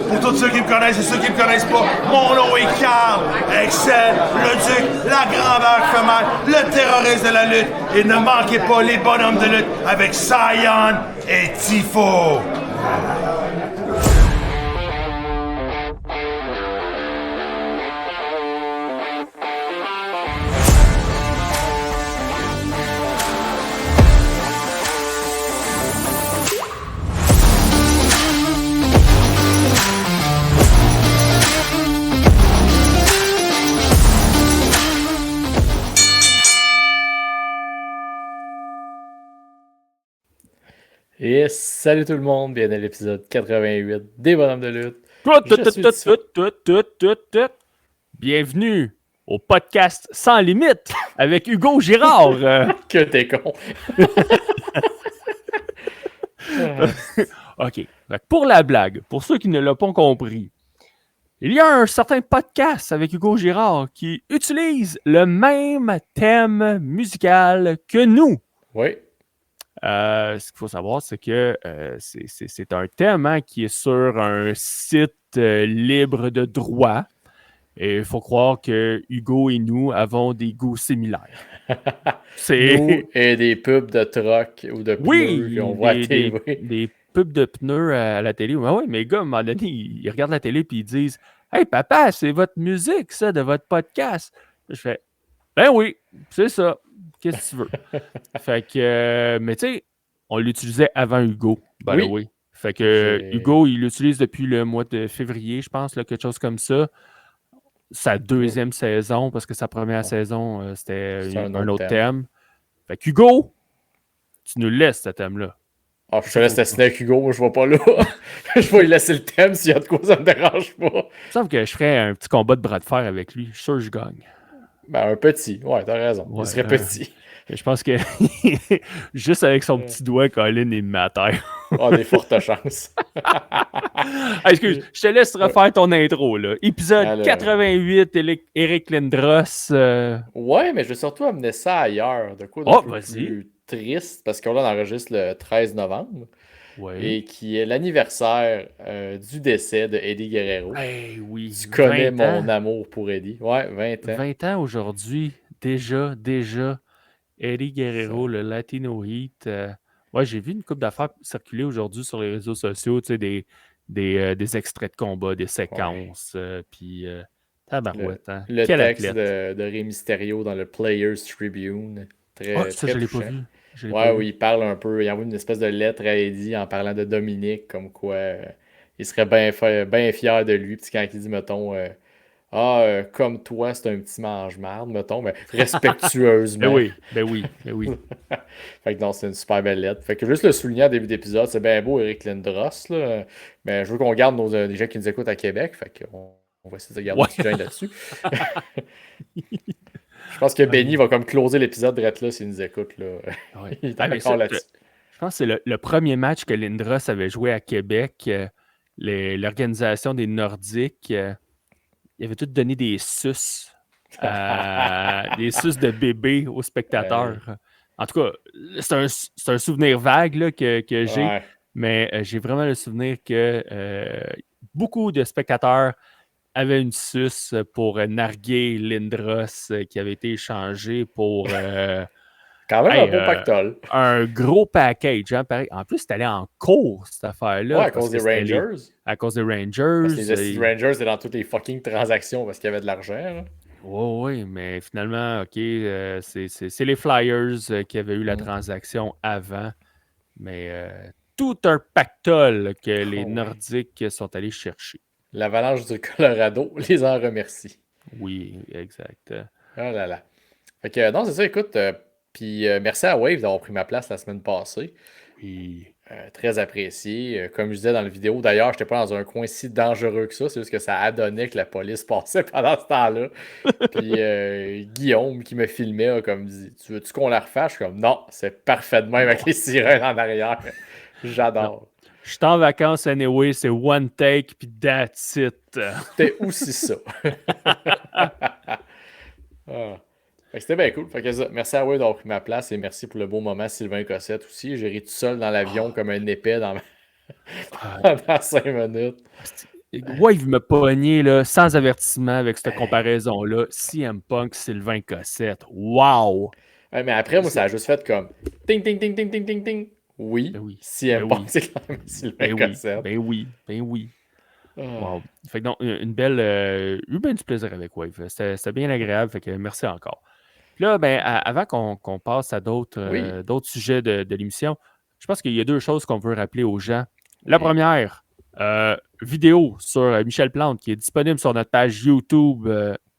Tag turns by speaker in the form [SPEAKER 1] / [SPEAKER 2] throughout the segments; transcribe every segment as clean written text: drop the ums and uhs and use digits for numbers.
[SPEAKER 1] Pour tous ceux qui me connaissent et ceux qui me connaissent pas, mon nom est Carl, Excel, le Duc, la grandeur femelle, le terroriste de la lutte. Et ne manquez pas les bonhommes de lutte avec Sion et Tifo.
[SPEAKER 2] Et salut tout le monde, bienvenue à l'épisode 88 des Bonhommes de lutte.
[SPEAKER 3] Bienvenue au podcast Sans Limite avec Hugo Girard.
[SPEAKER 2] Que t'es con.
[SPEAKER 3] OK. Pour la blague, pour ceux qui ne l'ont pas compris, il y a un certain podcast avec Hugo Girard qui utilise le même thème musical que nous.
[SPEAKER 2] Oui.
[SPEAKER 3] Ce qu'il faut savoir, c'est que c'est un thème qui est sur un site libre de droit. Et il faut croire que Hugo et nous avons des goûts similaires.
[SPEAKER 2] Nous et des pubs de troc ou de pneus qu'on voit à la télé.
[SPEAKER 3] Des pubs de pneus à la télé. Mais oui, mais les gars, à un moment donné, ils regardent la télé et ils disent « Hey papa, c'est votre musique, ça, de votre podcast. » Je fais « Ben oui, c'est ça. Qu'est-ce que tu veux? » Fait que, mais tu sais, on l'utilisait avant Hugo. Oui. Fait que Hugo, il l'utilise depuis le mois de février, je pense, là, quelque chose comme ça. Sa deuxième saison, parce que sa première saison, c'était un autre thème. Fait que Hugo, tu nous laisses ce thème-là.
[SPEAKER 2] Ah, je te laisse dessiner avec Hugo, moi je vais pas là. Je vais lui laisser le thème, s'il y a de quoi ça me dérange pas.
[SPEAKER 3] Il me semble que je ferais un petit combat de bras de fer avec lui. Je suis sûr que je gagne.
[SPEAKER 2] Ben, un petit. Ouais, t'as raison. Il serait petit.
[SPEAKER 3] Je pense que juste avec son petit doigt, Colin, il me met à terre.
[SPEAKER 2] Ah, des fortes chances.
[SPEAKER 3] Excuse, je te laisse refaire ton intro, là. Épisode 88, Eric Lindros.
[SPEAKER 2] Ouais, mais je vais surtout amener ça ailleurs. De quoi de plus triste, parce qu'on enregistre le 13 novembre.
[SPEAKER 3] Ouais.
[SPEAKER 2] Et qui est l'anniversaire du décès de Eddie Guerrero.
[SPEAKER 3] Hey, oui.
[SPEAKER 2] Tu connais mon amour pour Eddie. Ouais, 20 ans.
[SPEAKER 3] 20 ans aujourd'hui. Déjà. Eddie Guerrero, le Latino Heat. Ouais, j'ai vu une couple d'affaires circuler aujourd'hui sur les réseaux sociaux, tu sais, des extraits de combat, des séquences, puis tabarouette.
[SPEAKER 2] Le texte de Rey Mysterio dans le Players Tribune.
[SPEAKER 3] Ça, je l'ai pas vu.
[SPEAKER 2] Où il parle un peu, il envoie une espèce de lettre à Eddie en parlant de Dominique, comme quoi il serait bien fier de lui. Puis quand il dit, mettons, comme toi, c'est un petit mange-marde, mettons, mais respectueusement.
[SPEAKER 3] Ben oui.
[SPEAKER 2] Fait que non, c'est une super belle lettre. Fait que juste le souligner au début d'épisode, c'est bien beau, Eric Lindros, là. Mais je veux qu'on garde les gens qui nous écoutent à Québec. Fait qu'on va essayer de garder un petit joint là-dessus. Je pense que Benny va comme closer l'épisode direct là s'il nous écoute. Là. Il est encore là-dessus.
[SPEAKER 3] Je pense que c'est le premier match que Lindros avait joué à Québec. L'organisation des Nordiques, il avait tout donné des suces. Des suces de bébé aux spectateurs. En tout cas, c'est un souvenir vague là, que j'ai. Mais j'ai vraiment le souvenir que beaucoup de spectateurs avait une suce pour narguer Lindros qui avait été échangé pour
[SPEAKER 2] quand même un beau pactole.
[SPEAKER 3] Un gros package. Hein, pareil. En plus, c'était allé en course, cette affaire-là.
[SPEAKER 2] Ouais, à cause des Rangers.
[SPEAKER 3] À cause des Rangers.
[SPEAKER 2] Parce que les Rangers étaient dans toutes les fucking transactions parce qu'il y avait de l'argent.
[SPEAKER 3] Oui, mais finalement, OK, c'est les Flyers qui avaient eu la transaction avant. Mais tout un pactole que les Nordiques sont allés chercher.
[SPEAKER 2] L'Avalanche du Colorado les en remercie.
[SPEAKER 3] Oui, exact.
[SPEAKER 2] Oh là là. Fait que non, c'est ça, écoute. Puis merci à Wave d'avoir pris ma place la semaine passée.
[SPEAKER 3] Oui.
[SPEAKER 2] Très apprécié. Comme je disais dans la vidéo, d'ailleurs, je n'étais pas dans un coin si dangereux que ça. C'est juste que ça adonnait que la police passait pendant ce temps-là. Puis Guillaume qui me filmait a comme dit, tu veux-tu qu'on la refasse? Je suis comme non, c'est parfait de même avec les sirènes en arrière. J'adore.
[SPEAKER 3] Je suis en vacances anyway, c'est one take, puis that's it.
[SPEAKER 2] C'était aussi ça. C'était bien cool. Fait que ça, merci à Wade d'avoir pris ma place et merci pour le beau moment, Sylvain Cossette aussi. J'ai ri tout seul dans l'avion comme un épais pendant 5 minutes.
[SPEAKER 3] Wave m'a pogné là, sans avertissement avec cette comparaison-là. CM Punk, Sylvain Cossette. Wow!
[SPEAKER 2] Ouais, mais après, moi, ça a juste fait comme ting, ting, ting, ting, ting, ting, ting. Oui,
[SPEAKER 3] Ben oui.
[SPEAKER 2] CM
[SPEAKER 3] Ben
[SPEAKER 2] Punk,
[SPEAKER 3] oui.
[SPEAKER 2] c'est quand même Sylvain
[SPEAKER 3] Ben oui.
[SPEAKER 2] Cossette.
[SPEAKER 3] Ben oui. Ben oui.
[SPEAKER 2] Ah.
[SPEAKER 3] Wow. Fait que donc, une belle. Eu bien du plaisir avec Wave. C'était bien agréable. Fait que merci encore. Puis là, ben, avant qu'on passe à d'autres
[SPEAKER 2] Oui.
[SPEAKER 3] sujets de l'émission, je pense qu'il y a deux choses qu'on veut rappeler aux gens. La première, vidéo sur Michel Plante qui est disponible sur notre page YouTube,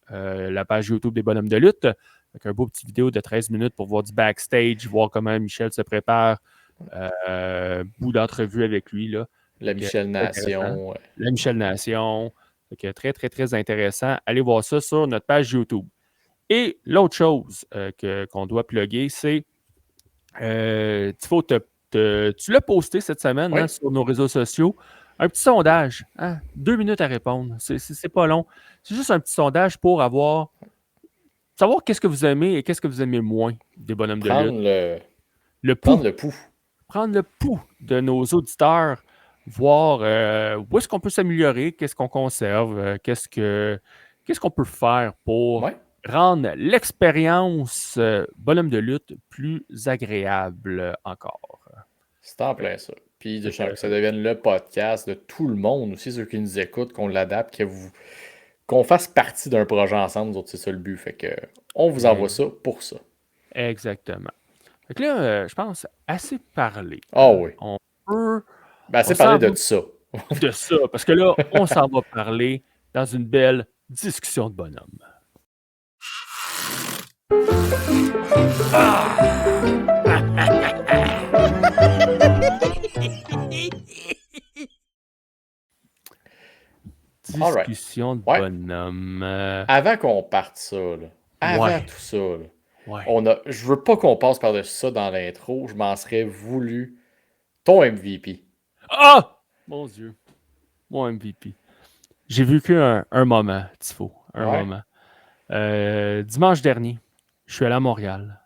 [SPEAKER 3] la page YouTube des bonhommes de lutte, avec un beau petit vidéo de 13 minutes pour voir du backstage, voir comment Michel se prépare, bout d'entrevue avec lui. Là.
[SPEAKER 2] La Michel Nation.
[SPEAKER 3] La Michel Nation. Fait que très, très, très intéressant. Allez voir ça sur notre page YouTube. Et l'autre chose qu'on doit plugger, c'est Tifo, tu l'as posté cette semaine
[SPEAKER 2] Oui.
[SPEAKER 3] sur nos réseaux sociaux. Un petit sondage. 2 minutes à répondre. C'est pas long. C'est juste un petit sondage pour savoir qu'est-ce que vous aimez et qu'est-ce que vous aimez moins des bonhommes de lutte.
[SPEAKER 2] Prendre le pouls.
[SPEAKER 3] Prendre le pouls de nos auditeurs, voir où est-ce qu'on peut s'améliorer, qu'est-ce qu'on conserve, qu'est-ce qu'on peut faire pour rendre l'expérience bonhomme de lutte plus agréable encore.
[SPEAKER 2] C'est en plein ça. Puis que ça devienne le podcast de tout le monde, aussi ceux qui nous écoutent, qu'on l'adapte, qu'on fasse partie d'un projet ensemble, nous autres, c'est ça le but. Fait que on vous envoie ça pour ça.
[SPEAKER 3] Exactement. Fait que là, je pense assez parlé.
[SPEAKER 2] Ah oui.
[SPEAKER 3] On peut...
[SPEAKER 2] assez parler de ça.
[SPEAKER 3] De ça, parce que là, on s'en va parler dans une belle discussion de bonhomme. Discussion de bonhomme.
[SPEAKER 2] Avant qu'on parte ça, avant tout ça, je veux pas qu'on passe par-dessus ça dans l'intro. Je m'en serais voulu. Ton MVP.
[SPEAKER 3] Ah! Mon Dieu. Mon MVP. J'ai vécu un moment, Tifo. Un moment. Dimanche dernier, je suis allé à Montréal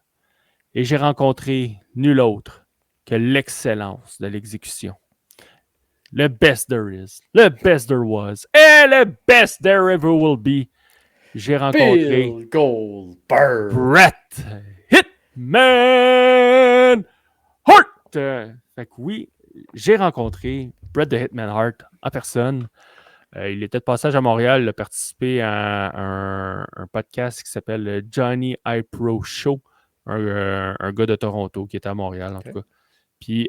[SPEAKER 3] et j'ai rencontré nul autre que l'excellence de l'exécution. Le best there is, le best there was, et le best there ever will be. J'ai rencontré
[SPEAKER 2] Bill Goldberg.
[SPEAKER 3] Bret Hitman Hart. Fait que oui, j'ai rencontré Bret the Hitman Hart en personne. Il était de passage à Montréal, il a participé à un podcast qui s'appelle Johnny iPro Show, un gars de Toronto qui était à Montréal en tout cas. Puis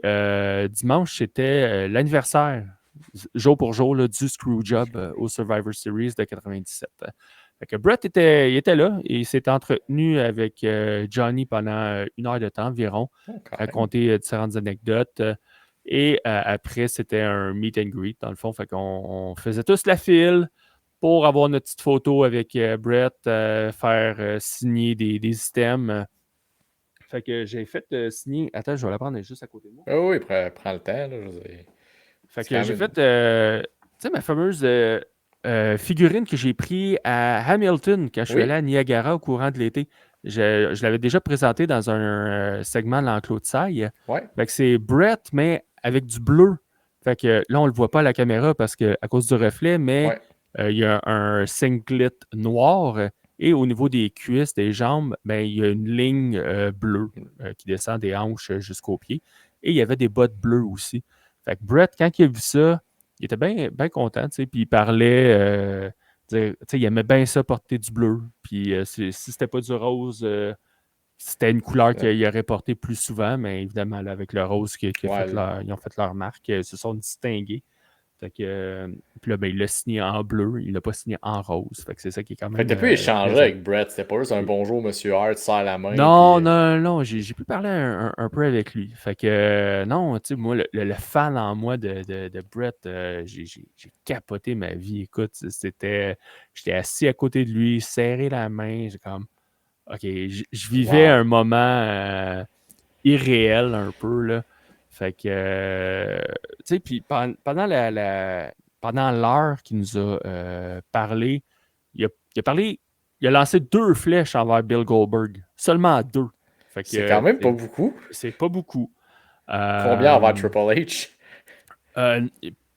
[SPEAKER 3] dimanche, c'était l'anniversaire, jour pour jour, là, du Screwjob au Survivor Series de 97. Fait que Bret était là et il s'est entretenu avec Johnny pendant 1 heure de temps environ, raconter différentes anecdotes. Et après, c'était un meet and greet, dans le fond. Fait qu'on faisait tous la file pour avoir notre petite photo avec Bret, faire signer des items. Fait que j'ai fait signer... Attends, je vais la prendre juste à côté de moi.
[SPEAKER 2] Oui, prends le temps. Là,
[SPEAKER 3] fait que j'ai fait, tu sais, ma fameuse figurine que j'ai prise à Hamilton quand je suis allé à Niagara au courant de l'été. Je l'avais déjà présentée dans un segment de l'enclos de Saille. Fait que c'est Bret, mais avec du bleu. Fait que là, on le voit pas à la caméra parce que à cause du reflet, mais il y a un singlet noir et au niveau des cuisses, des jambes, ben, il y a une ligne bleue qui descend des hanches jusqu'aux pieds. Et il y avait des bottes bleues aussi. Fait que Bret, quand il a vu ça, il était bien content, tu sais, puis il parlait, il aimait bien ça porter du bleu. Puis si c'était pas du rose, c'était une couleur qu'il aurait porté plus souvent, mais évidemment, là, avec le rose ils ont fait leur marque, ils se sont distingués. Fait que, puis là, ben, il l'a signé en bleu, il l'a pas signé en rose. Fait que c'est ça qui est quand même.
[SPEAKER 2] Fait que t'as pu échanger avec Bret, c'était pas juste un bonjour, monsieur Hart, serre la main.
[SPEAKER 3] Non, j'ai pu parler un peu avec lui. Fait que, non, tu sais, moi, le fan en moi de Bret, j'ai capoté ma vie. Écoute, j'étais assis à côté de lui, serré la main, j'ai comme. OK, je vivais un moment irréel un peu, là. Fait que, tu sais, puis pendant l'heure qu'il nous a parlé, il a lancé 2 flèches envers Bill Goldberg. Seulement 2.
[SPEAKER 2] C'est quand même pas beaucoup.
[SPEAKER 3] C'est pas beaucoup.
[SPEAKER 2] Combien envers Triple H?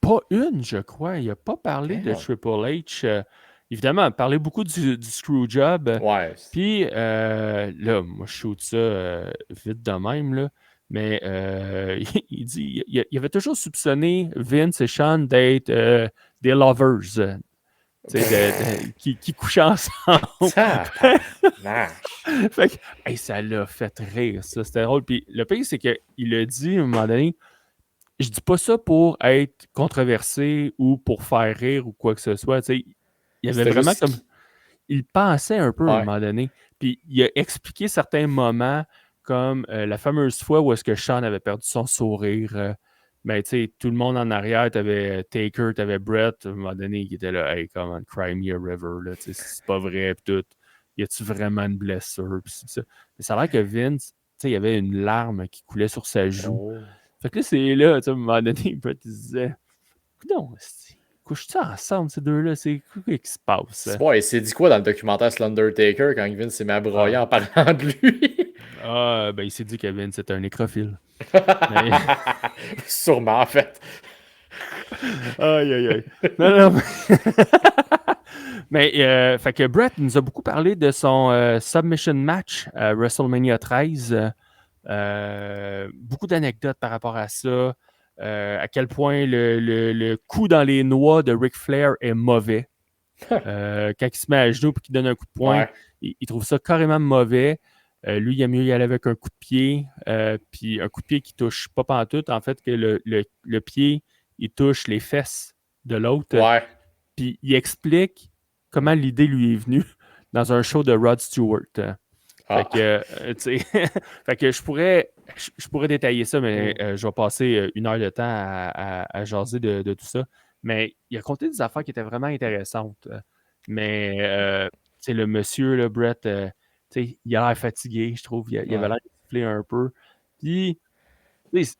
[SPEAKER 3] Pas une, je crois. Il n'a pas parlé de
[SPEAKER 2] Damn.
[SPEAKER 3] Triple H. Évidemment, il a parlé beaucoup du Screwjob.
[SPEAKER 2] Ouais.
[SPEAKER 3] Puis là, moi, je shoot ça vite de même, là. Mais il dit, il avait toujours soupçonné Vince et Sean d'être des lovers, qui couchaient ensemble.
[SPEAKER 2] Tabarnak.
[SPEAKER 3] Fait que, hey, ça l'a fait rire, ça. C'était drôle. Puis le pire, c'est qu'il a dit à un moment donné, je dis pas ça pour être controversé ou pour faire rire ou quoi que ce soit. Tu sais, il y avait
[SPEAKER 2] C'était
[SPEAKER 3] vraiment
[SPEAKER 2] juste
[SPEAKER 3] comme. Il pensait un peu à un
[SPEAKER 2] Ouais.
[SPEAKER 3] moment donné. Puis il a expliqué certains moments, comme la fameuse fois où est-ce que Sean avait perdu son sourire. Ben, tu sais, tout le monde en arrière, t'avais Taker, t'avais Brett, à un moment donné, qui était là, hey, come on, cry me a river, là, tu sais, c'est pas vrai, pis tout. Y a-tu vraiment une blessure? Pis c'est ça. Mais ça a l'air que Vince, tu sais, il y avait une larme qui coulait sur sa joue.
[SPEAKER 2] Oh.
[SPEAKER 3] Fait que là, c'est là, tu sais, à un moment donné, Brett, il se disait, non, couche-tu ensemble, ces deux-là? C'est quoi qui se passe?
[SPEAKER 2] Ouais, il s'est dit quoi dans le documentaire sur l'Undertaker quand Vince s'est mis à broyer en parlant de lui?
[SPEAKER 3] Ben il s'est dit que Vince c'était un nécrophile.
[SPEAKER 2] Sûrement, en fait.
[SPEAKER 3] Aïe, aïe, aïe. Non, non. Mais, fait que Brett nous a beaucoup parlé de son submission match à WrestleMania 13. Beaucoup d'anecdotes par rapport à ça. À quel point le coup dans les noix de Ric Flair est mauvais. Quand il se met à genoux et qu'il donne un coup de poing,
[SPEAKER 2] Ouais.
[SPEAKER 3] il trouve ça carrément mauvais. Lui, il aime mieux y aller avec un coup de pied. Puis un coup de pied qui touche pas pantoute. En fait, que le pied, il touche les fesses de l'autre.
[SPEAKER 2] Ouais.
[SPEAKER 3] Puis il explique comment l'idée lui est venue dans un show de Rod Stewart.
[SPEAKER 2] Ah.
[SPEAKER 3] Fait que, tu sais, fait que je pourrais détailler ça, mais je vais passer 1 heure de temps à jaser de tout ça. Mais il a compté des affaires qui étaient vraiment intéressantes. Mais, tu sais, le monsieur, le Brett, tu sais, il a l'air fatigué, je trouve. Il avait l'air essoufflé un peu. Puis, tu sais,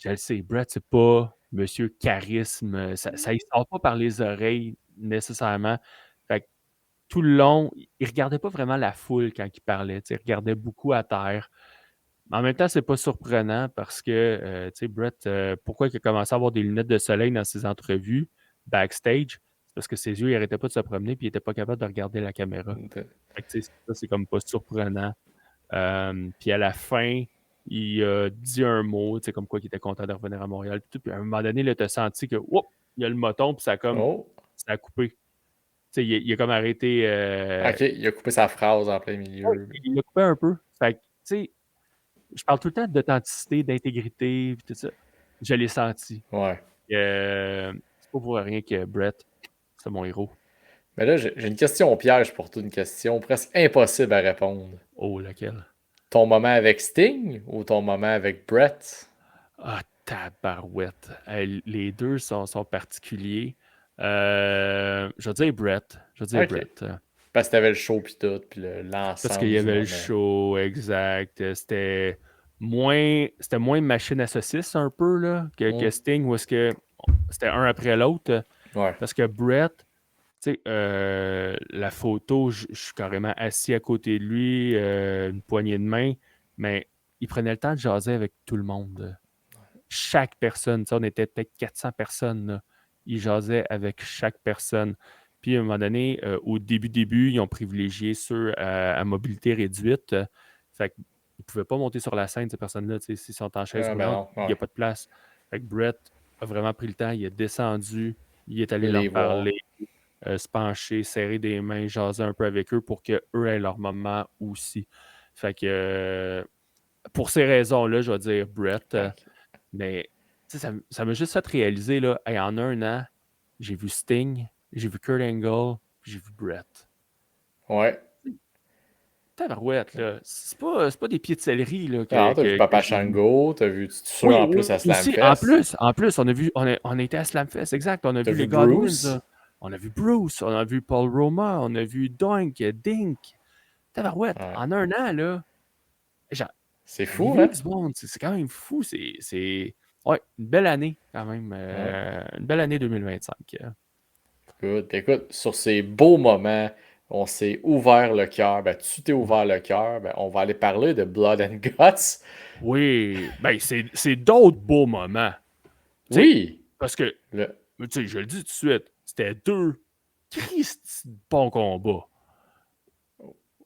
[SPEAKER 3] je le sais, Brett, c'est pas monsieur charisme. Ça ne sort pas par les oreilles nécessairement. Fait que tout le long, il regardait pas vraiment la foule quand il parlait. Il regardait beaucoup à terre. Mais en même temps, c'est pas surprenant parce que, tu sais, Brett, pourquoi il a commencé à avoir des lunettes de soleil dans ses entrevues backstage? C'est parce que ses yeux n'arrêtaient pas de se promener et il n'était pas capable de regarder la caméra. Fait que, tu sais, ça, c'est comme pas surprenant. Puis à la fin, il a dit un mot, tu sais, comme quoi il était content de revenir à Montréal. Puis à un moment donné, tu as senti que, oups, il y a le moton, puis ça a coupé. Tu sais, il a comme arrêté.
[SPEAKER 2] Ok, il a coupé sa phrase en plein milieu.
[SPEAKER 3] Il a coupé un peu. Fait que, tu sais, je parle tout le temps d'authenticité, d'intégrité, puis tout ça. Je l'ai senti.
[SPEAKER 2] Ouais.
[SPEAKER 3] C'est pas pour rien que Brett, c'est mon héros.
[SPEAKER 2] Mais là, j'ai une question au piège pour toi, une question presque impossible à répondre.
[SPEAKER 3] Oh, laquelle?
[SPEAKER 2] Ton moment avec Sting ou ton moment avec Brett?
[SPEAKER 3] Ah, tabarouette. Les deux sont particuliers. Je vais dire Brett. Brett.
[SPEAKER 2] Parce que t'avais le show pis tout, puis l'ensemble.
[SPEAKER 3] Parce qu'il y avait le show, exact. C'était moins machine à saucisse un peu là, que Sting, où est-ce que c'était un après l'autre.
[SPEAKER 2] Ouais.
[SPEAKER 3] Parce que Brett, tu sais, la photo, je suis carrément assis à côté de lui, une poignée de main, mais il prenait le temps de jaser avec tout le monde. Chaque personne, on était peut-être 400 personnes, là. Il jasait avec chaque personne. Puis à un moment donné, au début, ils ont privilégié ceux à mobilité réduite. Fait qu'ils ne pouvaient pas monter sur la scène, ces personnes-là. S'ils sont en chaise roulante, il n'y a pas de place. Fait que Brett a vraiment pris le temps, il est descendu, il est allé leur parler, se pencher, serrer des mains, jaser un peu avec eux pour qu'eux aient leur moment aussi. Fait que pour ces raisons-là, je vais dire Brett. Mais ça m'a juste fait réaliser, là, hey, en 1 an, j'ai vu Sting, j'ai vu Kurt Angle, j'ai vu Brett.
[SPEAKER 2] Ouais.
[SPEAKER 3] Tabarouette, là. C'est pas des pieds de céleri, là.
[SPEAKER 2] T'as vu Papa Shango, t'as vu Tissot en plus à Slamfest.
[SPEAKER 3] En plus, on était à Slamfest, exact. On a vu les Godwins. On a vu Bruce, on a vu Paul Roma, on a vu Dink. Tabarouette, en 1 an, là.
[SPEAKER 2] C'est fou, hein?
[SPEAKER 3] C'est quand même fou. C'est ouais, une belle année, quand même. Une belle année 2025.
[SPEAKER 2] Écoute, sur ces beaux moments, on s'est ouvert le cœur. Ben, tu t'es ouvert le cœur. Ben, on va aller parler de Blood and Guts.
[SPEAKER 3] Oui, ben c'est d'autres beaux moments.
[SPEAKER 2] Oui!
[SPEAKER 3] Parce que Mais tu sais, je le dis tout de suite, c'était 2 Christ bons combats.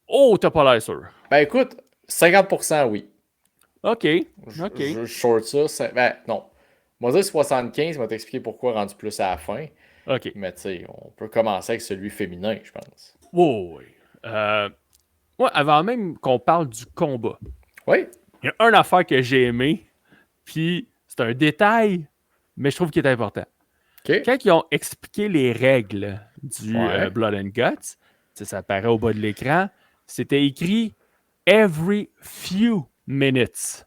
[SPEAKER 3] Oh, t'as pas l'air sûr.
[SPEAKER 2] Ben écoute, 50% oui.
[SPEAKER 3] OK.
[SPEAKER 2] Je short ça. Ben non. Moi, dire 75, je vais t'expliquer pourquoi rendu plus à la fin.
[SPEAKER 3] OK.
[SPEAKER 2] Mais tu sais, on peut commencer avec celui féminin, je pense.
[SPEAKER 3] Oui. Moi, avant même qu'on parle du combat,
[SPEAKER 2] Oui?
[SPEAKER 3] il y a une affaire que j'ai aimé, puis c'est un détail, mais je trouve qu'il est important.
[SPEAKER 2] OK.
[SPEAKER 3] Quand ils ont expliqué les règles du
[SPEAKER 2] Ouais.
[SPEAKER 3] Blood and Guts, ça apparaît au bas de l'écran, c'était écrit « Every few minutes »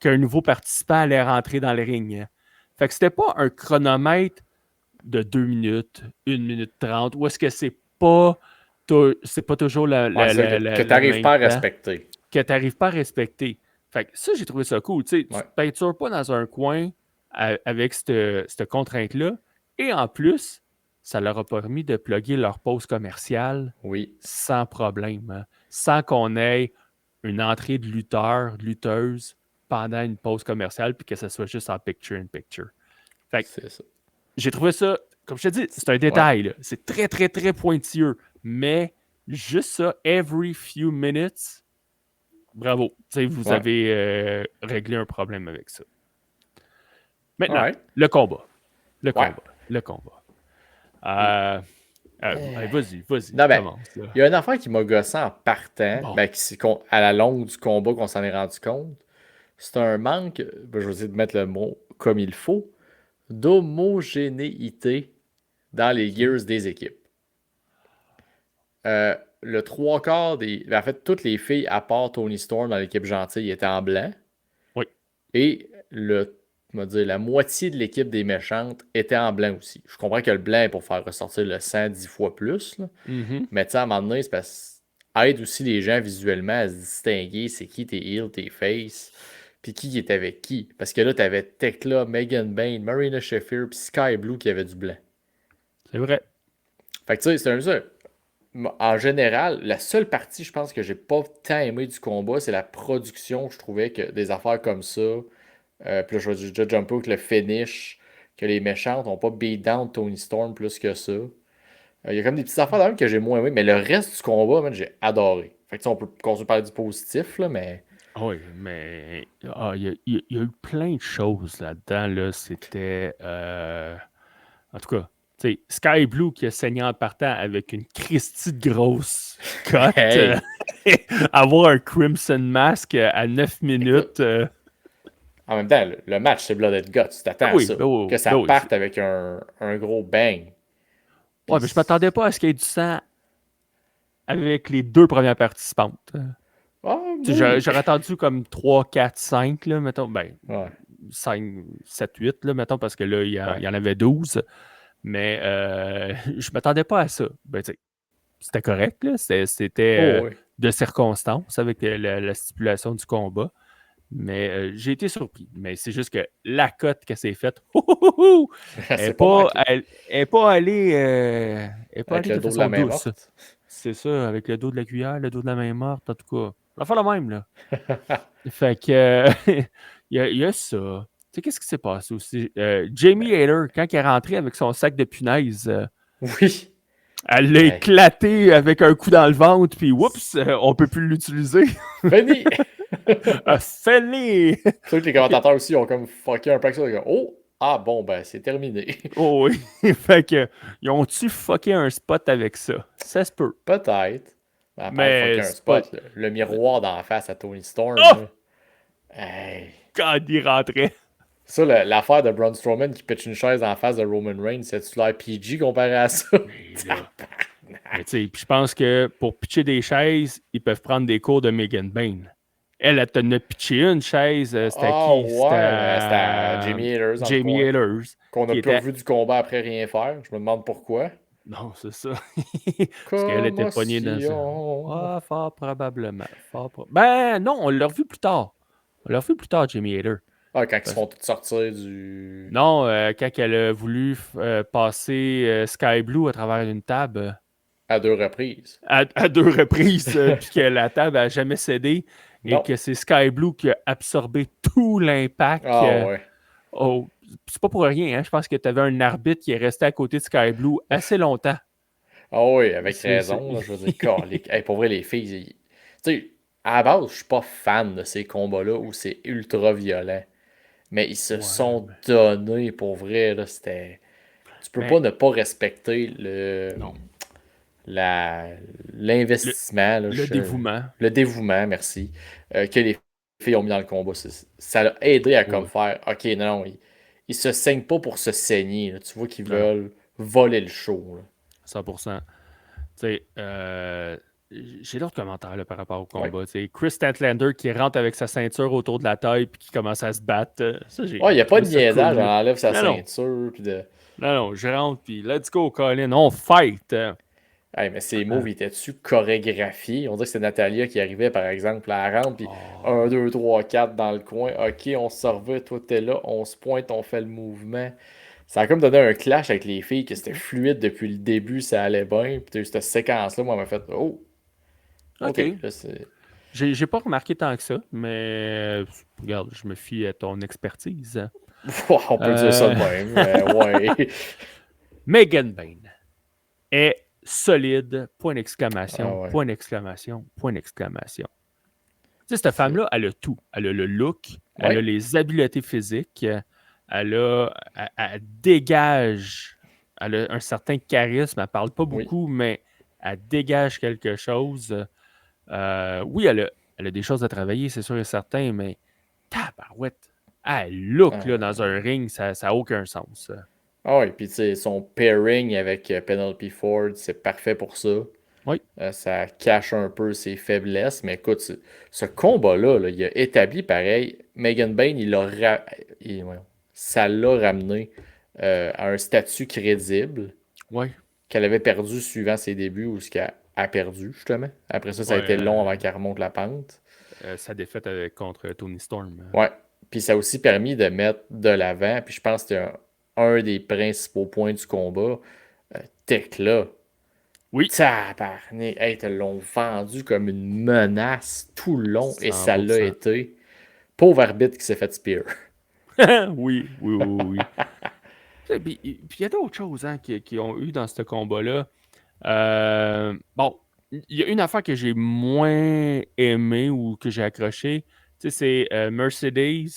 [SPEAKER 3] qu'un nouveau participant allait rentrer dans le ring. Fait que c'était pas un chronomètre de 2 minutes, 1 minute 30, ou est-ce que c'est pas toujours
[SPEAKER 2] Que tu n'arrives pas à respecter.
[SPEAKER 3] que tu n'arrives pas à respecter. Fait que ça, j'ai trouvé ça cool. Tu
[SPEAKER 2] Ouais.
[SPEAKER 3] te peintures pas dans un coin avec cette contrainte-là. Et en plus, ça leur a permis de plugger leur pause commerciale
[SPEAKER 2] Oui.
[SPEAKER 3] sans problème. Hein. Sans qu'on ait une entrée de lutteur, lutteuse pendant une pause commerciale puis que ça soit juste en picture-in-picture. Fait que
[SPEAKER 2] C'est ça.
[SPEAKER 3] j'ai trouvé ça, comme je te dis, c'est un détail. Là. C'est très, très, très pointilleux. Mais juste ça, every few minutes, bravo. T'sais, vous avez réglé un problème avec ça. Maintenant, le combat. Le combat. Vas-y,
[SPEAKER 2] Non, ben,
[SPEAKER 3] commence.
[SPEAKER 2] il y a une affaire qui m'a gossé en partant, ben, à la longue du combat qu'on s'en est rendu compte. C'est un manque, ben, je vais essayer de mettre le mot comme il faut, d'homogénéité dans les gears des équipes. Le 3/4 des. En fait, toutes les filles, à part Tony Storm dans l'équipe gentille, étaient en blanc.
[SPEAKER 3] Oui.
[SPEAKER 2] Et la moitié de l'équipe des méchantes était en blanc aussi. Je comprends que le blanc est pour faire ressortir le sang 10 fois plus. Là.
[SPEAKER 3] Mm-hmm.
[SPEAKER 2] Mais tu sais, à un moment donné, c'est parce que aide aussi les gens visuellement à se distinguer c'est qui tes heels, tes face, puis qui est avec qui. Parce que là, t'avais Tekla, Megan Bain, Marina Shafir, puis Sky Blue qui avait du blanc.
[SPEAKER 3] C'est vrai.
[SPEAKER 2] Fait que tu sais, c'est un peu en général, la seule partie, je pense, que j'ai pas tant aimé du combat, c'est la production. Je trouvais que des affaires comme ça, puis là, je vais déjà jumper avec le finish, que les méchantes n'ont pas beat down Tony Storm plus que ça. Il y a comme des petites affaires là que j'ai moins aimé, mais le reste du combat, man, j'ai adoré. Fait que on peut continuer par du positif, là, mais.
[SPEAKER 3] Oui, mais il y a eu plein de choses là-dedans. Là. C'était. En tout cas. T'sais, Sky Blue qui a saigné en partant avec une Christie de grosse cote.
[SPEAKER 2] Hey.
[SPEAKER 3] Avoir un Crimson Mask à 9 minutes.
[SPEAKER 2] En même temps, le match, c'est Blood and Guts. Tu t'attends à ça. Que ça parte avec un gros bang.
[SPEAKER 3] Ouais, mais je m'attendais pas à ce qu'il y ait du sang avec les 2 premières participantes. J'aurais attendu comme 3, 4, 5, là, mettons. Ben, 5, 7, 8, là, mettons, parce que là, il y en avait 12. Mais je m'attendais pas à ça. Ben, c'était correct, là. C'était de circonstances avec la stipulation du combat. Mais j'ai été surpris. Mais c'est juste que la cote que c'est faite, elle n'est pas allée de façon douce. C'est ça, avec le dos de la cuillère, le dos de la main morte, en tout cas. On va faire le même, là. Fait que il y a ça. Tu sais, qu'est-ce qui s'est passé aussi? Jamie Hayter, quand elle est rentrée avec son sac de punaise,
[SPEAKER 2] oui.
[SPEAKER 3] Elle l'a éclaté avec un coup dans le ventre, puis oups, on peut plus l'utiliser.
[SPEAKER 2] Fini!
[SPEAKER 3] Fini!
[SPEAKER 2] C'est sûr que les commentateurs aussi ont comme fucké un peu avec ça. Oh! Ah bon, ben c'est terminé.
[SPEAKER 3] Oh oui. Fait que, ils ont-tu fucké un spot avec ça? Ça se peut.
[SPEAKER 2] Peut-être. Mais un spot, le miroir d'en face à Tony Storm.
[SPEAKER 3] Oh!
[SPEAKER 2] Hey.
[SPEAKER 3] Quand il rentrait.
[SPEAKER 2] Ça, l'affaire de Braun Strowman qui pitch une chaise en face de Roman Reigns, c'est-tu l'air PG comparé à ça?
[SPEAKER 3] Mais tu sais, je pense que pour pitcher des chaises, ils peuvent prendre des cours de Megan Bain. Elle t'en a pitché une chaise. C'était qui?
[SPEAKER 2] C'était Jamie Hayter.
[SPEAKER 3] Jamie Hayter.
[SPEAKER 2] Qu'on a plus revu du combat après rien faire. Je me demande pourquoi.
[SPEAKER 3] Non, c'est ça. Parce qu'elle était pognée dans ça. Ah, fort probablement. Ben non, on l'a revu plus tard. On l'a revu plus tard, Jamie Hayter.
[SPEAKER 2] Ah, quand ils se font tous sortir du...
[SPEAKER 3] Non, quand elle a voulu passer Sky Blue à travers une table.
[SPEAKER 2] À 2 reprises.
[SPEAKER 3] À 2 reprises, puis que la table n'a jamais cédé. Et que c'est Sky Blue qui a absorbé tout l'impact.
[SPEAKER 2] Ah ouais.
[SPEAKER 3] Oh, c'est pas pour rien, hein. Je pense que tu avais un arbitre qui est resté à côté de Sky Blue assez longtemps.
[SPEAKER 2] Ah oui, avec
[SPEAKER 3] C'est-
[SPEAKER 2] raison, là, je veux dire, calique. Hey, pour vrai, les filles, tu sais, à la base, je suis pas fan de ces combats-là où c'est ultra violent. Mais ils se
[SPEAKER 3] Ouais,
[SPEAKER 2] sont donnés pour vrai, là, c'était. Tu peux
[SPEAKER 3] mais
[SPEAKER 2] pas ne pas respecter le
[SPEAKER 3] non.
[SPEAKER 2] la
[SPEAKER 3] Le,
[SPEAKER 2] l'investissement, là,
[SPEAKER 3] le dévouement.
[SPEAKER 2] le dévouement, merci, que les filles ont mis dans le combat. Ça l'a aidé à comme
[SPEAKER 3] Oui,
[SPEAKER 2] faire, ok, non, ils se saignent pas pour se saigner, là. Tu vois qu'ils
[SPEAKER 3] non, non,
[SPEAKER 2] veulent voler le show, là.
[SPEAKER 3] 100%. Tu sais, j'ai d'autres commentaires là, par rapport au
[SPEAKER 2] Ouais.
[SPEAKER 3] combat. Tu sais, Chris Statlander qui rentre avec sa ceinture autour de la taille puis qui commence à se battre. Ça,
[SPEAKER 2] Ouais, il n'y a
[SPEAKER 3] j'ai
[SPEAKER 2] pas
[SPEAKER 3] trouvé
[SPEAKER 2] de
[SPEAKER 3] ça
[SPEAKER 2] niaisage, on
[SPEAKER 3] cool.
[SPEAKER 2] enlève sa
[SPEAKER 3] Non, non,
[SPEAKER 2] ceinture, puis de.
[SPEAKER 3] non, non, je rentre puis let's go, Colin, on fight.
[SPEAKER 2] Hey, mais ces moves, étaient-tu chorégraphiés? On dirait que c'est Natalia qui arrivait, par exemple, à la rampe, puis
[SPEAKER 3] Oh,
[SPEAKER 2] 1, 2, 3, 4 dans le coin. Ok, on se servait, toi t'es là, on se pointe, on fait le mouvement. Ça a comme donné un clash avec les filles, que c'était fluide depuis le début, ça allait bien. Puis t'as eu cette séquence-là, moi, m'a fait oh, ok,
[SPEAKER 3] OK.
[SPEAKER 2] là, c'est.
[SPEAKER 3] J'ai pas remarqué tant que ça, mais regarde, je me fie à ton expertise.
[SPEAKER 2] On peut dire ça de même, mais ouais.
[SPEAKER 3] Megan Bayne est solide, point
[SPEAKER 2] Ah
[SPEAKER 3] d'exclamation,
[SPEAKER 2] ouais.
[SPEAKER 3] point d'exclamation, point d'exclamation. Tu sais, cette
[SPEAKER 2] C'est-
[SPEAKER 3] femme-là, elle a tout. Elle a le look, elle a
[SPEAKER 2] Ouais,
[SPEAKER 3] les habiletés physiques, elle dégage, elle a un certain charisme, elle parle pas
[SPEAKER 2] oui.
[SPEAKER 3] beaucoup, mais elle dégage quelque chose. Oui, elle a des choses à travailler, c'est sûr et certain, mais tabarouette, elle look là,
[SPEAKER 2] Ah,
[SPEAKER 3] dans un ring, ça n'a aucun sens.
[SPEAKER 2] ah ouais, puis tu sais, son pairing avec Penelope Ford, c'est parfait pour ça.
[SPEAKER 3] Oui,
[SPEAKER 2] Ça cache un peu ses faiblesses, mais écoute, ce combat-là, là, il a établi pareil. Megan Bayne, voyons, ça l'a ramené à un statut crédible
[SPEAKER 3] oui,
[SPEAKER 2] qu'elle avait perdu suivant ses débuts ou ce qu'elle a perdu, justement. Après ça, ça a
[SPEAKER 3] ouais,
[SPEAKER 2] été long avant qu'elle remonte la pente.
[SPEAKER 3] sa défaite contre Tony Storm.
[SPEAKER 2] Ouais. Puis ça a aussi permis de mettre de l'avant, puis je pense que c'était un des principaux points du combat. Tekla.
[SPEAKER 3] Oui,
[SPEAKER 2] Tabarnak, hey, te l'ont vendu comme une menace tout le long et ça l'a
[SPEAKER 3] 100%.
[SPEAKER 2] été. Pauvre arbitre qui s'est fait spear.
[SPEAKER 3] Oui, oui, oui, oui. Puis il y a d'autres choses hein, qui ont eu dans ce combat-là. Bon, il y a une affaire que j'ai moins aimée ou que j'ai accroché. Tu sais, c'est Mercedes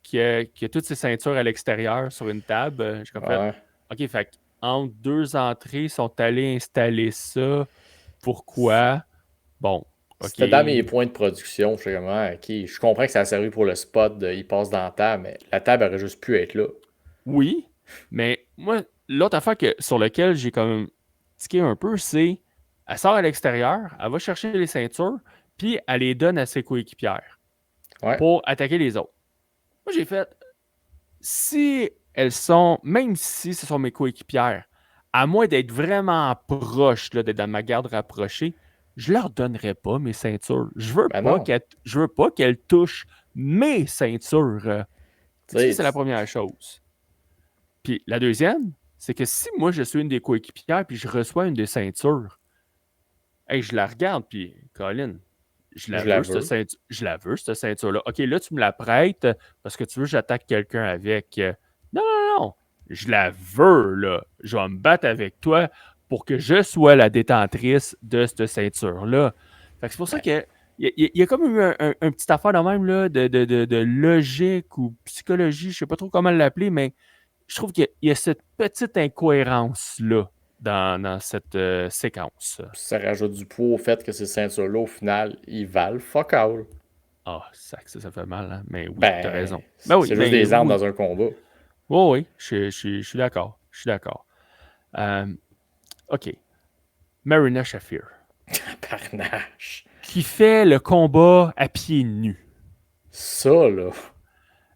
[SPEAKER 3] qui a toutes ses ceintures à l'extérieur sur une table. J'ai comme fait,
[SPEAKER 2] Ouais.
[SPEAKER 3] OK, fait entre deux entrées, ils sont allés installer ça. Pourquoi? Bon, OK.
[SPEAKER 2] C'était dans mes points de production. Je suis comme, ah, ok, je comprends que ça a servi pour le spot de il passe dans la table, mais la table aurait juste pu être là.
[SPEAKER 3] Oui, mais moi, l'autre affaire sur laquelle j'ai quand même tiqué un peu, c'est elle sort à l'extérieur, elle va chercher les ceintures, puis elle les donne à ses coéquipières
[SPEAKER 2] Ouais.
[SPEAKER 3] pour attaquer les autres. Moi, j'ai fait, si elles sont, même si ce sont mes coéquipières, à moins d'être vraiment proches, là, d'être dans ma garde rapprochée, je leur donnerai pas mes ceintures.
[SPEAKER 2] Ben non.
[SPEAKER 3] Je veux pas qu'elles touchent mes ceintures.
[SPEAKER 2] Tu
[SPEAKER 3] Ça,
[SPEAKER 2] sais,
[SPEAKER 3] c'est la première chose. Puis la deuxième, c'est que si moi je suis une des coéquipières puis je reçois une des ceintures, hey, je la regarde puis Colin,
[SPEAKER 2] je la veux.
[SPEAKER 3] Je la veux, cette ceinture-là. OK, là, tu me la prêtes parce que tu veux que j'attaque quelqu'un avec. Non, non, non. Je la veux, là. Je vais me battre avec toi pour que je sois la détentrice de cette ceinture-là. Fait que c'est pour ça
[SPEAKER 2] Ouais.
[SPEAKER 3] que il y a comme eu un petit affaire de même là, de logique ou psychologie, je sais pas trop comment l'appeler, mais je trouve qu'il y a cette petite incohérence-là dans cette séquence.
[SPEAKER 2] Ça rajoute du poids au fait que ces ceintures-là, au final, ils valent fuck all.
[SPEAKER 3] Ah, ça fait mal, hein? Mais oui, t'as
[SPEAKER 2] Ben,
[SPEAKER 3] raison. Ben oui,
[SPEAKER 2] c'est juste
[SPEAKER 3] mais
[SPEAKER 2] des armes
[SPEAKER 3] oui.
[SPEAKER 2] dans un combat.
[SPEAKER 3] Oui, oui, je suis d'accord. Je suis d'accord. Euh, OK. Marina Shafir,
[SPEAKER 2] Parnache.
[SPEAKER 3] qui fait le combat à pieds nus,
[SPEAKER 2] Ça, là.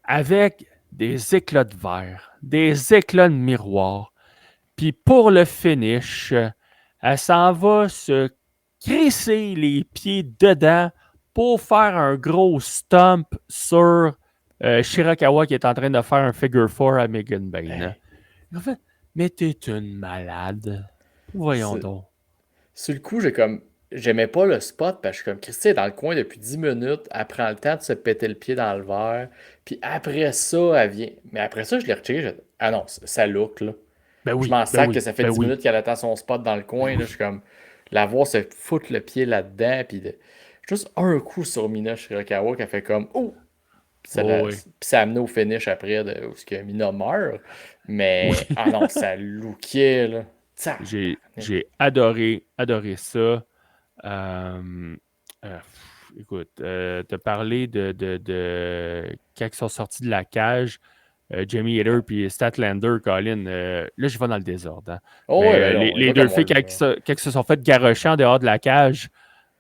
[SPEAKER 3] avec des éclats de verre, des éclats de miroir. Puis pour le finish, elle s'en va se crisser les pieds dedans pour faire un gros stomp sur Shirakawa qui est en train de faire un figure four à Megan Bayne.
[SPEAKER 2] Hey,
[SPEAKER 3] En fait, mais t'es une malade. Voyons
[SPEAKER 2] c'est-
[SPEAKER 3] donc.
[SPEAKER 2] sur le coup, j'ai comme. j'aimais pas le spot parce que je suis comme Christy est dans le coin depuis 10 minutes, elle prend le temps de se péter le pied dans le verre, puis après ça, elle vient. Mais après ça, je l'ai rechecké, ah non, ça look, là.
[SPEAKER 3] Ben
[SPEAKER 2] Je
[SPEAKER 3] oui,
[SPEAKER 2] m'en
[SPEAKER 3] ben
[SPEAKER 2] sac que
[SPEAKER 3] oui,
[SPEAKER 2] ça fait
[SPEAKER 3] ben
[SPEAKER 2] 10
[SPEAKER 3] oui.
[SPEAKER 2] minutes qu'elle attend son spot dans le coin, là. Je suis comme, la voir se foutre le pied là-dedans, puis juste un coup sur Mina Shirakawa qui a fait comme, oh!
[SPEAKER 3] Oh,
[SPEAKER 2] Puis
[SPEAKER 3] oui.
[SPEAKER 2] ça a amené au finish après où ce que Mina meurt.
[SPEAKER 3] Oui.
[SPEAKER 2] Mais, ah non, ça lookait, là. Tabarnak.
[SPEAKER 3] J'ai adoré ça. Écoute, te parler de quand ils sont sortis de la cage, Jamie Hader puis Statlander, Colin, là, je vais dans le désordre. Hein.
[SPEAKER 2] Oh
[SPEAKER 3] Mais
[SPEAKER 2] ouais, ben non, on y
[SPEAKER 3] les
[SPEAKER 2] va
[SPEAKER 3] deux
[SPEAKER 2] comme on
[SPEAKER 3] filles,
[SPEAKER 2] le veut.
[SPEAKER 3] quand ils se sont fait garrocher en dehors de la cage,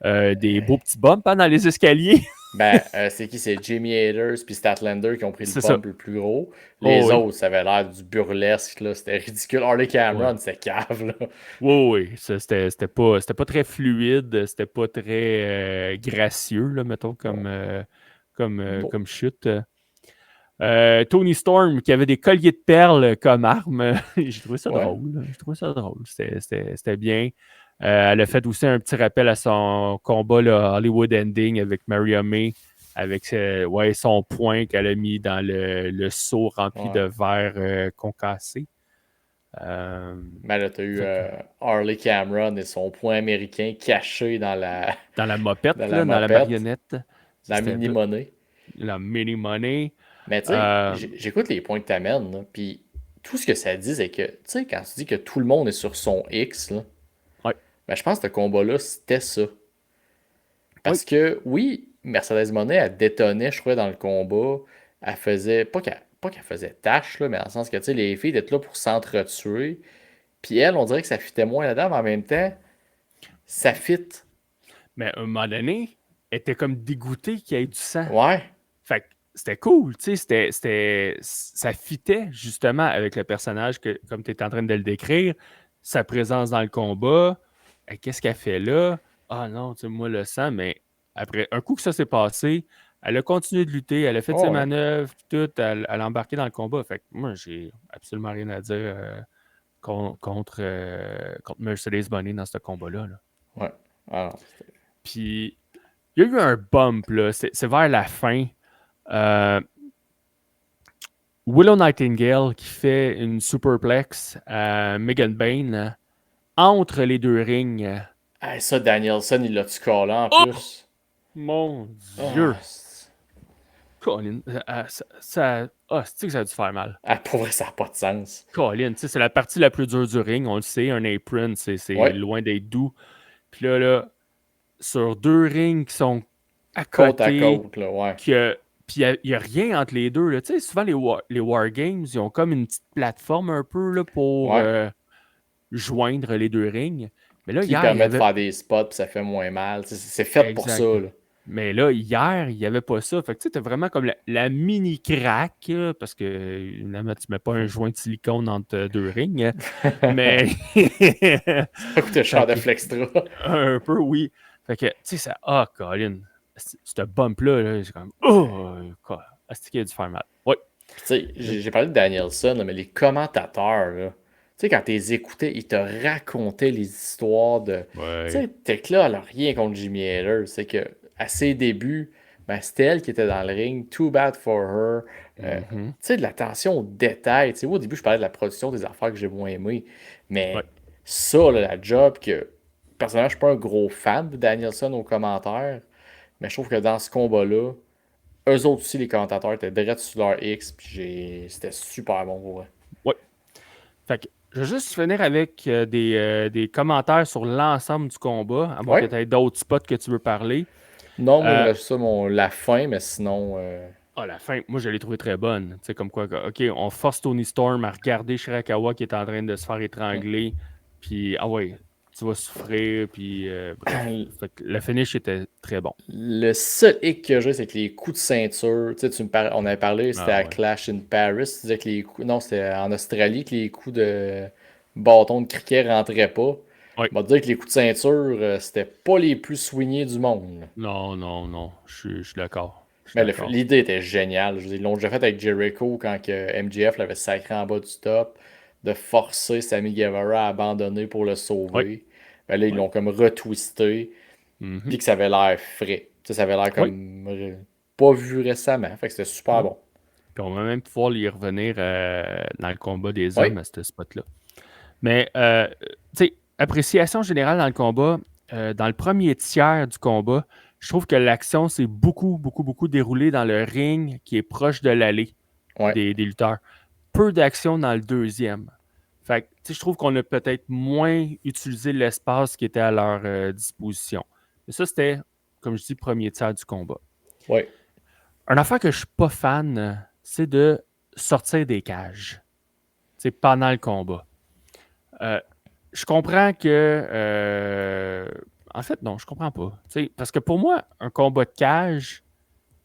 [SPEAKER 3] des beaux petits bumps hein, dans les escaliers.
[SPEAKER 2] Ben, c'est qui? C'est Jamie Hayters puis Statlander qui ont pris le
[SPEAKER 3] C'est ça.
[SPEAKER 2] bump le plus gros.
[SPEAKER 3] Oh
[SPEAKER 2] Les
[SPEAKER 3] oui.
[SPEAKER 2] autres, ça avait l'air du burlesque, là. C'était ridicule. Harley
[SPEAKER 3] Ouais.
[SPEAKER 2] Cameron, c'était cave, là.
[SPEAKER 3] Oui, oui. C'était pas très fluide, c'était pas très gracieux, là, mettons,
[SPEAKER 2] Bon.
[SPEAKER 3] comme chute. Tony Storm qui avait des colliers de perles comme arme. J'ai trouvé ça
[SPEAKER 2] Ouais.
[SPEAKER 3] drôle. J'ai trouvé ça drôle. C'était bien. Elle a fait aussi un petit rappel à son combat là, Hollywood Ending avec Maria May, avec ouais, son poing qu'elle a mis dans le seau rempli
[SPEAKER 2] Ouais.
[SPEAKER 3] de verre concassé.
[SPEAKER 2] Ben là, t'as eu
[SPEAKER 3] Fait que,
[SPEAKER 2] Harley Cameron et son point américain caché dans
[SPEAKER 3] dans la mopette,
[SPEAKER 2] dans la
[SPEAKER 3] là, dans la
[SPEAKER 2] mopette,
[SPEAKER 3] marionnette.
[SPEAKER 2] la
[SPEAKER 3] C'était
[SPEAKER 2] mini-monnaie.
[SPEAKER 3] la mini money.
[SPEAKER 2] Mais tu sais, j'écoute les points que t'amènes, là, puis tout ce que ça dit, c'est que, tu sais, quand tu dis que tout le monde est sur son X, là,
[SPEAKER 3] Ouais.
[SPEAKER 2] ben je pense que ce combat-là, c'était ça.
[SPEAKER 3] Oui.
[SPEAKER 2] Parce que, oui, Mercedes Moné, elle détonnait, je trouvais, dans le combat. Elle faisait, pas qu'elle faisait tâche, là, mais dans le sens que, tu sais, les filles étaient là pour s'entretuer. Puis elle, on dirait que ça fitait moins là-dedans, mais en même temps, ça fit.
[SPEAKER 3] Mais à un moment donné, elle était comme dégoûtée qu'il y ait du sang.
[SPEAKER 2] Ouais,
[SPEAKER 3] Fait que c'était cool, tu sais, ça fitait justement avec le personnage que, comme tu es en train de le décrire, sa présence dans le combat, qu'est-ce qu'elle fait là? Ah non, tu sais, moi le sang, mais après, un coup que ça s'est passé, elle a continué de lutter, elle a fait ses
[SPEAKER 2] ouais,
[SPEAKER 3] manœuvres, tout, elle a embarqué dans le combat. Fait que moi, j'ai absolument rien à dire contre Mercedes Moné dans ce combat-là. Là.
[SPEAKER 2] ouais. Ah non,
[SPEAKER 3] Puis, il y a eu un bump, là, c'est vers la fin. Euh, Willow Nightingale qui fait une superplex à Megan Bain entre les deux rings.
[SPEAKER 2] hey, ça, Danielson, il l'a-tu collé en
[SPEAKER 3] Oh
[SPEAKER 2] plus?
[SPEAKER 3] mon
[SPEAKER 2] Ah,
[SPEAKER 3] Dieu! Colin, c'est que ça a dû faire mal.
[SPEAKER 2] pour vrai, ça n'a pas de sens.
[SPEAKER 3] Colin, c'est la partie la plus dure du ring, on le sait, un apron, c'est
[SPEAKER 2] Ouais,
[SPEAKER 3] loin d'être doux. Puis là, sur deux rings qui sont à
[SPEAKER 2] côte à
[SPEAKER 3] côté,
[SPEAKER 2] côte, là, ouais.
[SPEAKER 3] puis il n'y a rien entre les deux. Là. Tu sais, souvent, les Wargames, ils ont comme une petite plateforme un peu là, pour
[SPEAKER 2] Ouais.
[SPEAKER 3] joindre les deux rings. Mais là,
[SPEAKER 2] Qui
[SPEAKER 3] hier, il y
[SPEAKER 2] permet de
[SPEAKER 3] avait...
[SPEAKER 2] faire des spots, puis ça fait moins mal. C'est fait pour ça,
[SPEAKER 3] Exact.
[SPEAKER 2] là.
[SPEAKER 3] Mais là, hier, il n'y avait pas ça. Fait que tu sais, t'as vraiment comme la mini crack, là, parce que évidemment, tu mets pas un joint de silicone entre deux rings. Mais
[SPEAKER 2] Ça coûte cher
[SPEAKER 3] fait
[SPEAKER 2] de
[SPEAKER 3] que,
[SPEAKER 2] Flextra.
[SPEAKER 3] un peu, oui. Fait que, tu sais, ça. Ah, Colin. Ce bump-là, là, c'est comme. Oh, c'est qu'il a dû faire mal. Oui.
[SPEAKER 2] Puis, tu sais, j'ai parlé de Danielson, là, mais les commentateurs, là, tu sais, quand tu les écoutais, ils te racontaient les histoires de. Tu sais, t'es que là, elle a rien contre Jimmy Hader. C'est que à ses débuts, ben, c'était elle qui était dans le ring. Too bad for her. Tu sais, de l'attention aux détails. Tu sais, au début, je parlais de la production des affaires que j'ai moins aimées.
[SPEAKER 3] Ouais.
[SPEAKER 2] Mais ça, là, la job que. Personnellement, je suis pas un gros fan de Danielson aux commentaires. Mais je trouve que dans ce combat-là, eux autres aussi, les commentateurs étaient direct sur leur X, puis c'était super bon pour eux.
[SPEAKER 3] Ouais. Fait que je vais juste finir avec des commentaires sur l'ensemble du combat, à moins que
[SPEAKER 2] Ouais.
[SPEAKER 3] tu aies d'autres spots que tu veux parler.
[SPEAKER 2] Non, moi, il me
[SPEAKER 3] Euh,
[SPEAKER 2] reste ça, la fin, mais sinon.
[SPEAKER 3] la fin, moi, je l'ai trouvé très bonne. Tu sais, comme quoi, OK, on force Tony Storm à regarder Shirakawa qui est en train de se faire étrangler, puis, ah ouais, tu vas souffrir, puis bref. Fait que le finish était très bon.
[SPEAKER 2] Le seul hic que j'ai, c'est que les coups de ceinture, tu sais, on avait parlé, c'était
[SPEAKER 3] Ah
[SPEAKER 2] à
[SPEAKER 3] ouais.
[SPEAKER 2] Clash in Paris, tu disais que les coups. Non, c'était en Australie que les coups de bâton de cricket rentraient pas.
[SPEAKER 3] Ouais.
[SPEAKER 2] On va te dire que les coups de ceinture, c'était pas les plus soignés du monde, là.
[SPEAKER 3] Non, je suis d'accord. Je suis
[SPEAKER 2] Mais
[SPEAKER 3] d'accord.
[SPEAKER 2] l'idée était géniale. Je veux dire, ils l'ont déjà fait avec Jericho quand que MJF l'avait sacré en bas du top, de forcer Sammy Guevara à abandonner pour le
[SPEAKER 3] Ouais.
[SPEAKER 2] sauver. Ben là, ils
[SPEAKER 3] Ouais.
[SPEAKER 2] l'ont comme retwisté.
[SPEAKER 3] Mhm.
[SPEAKER 2] Puis que ça avait l'air frais. Tu sais, ça avait l'air
[SPEAKER 3] Oui.
[SPEAKER 2] comme pas vu récemment. Fait que c'était super
[SPEAKER 3] Ouais.
[SPEAKER 2] bon.
[SPEAKER 3] Puis on va même pouvoir y revenir dans le combat des
[SPEAKER 2] Oui.
[SPEAKER 3] hommes à ce spot-là. Mais, tu sais, appréciation générale dans le combat, dans le premier tiers du combat, je trouve que l'action s'est beaucoup, beaucoup, beaucoup déroulée dans le ring qui est proche de l'allée
[SPEAKER 2] Ouais.
[SPEAKER 3] des lutteurs. Peu d'action dans le deuxième. Fait que, tu sais, je trouve qu'on a peut-être moins utilisé l'espace qui était à leur disposition. Mais ça, c'était, comme je dis, premier tiers du combat.
[SPEAKER 2] Ouais.
[SPEAKER 3] Une affaire que je suis pas fan, c'est de sortir des cages. Tu sais, pendant le combat. Je comprends que. En fait, non, je comprends pas. Tu sais, parce que pour moi, un combat de cage,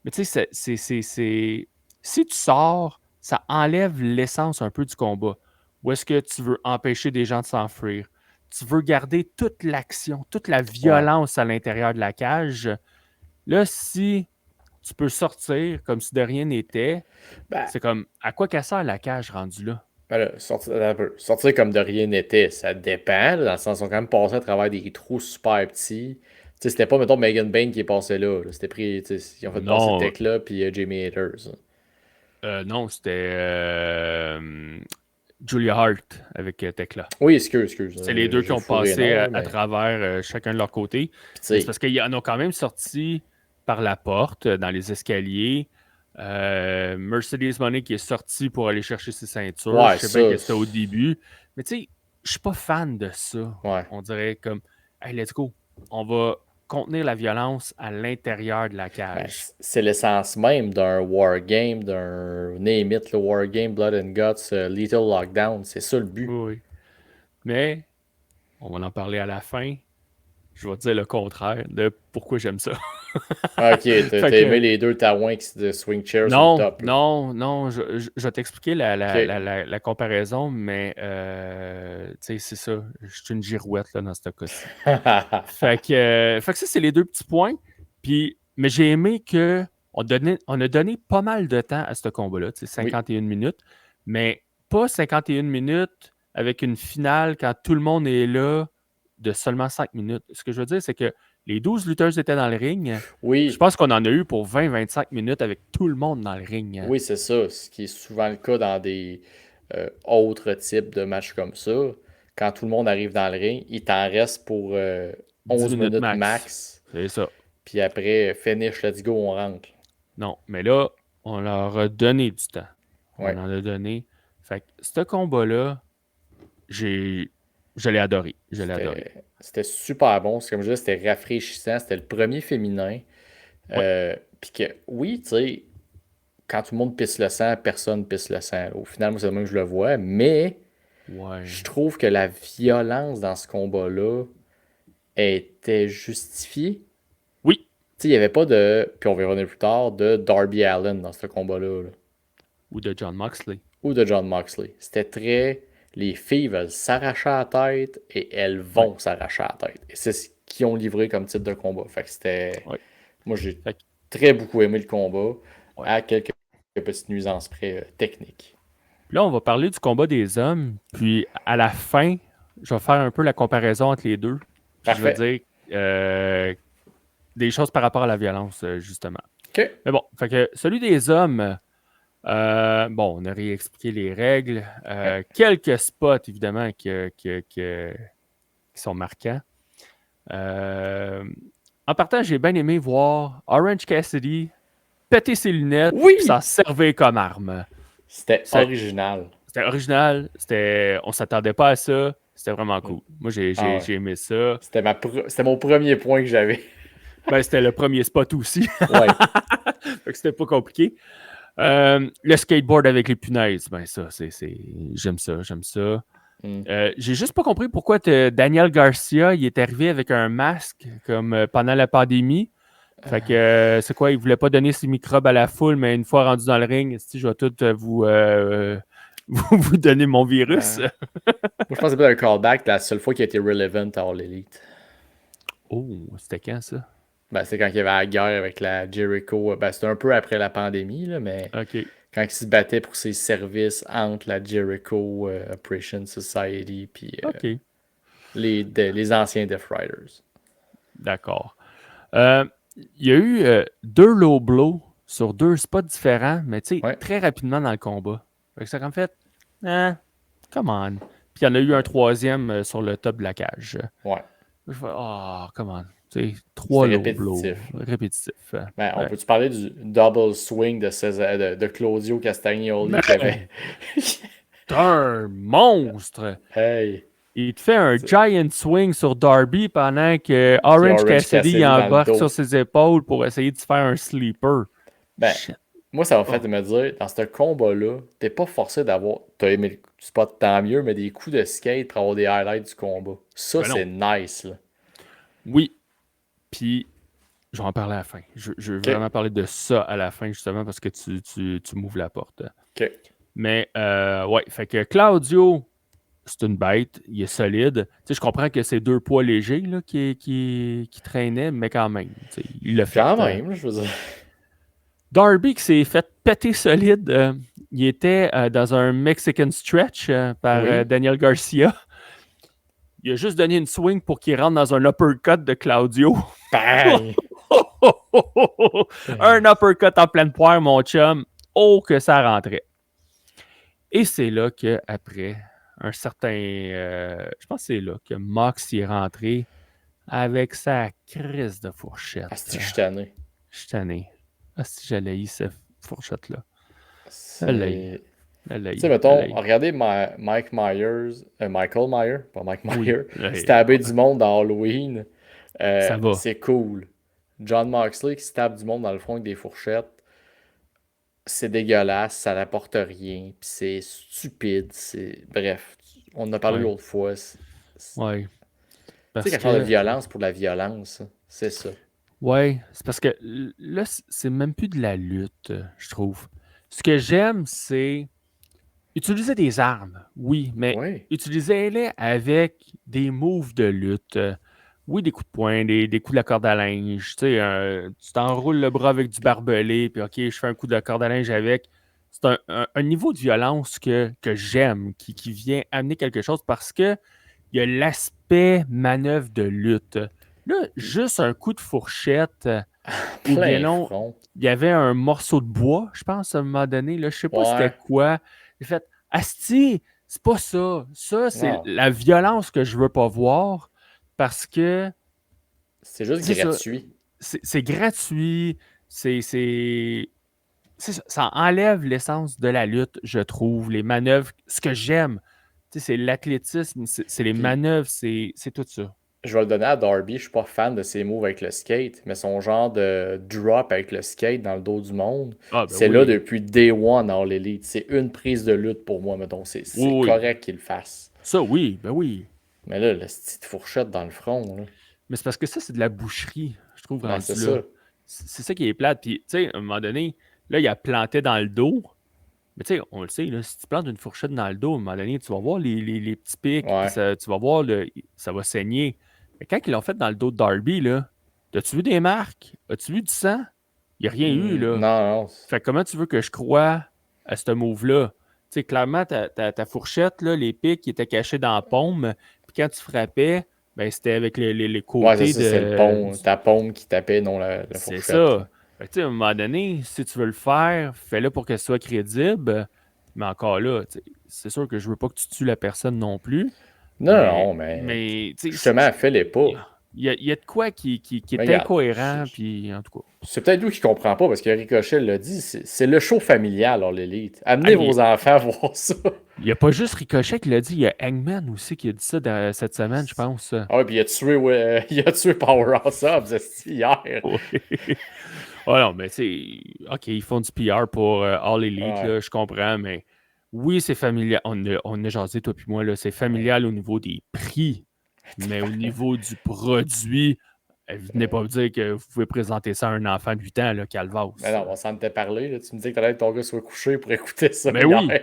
[SPEAKER 3] mais tu sais, si tu sors, ça enlève l'essence un peu du combat. Ou est-ce que tu veux empêcher des gens de s'enfuir? Tu veux garder toute l'action, toute la
[SPEAKER 2] Ouais.
[SPEAKER 3] violence à l'intérieur de la cage. Là, si tu peux sortir comme si de rien n'était,
[SPEAKER 2] Ben,
[SPEAKER 3] c'est comme à quoi qu'elle sert la cage rendue là?
[SPEAKER 2] ben là, sortir comme de rien n'était, ça dépend. Là, dans le sens, ils sont quand même passés à travers des trous super petits. Tu sais, c'était pas, mettons, Megan Bain qui est passé là. C'était pris, tu sais, ils ont fait passer
[SPEAKER 3] Non,
[SPEAKER 2] Tekla puis Jamie Hayters.
[SPEAKER 3] non, c'était Julia Hart avec Tekla.
[SPEAKER 2] Oui, excuse.
[SPEAKER 3] C'est les deux qui
[SPEAKER 2] J'ai
[SPEAKER 3] ont
[SPEAKER 2] fourré
[SPEAKER 3] passé
[SPEAKER 2] non,
[SPEAKER 3] à
[SPEAKER 2] mais.
[SPEAKER 3] travers chacun de leur côté.
[SPEAKER 2] Puis, tu
[SPEAKER 3] Mais c'est
[SPEAKER 2] sais,
[SPEAKER 3] parce qu'ils en ont quand même sorti par la porte, dans les escaliers. Mercedes Moné qui est sorti pour aller chercher ses ceintures.
[SPEAKER 2] ouais,
[SPEAKER 3] Je sais bien que
[SPEAKER 2] ça.
[SPEAKER 3] c'était au début. Mais tu sais, je suis pas fan de ça.
[SPEAKER 2] Ouais.
[SPEAKER 3] On dirait comme, hey, let's go. On va contenir la violence à l'intérieur de la
[SPEAKER 2] Ben,
[SPEAKER 3] cage.
[SPEAKER 2] c'est l'essence même d'un wargame, d'un name it, le wargame, Blood and Guts, Lethal Lockdown. C'est ça le but.
[SPEAKER 3] Oui, oui. Mais, on va en parler à la fin. Je vais te dire le contraire de pourquoi j'aime ça.
[SPEAKER 2] Ah, ok, t'as
[SPEAKER 3] Fait
[SPEAKER 2] aimé
[SPEAKER 3] que,
[SPEAKER 2] les deux Taouins de swing chair sur le
[SPEAKER 3] non,
[SPEAKER 2] top. Là.
[SPEAKER 3] non, je vais t'expliquer
[SPEAKER 2] Ok.
[SPEAKER 3] la comparaison, mais tu sais, c'est ça. Je suis une girouette là, dans ce cas-ci. Fait que ça, c'est les deux petits points. Puis, mais j'ai aimé que on a donné pas mal de temps à ce combat-là, tu sais,
[SPEAKER 2] Oui.
[SPEAKER 3] 51 minutes, mais pas 51 minutes avec une finale quand tout le monde est là de seulement 5 minutes. Ce que je veux dire, c'est que les 12 lutteurs étaient dans le ring. Je
[SPEAKER 2] Oui,
[SPEAKER 3] pense qu'on en a eu pour 20-25 minutes avec tout le monde dans le ring.
[SPEAKER 2] oui, c'est ça. Ce qui est souvent le cas dans des autres types de matchs comme ça. Quand tout le monde arrive dans le ring, il t'en reste pour
[SPEAKER 3] 10
[SPEAKER 2] 11
[SPEAKER 3] minutes
[SPEAKER 2] minutes
[SPEAKER 3] max.
[SPEAKER 2] max.
[SPEAKER 3] C'est ça.
[SPEAKER 2] Puis après, finish, let's go, on rentre.
[SPEAKER 3] Non, mais là, on leur a donné du temps.
[SPEAKER 2] Ouais.
[SPEAKER 3] On en a donné. Fait que ce combat-là, je l'ai adoré. Je l'ai adoré.
[SPEAKER 2] C'était super bon. Comme je disais, c'était rafraîchissant. C'était le premier féminin. Puis que, oui, tu sais, quand tout le monde pisse le sang, personne pisse le sang. Au final, moi, c'est le même que je le vois. Mais
[SPEAKER 3] Ouais.
[SPEAKER 2] je trouve que la violence dans ce combat-là était justifiée.
[SPEAKER 3] Oui.
[SPEAKER 2] Tu sais, il n'y avait pas de, puis on va y revenir plus tard, de Darby Allin dans ce combat-là. Là.
[SPEAKER 3] Ou de John Moxley.
[SPEAKER 2] Ou de John Moxley. C'était très. Les filles veulent s'arracher à la tête et elles vont s'arracher à la tête. Et c'est ce qu'ils ont livré comme type de combat. Fait que c'était.
[SPEAKER 3] Ouais.
[SPEAKER 2] Moi, j'ai
[SPEAKER 3] Fait que-
[SPEAKER 2] très beaucoup aimé le combat,
[SPEAKER 3] Ouais.
[SPEAKER 2] à quelques petites nuisances près techniques.
[SPEAKER 3] Puis là, on va parler du combat des hommes. Puis à la fin, je vais faire un peu la comparaison entre les deux. Puis je vais
[SPEAKER 2] Parfait.
[SPEAKER 3] dire des choses par rapport à la violence, justement.
[SPEAKER 2] OK.
[SPEAKER 3] Mais bon, fait que celui des hommes, bon, on a réexpliqué les règles. Quelques spots, évidemment, qui sont marquants. En partant, j'ai bien aimé voir Orange Cassidy péter ses lunettes
[SPEAKER 2] Oui!
[SPEAKER 3] puis s'en servir comme arme.
[SPEAKER 2] C'était
[SPEAKER 3] Ça-
[SPEAKER 2] original.
[SPEAKER 3] C'était original, on s'attendait pas à ça. C'était vraiment cool. Moi, j'ai
[SPEAKER 2] Ah ouais.
[SPEAKER 3] aimé ça.
[SPEAKER 2] C'était mon premier point que j'avais.
[SPEAKER 3] Ben, c'était le premier spot aussi.
[SPEAKER 2] Ouais.
[SPEAKER 3] Fait que c'était pas compliqué. Le skateboard avec les punaises, ben ça, j'aime ça.
[SPEAKER 2] Mm.
[SPEAKER 3] J'ai juste pas compris pourquoi Daniel Garcia, il est arrivé avec un masque comme pendant la pandémie. Fait que c'est quoi, il voulait pas donner ses microbes à la foule, mais une fois rendu dans le ring, je vais tout vous donner mon virus.
[SPEAKER 2] Moi, je pense que c'est pas un callback, la seule fois qu'il a été relevant à All Elite.
[SPEAKER 3] Oh, c'était quand ça?
[SPEAKER 2] Ben, c'est quand il y avait la guerre avec la Jericho. Ben, c'était un peu après la pandémie, là, mais
[SPEAKER 3] OK.
[SPEAKER 2] quand il se battait pour ses services entre la Jericho Operation Society puis
[SPEAKER 3] OK.
[SPEAKER 2] les anciens Death Riders.
[SPEAKER 3] D'accord. Il y a eu 2 low blows sur 2 spots différents, mais tu sais,
[SPEAKER 2] Ouais.
[SPEAKER 3] très rapidement dans le combat. Fait que ça a comme fait, come on. Puis il y en a eu un troisième sur le top de la cage.
[SPEAKER 2] Ouais.
[SPEAKER 3] Je fais, come on. Tu sais, 3
[SPEAKER 2] C'était
[SPEAKER 3] low blows.
[SPEAKER 2] répétitif.
[SPEAKER 3] Répétitif.
[SPEAKER 2] Ben, on
[SPEAKER 3] Ouais.
[SPEAKER 2] peut-tu parler du double swing de Claudio Castagnoli qui avait.
[SPEAKER 3] T'es un monstre!
[SPEAKER 2] Hey!
[SPEAKER 3] Il te fait un giant swing sur Darby pendant que Orange Cassidy
[SPEAKER 2] dans le
[SPEAKER 3] embarque
[SPEAKER 2] dos.
[SPEAKER 3] sur ses épaules pour essayer de se faire un sleeper.
[SPEAKER 2] Ben,
[SPEAKER 3] Shit.
[SPEAKER 2] moi, ça m'a fait me dire, dans ce combat-là, t'es pas forcé d'avoir. T'as aimé le spot, tant mieux, mais des coups de skate pour avoir des highlights du combat. Ça,
[SPEAKER 3] Ben non.
[SPEAKER 2] c'est nice, là.
[SPEAKER 3] Oui. Puis, je vais en parler à la fin. Je veux vraiment parler de ça à la fin, justement, parce que tu m'ouvres la porte.
[SPEAKER 2] OK.
[SPEAKER 3] Mais, ouais, fait que Claudio, c'est une bête, il est solide. Tu sais, je comprends que c'est 2 poids légers là, qui traînaient, mais quand même, tu sais, il l'a fait.
[SPEAKER 2] Quand même, je veux dire.
[SPEAKER 3] Darby qui s'est fait péter solide, il était dans un Mexican stretch par
[SPEAKER 2] Oui.
[SPEAKER 3] Daniel Garcia. Il a juste donné une swing pour qu'il rentre dans un uppercut de Claudio.
[SPEAKER 2] Bang!
[SPEAKER 3] Un uppercut en pleine poire, mon chum. Oh, que ça rentrait. Et c'est là qu'après un certain... je pense que c'est là que Mox y est rentré avec sa crise de fourchette.
[SPEAKER 2] Ah, c'est que je suis tanné.
[SPEAKER 3] Je suis tanné. Ah, si j'allais y cette fourchette-là.
[SPEAKER 2] C'est.
[SPEAKER 3] Tu
[SPEAKER 2] Tu sais, mettons, regardez Mike Myers, Michael Myers, pas Mike Myers, stabber du monde dans Halloween.
[SPEAKER 3] Ça va.
[SPEAKER 2] C'est cool. John Moxley qui stab du monde dans le front avec des fourchettes, c'est dégueulasse, ça n'apporte rien, puis c'est stupide. Bref, on en a parlé l'autre fois.
[SPEAKER 3] Ouais.
[SPEAKER 2] Tu sais, quelque chose de violence pour la violence, c'est ça.
[SPEAKER 3] Ouais, c'est parce que là, c'est même plus de la lutte, je trouve. Ce que j'aime, c'est utiliser des armes, oui, mais utilisez-les avec des moves de lutte. Oui, des coups de poing, des coups de la corde à linge. Tu sais, tu t'enroules le bras avec du barbelé, puis OK, je fais un coup de la corde à linge avec. C'est un niveau de violence que j'aime, qui vient amener quelque chose parce que il y a l'aspect manœuvre de lutte. Là, juste un coup de fourchette, ou bien non, il y avait un morceau de bois, je pense, à un moment donné. Là, je sais pas c'était quoi. J'ai fait, asti, c'est pas ça. Ça, c'est la violence que je veux pas voir parce que...
[SPEAKER 2] C'est juste gratuit.
[SPEAKER 3] C'est gratuit. Ça enlève l'essence de la lutte, je trouve. Les manœuvres, ce que j'aime, c'est l'athlétisme, c'est les manœuvres, c'est tout ça.
[SPEAKER 2] Je vais le donner à Darby, je suis pas fan de ses moves avec le skate, mais son genre de drop avec le skate dans le dos du monde, c'est là depuis Day One en All Elite. C'est une prise de lutte pour moi, mettons. C'est correct qu'il le fasse.
[SPEAKER 3] Ça, oui, ben oui.
[SPEAKER 2] Mais là, la petite fourchette dans le front, là.
[SPEAKER 3] Mais c'est parce que ça, c'est de la boucherie, je trouve.
[SPEAKER 2] C'est ça.
[SPEAKER 3] C'est ça qui est plate. Puis, tu sais, à un moment donné, là, il a planté dans le dos. Mais tu sais, on le sait, là, si tu plantes une fourchette dans le dos, à un moment donné, tu vas voir les petits pics, puis tu vas voir, ça va saigner. Mais quand ils l'ont fait dans le dos de Darby, là, as-tu vu des marques? As-tu vu du sang? Il n'y a rien eu, là.
[SPEAKER 2] Non.
[SPEAKER 3] Fait que comment tu veux que je croie à ce move-là? Tu sais, clairement, ta fourchette, là, les pics, ils étaient cachés dans la paume. Puis quand tu frappais, ben, c'était avec les côtés
[SPEAKER 2] c'est ta paume qui tapait, non la fourchette.
[SPEAKER 3] C'est ça. Fait que, à un moment donné, si tu veux le faire, fais-le pour qu'elle soit crédible. Mais encore là, c'est sûr que je veux pas que tu tues la personne non plus.
[SPEAKER 2] Non, mais justement, fais-les pas.
[SPEAKER 3] Il y a de quoi qui est incohérent, puis en tout cas.
[SPEAKER 2] C'est peut-être lui qui comprend pas, parce que Ricochet l'a dit, c'est le show familial, alors l'élite. Amenez vos enfants voir ça.
[SPEAKER 3] Il n'y a pas juste Ricochet qui l'a dit, il y a Hangman aussi qui a dit ça cette semaine, je pense.
[SPEAKER 2] Ah oui, puis il a tué Powerhouse Hobbs hier.
[SPEAKER 3] Oh non, mais OK, ils font du PR pour All Elite, là, je comprends, mais oui, c'est familial. On a jasé, toi puis moi, là, c'est familial au niveau des prix, mais au niveau du produit, venez pas me dire que vous pouvez présenter ça à un enfant de 8 ans, là, Calvas.
[SPEAKER 2] Mais non, on s'en était parlé. Là. Tu me dis que t'allais que ton gars soit couché pour écouter ça.
[SPEAKER 3] Mais oui.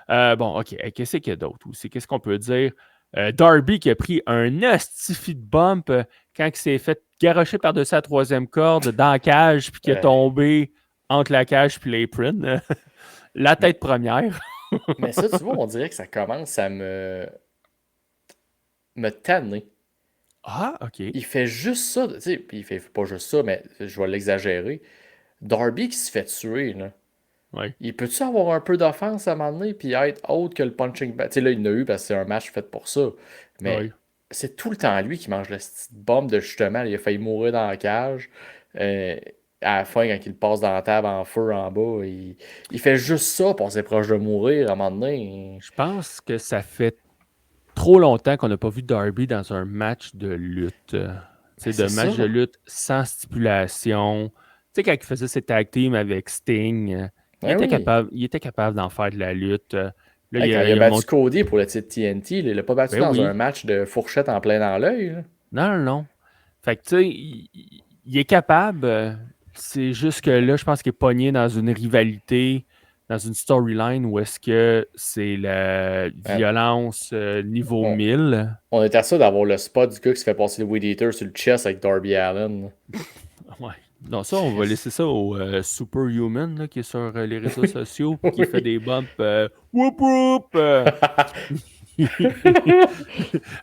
[SPEAKER 3] Bon, OK. Qu'est-ce qu'il y a d'autre aussi? Qu'est-ce qu'on peut dire? Darby qui a pris un astifi de bump quand il s'est fait garrocher par-dessus la troisième corde dans la cage, puis qui est tombé entre la cage et l'apron. La tête première.
[SPEAKER 2] Mais ça, tu vois, on dirait que ça commence à me tanner.
[SPEAKER 3] Ah, OK.
[SPEAKER 2] Il fait juste ça, tu sais, puis il fait pas juste ça, mais je vais l'exagérer. Darby qui se fait tuer, là.
[SPEAKER 3] Ouais.
[SPEAKER 2] Il peut-tu avoir un peu d'offense à un moment donné, puis être autre que le punching bag? Tu sais, là, il en a eu parce que c'est un match fait pour ça. Mais
[SPEAKER 3] Ouais.
[SPEAKER 2] c'est tout le temps lui qui mange la petite bombe de justement. Il a failli mourir dans la cage. Euh, à la fin, quand il passe dans la table en feu en bas, il fait juste ça pour passer proche de mourir à un moment donné.
[SPEAKER 3] Je pense que ça fait trop longtemps qu'on n'a pas vu Darby dans un match de lutte. Tu sais, de
[SPEAKER 2] C'est ça.
[SPEAKER 3] match de lutte sans stipulation. Tu sais, quand il faisait ses tag teams avec Sting,
[SPEAKER 2] Ben oui.
[SPEAKER 3] il était capable d'en faire de la lutte. Là,
[SPEAKER 2] Hey, quand il a
[SPEAKER 3] il a
[SPEAKER 2] battu
[SPEAKER 3] montré.
[SPEAKER 2] Cody pour le titre TNT, il l'a pas battu
[SPEAKER 3] Ben
[SPEAKER 2] dans un
[SPEAKER 3] oui.
[SPEAKER 2] match de fourchette en plein dans l'œil, là.
[SPEAKER 3] Non, non, non. Fait que, tu sais, il est capable. C'est juste que là, je pense qu'il est pogné dans une rivalité, dans une storyline où est-ce que c'est la
[SPEAKER 2] Man,
[SPEAKER 3] violence niveau
[SPEAKER 2] on,
[SPEAKER 3] 1000.
[SPEAKER 2] on était à ça d'avoir le spot du gars qui se fait passer le Weed Eater sur le chest avec Darby Allin.
[SPEAKER 3] Ouais. Non, ça, on va laisser ça au Superhuman là, qui est sur les réseaux sociaux puis qui fait
[SPEAKER 2] Oui.
[SPEAKER 3] des bumps whoop whoop.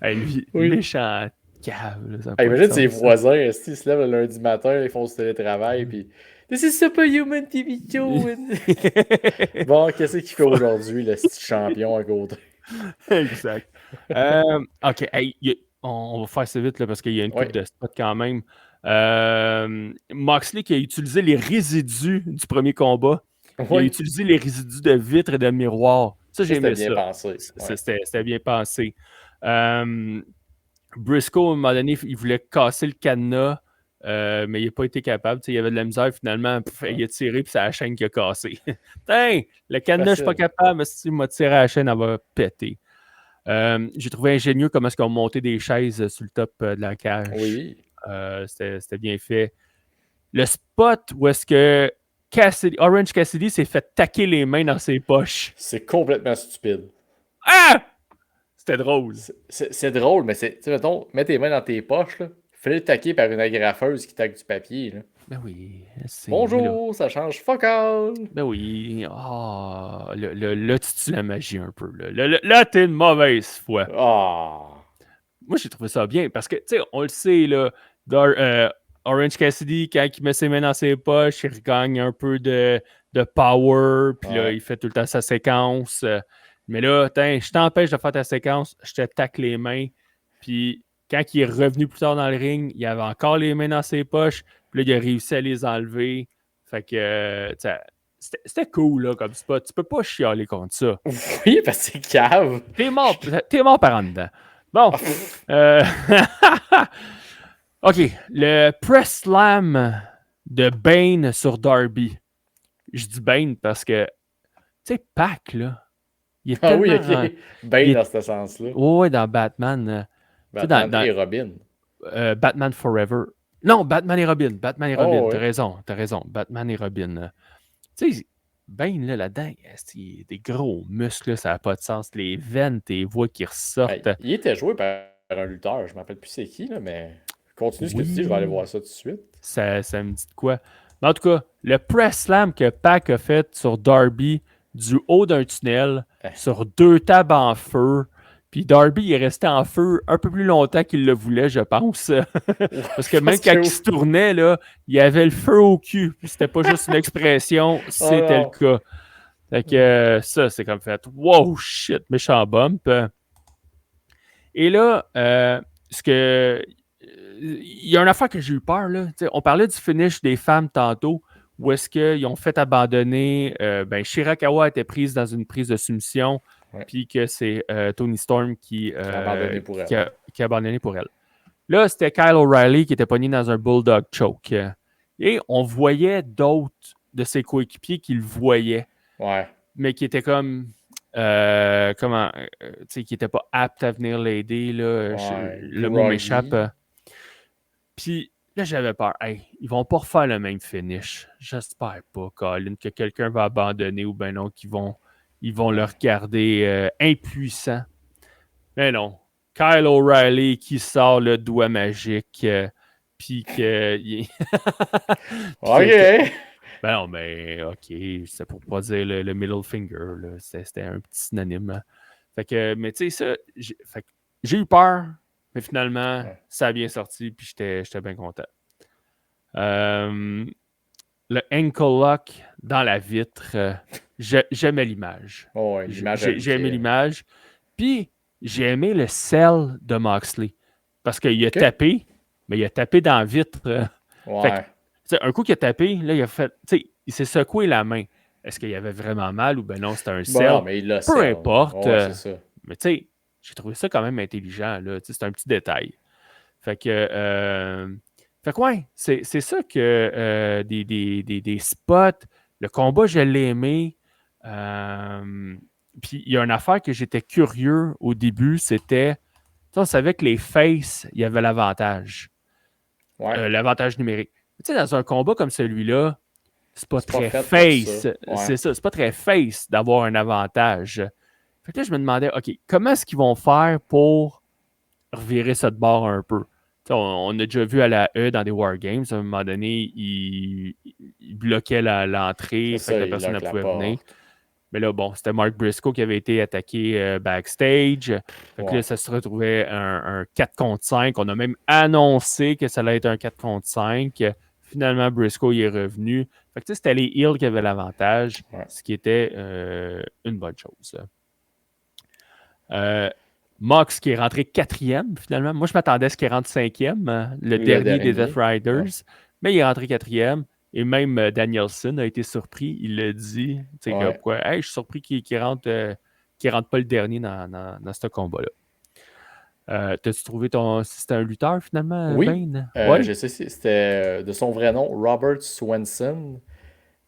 [SPEAKER 3] Hey, lui,
[SPEAKER 2] Oui.
[SPEAKER 3] méchant cave, là, ça n'a
[SPEAKER 2] Ah,
[SPEAKER 3] pas de
[SPEAKER 2] imagine ses
[SPEAKER 3] sens. Ça.
[SPEAKER 2] voisins, esti, ils se lèvent le lundi matin, ils font du télétravail, puis This is Superhuman TV show. Bon, qu'est-ce qu'il fait aujourd'hui, le petit champion à côté?
[SPEAKER 3] Exact. OK, hey, on va faire ça vite là, parce qu'il y a une
[SPEAKER 2] Oui,
[SPEAKER 3] coupe de spots quand même. Moxley qui a utilisé les résidus du premier combat. Il a
[SPEAKER 2] oui.
[SPEAKER 3] utilisé les résidus de vitres et de miroirs. Ça,
[SPEAKER 2] Ça,
[SPEAKER 3] j'ai
[SPEAKER 2] c'était
[SPEAKER 3] aimé
[SPEAKER 2] bien
[SPEAKER 3] ça.
[SPEAKER 2] pensé. Ouais.
[SPEAKER 3] C'était bien pensé. Briscoe, à un moment donné, il voulait casser le cadenas, mais il n'a pas été capable. Il y avait de la misère, finalement, il a tiré, puis c'est la chaîne qui a cassé. Putain, le cadenas, je suis pas
[SPEAKER 2] Facile.
[SPEAKER 3] capable, mais si il m'a tiré à la chaîne, elle va péter. J'ai trouvé ingénieux comment est-ce qu'ils ont monté des chaises sur le top de la cage.
[SPEAKER 2] Oui.
[SPEAKER 3] C'était bien fait. Le spot où est-ce que Orange Cassidy s'est fait taquer les mains dans ses poches.
[SPEAKER 2] C'est complètement stupide.
[SPEAKER 3] Ah! C'était drôle.
[SPEAKER 2] C'est drôle, mais c'est. Tu sais, mettons, mets tes mains dans tes poches, là. Fais-le taquer par une agrafeuse qui taque du papier, là.
[SPEAKER 3] Ben oui, c'est. Mais là,
[SPEAKER 2] Bonjour, ça change fuck all.
[SPEAKER 3] ben oui. Ah, là, tu tues la magie un peu. Là, t'es une mauvaise foi.
[SPEAKER 2] Ah.
[SPEAKER 3] Moi, j'ai trouvé ça bien parce que, tu sais, on le sait, là, Orange Cassidy, quand il met ses mains dans ses poches, il regagne un peu de power, puis là,
[SPEAKER 2] Ouais.
[SPEAKER 3] il fait tout le temps sa séquence. Mais là, je t'empêche de faire ta séquence, je te tacle les mains. Puis quand il est revenu plus tard dans le ring, il avait encore les mains dans ses poches, puis là, il a réussi à les enlever. Fait que, tu sais, c'était cool, là, comme spot. Tu peux pas chialer contre ça.
[SPEAKER 2] Oui, parce que c'est cave.
[SPEAKER 3] T'es mort par en dedans. Bon. Euh, OK. Le press slam de Bane sur Darby. Je dis Bane parce que, tu sais, Pac, là, il est
[SPEAKER 2] Ah oui,
[SPEAKER 3] tellement.
[SPEAKER 2] ok. Ben
[SPEAKER 3] Il
[SPEAKER 2] dans
[SPEAKER 3] est,
[SPEAKER 2] ce sens-là.
[SPEAKER 3] ouais, dans Batman. Tu sais,
[SPEAKER 2] Batman et Robin.
[SPEAKER 3] Batman Forever. Non, Batman et Robin. Batman et Robin.
[SPEAKER 2] Oh,
[SPEAKER 3] T'as
[SPEAKER 2] oui.
[SPEAKER 3] raison. T'as raison. Batman et Robin. Tu sais, Bane, là-dedans, il a des gros muscles, là, ça n'a pas de sens. Les veines, tes voix qui
[SPEAKER 2] Hey,
[SPEAKER 3] ressortent.
[SPEAKER 2] il était joué par un lutteur. Je ne me rappelle plus c'est qui, là, mais continue ce que tu dis, je vais aller
[SPEAKER 3] Oui.
[SPEAKER 2] voir ça tout de suite.
[SPEAKER 3] Ça me dit de quoi. Mais en tout cas, le press slam que Pac a fait sur Darby du haut d'un tunnel,
[SPEAKER 2] Hein.
[SPEAKER 3] sur 2 tables en feu. Puis Darby est resté en feu un peu plus longtemps qu'il le voulait, je pense. Parce que
[SPEAKER 2] Je
[SPEAKER 3] même
[SPEAKER 2] pense
[SPEAKER 3] quand
[SPEAKER 2] que
[SPEAKER 3] il se tournait, là, il avait le feu au cul. Puis c'était pas juste une expression,
[SPEAKER 2] Oh
[SPEAKER 3] c'était le
[SPEAKER 2] non.
[SPEAKER 3] cas. Fait que ça, c'est comme fait. Wow, shit, méchant bump. Et là, il y a une affaire que j'ai eu peur. Là. T'sais, on parlait du finish des femmes tantôt, où est-ce qu'ils ont fait abandonner. Shirakawa a été prise dans une prise de soumission,
[SPEAKER 2] Ouais.
[SPEAKER 3] puis que c'est Tony Storm qui
[SPEAKER 2] a abandonné pour elle.
[SPEAKER 3] qui a abandonné pour elle. Là, c'était Kyle O'Reilly qui était pogné dans un Bulldog Choke. Et on voyait d'autres de ses coéquipiers qui le voyaient,
[SPEAKER 2] Ouais.
[SPEAKER 3] mais qui étaient comme. Tu sais, qui n'étaient pas aptes à venir l'aider. Là.
[SPEAKER 2] Ouais.
[SPEAKER 3] Le mot
[SPEAKER 2] Groggy.
[SPEAKER 3] m'échappe. Puis là, j'avais peur. Hey, ils vont pas refaire le même finish. J'espère pas, Colin, que quelqu'un va abandonner ou ben non, ils vont le regarder impuissant. Mais non. Kyle O'Reilly qui sort le doigt magique. Puis que.
[SPEAKER 2] Ok.
[SPEAKER 3] Ben non, mais OK, c'est pour pas dire le middle finger. Là. C'était un petit synonyme. Hein. Fait que, mais tu sais, ça, j'ai eu peur, Mais finalement,
[SPEAKER 2] Ouais.
[SPEAKER 3] ça a bien sorti, puis j'étais bien content. Le ankle lock dans la vitre, j'aimais l'image.
[SPEAKER 2] Oh, ouais, l'image
[SPEAKER 3] J'ai aimé
[SPEAKER 2] a
[SPEAKER 3] l'image. Puis, j'ai aimé le sell de Moxley. Parce qu'il a tapé, mais il a tapé dans la vitre. Fait que,
[SPEAKER 2] Ouais.
[SPEAKER 3] tu sais, un coup qu'il a tapé, là, il a fait. Tu sais, il s'est secoué la main. Est-ce qu'il y avait vraiment mal ou ben non, c'était un
[SPEAKER 2] Bon,
[SPEAKER 3] sell?
[SPEAKER 2] non, mais il l'a
[SPEAKER 3] Peu
[SPEAKER 2] sell.
[SPEAKER 3] importe.
[SPEAKER 2] Ouais, c'est ça.
[SPEAKER 3] Mais tu sais, j'ai trouvé ça quand même intelligent. Là. Tu sais, c'est un petit détail. Fait que, ouais, c'est ça que des spots. Le combat, je l'ai aimé. Puis il y a une affaire que j'étais curieux au début, c'était. Tu sais, on savait que les faces, il y avait l'avantage.
[SPEAKER 2] Ouais.
[SPEAKER 3] L'avantage numérique. Tu sais, dans un combat comme celui-là, c'est pas
[SPEAKER 2] C'est pas
[SPEAKER 3] très
[SPEAKER 2] fait pour
[SPEAKER 3] face.
[SPEAKER 2] ça. Ouais.
[SPEAKER 3] C'est ça, c'est pas très face d'avoir un avantage. Fait que là, je me demandais, OK, comment est-ce qu'ils vont faire pour revirer ça de bord un peu? On a déjà vu à la E dans des Wargames, à un moment donné, il bloquait l'entrée,
[SPEAKER 2] C'est
[SPEAKER 3] fait que
[SPEAKER 2] ça,
[SPEAKER 3] la
[SPEAKER 2] il
[SPEAKER 3] personne ne
[SPEAKER 2] lock la
[SPEAKER 3] pouvait venir.
[SPEAKER 2] porte.
[SPEAKER 3] Mais là, bon, c'était Mark Briscoe qui avait été attaqué backstage. Fait que là,
[SPEAKER 2] Ouais.
[SPEAKER 3] ça se retrouvait un 4 contre 5. On a même annoncé que ça allait être un 4 contre 5. Finalement, Briscoe il est revenu. Fait que c'était les Heels qui avaient l'avantage,
[SPEAKER 2] Ouais.
[SPEAKER 3] ce qui était une bonne chose. Mox qui est rentré quatrième, finalement. Moi, je m'attendais à ce qu'il rentre cinquième, le dernier des Death Riders.
[SPEAKER 2] Ouais.
[SPEAKER 3] Mais il est rentré quatrième. Et même Danielson a été surpris. Il l'a dit. Tu sais,
[SPEAKER 2] Ouais.
[SPEAKER 3] pourquoi? Hey, je suis surpris qu'il rentre pas le dernier dans ce combat-là. T'as-tu trouvé si c'était un lutteur, finalement,
[SPEAKER 2] Oui.
[SPEAKER 3] Bane? Oui.
[SPEAKER 2] Je sais si c'était de son vrai nom, Robert Swenson.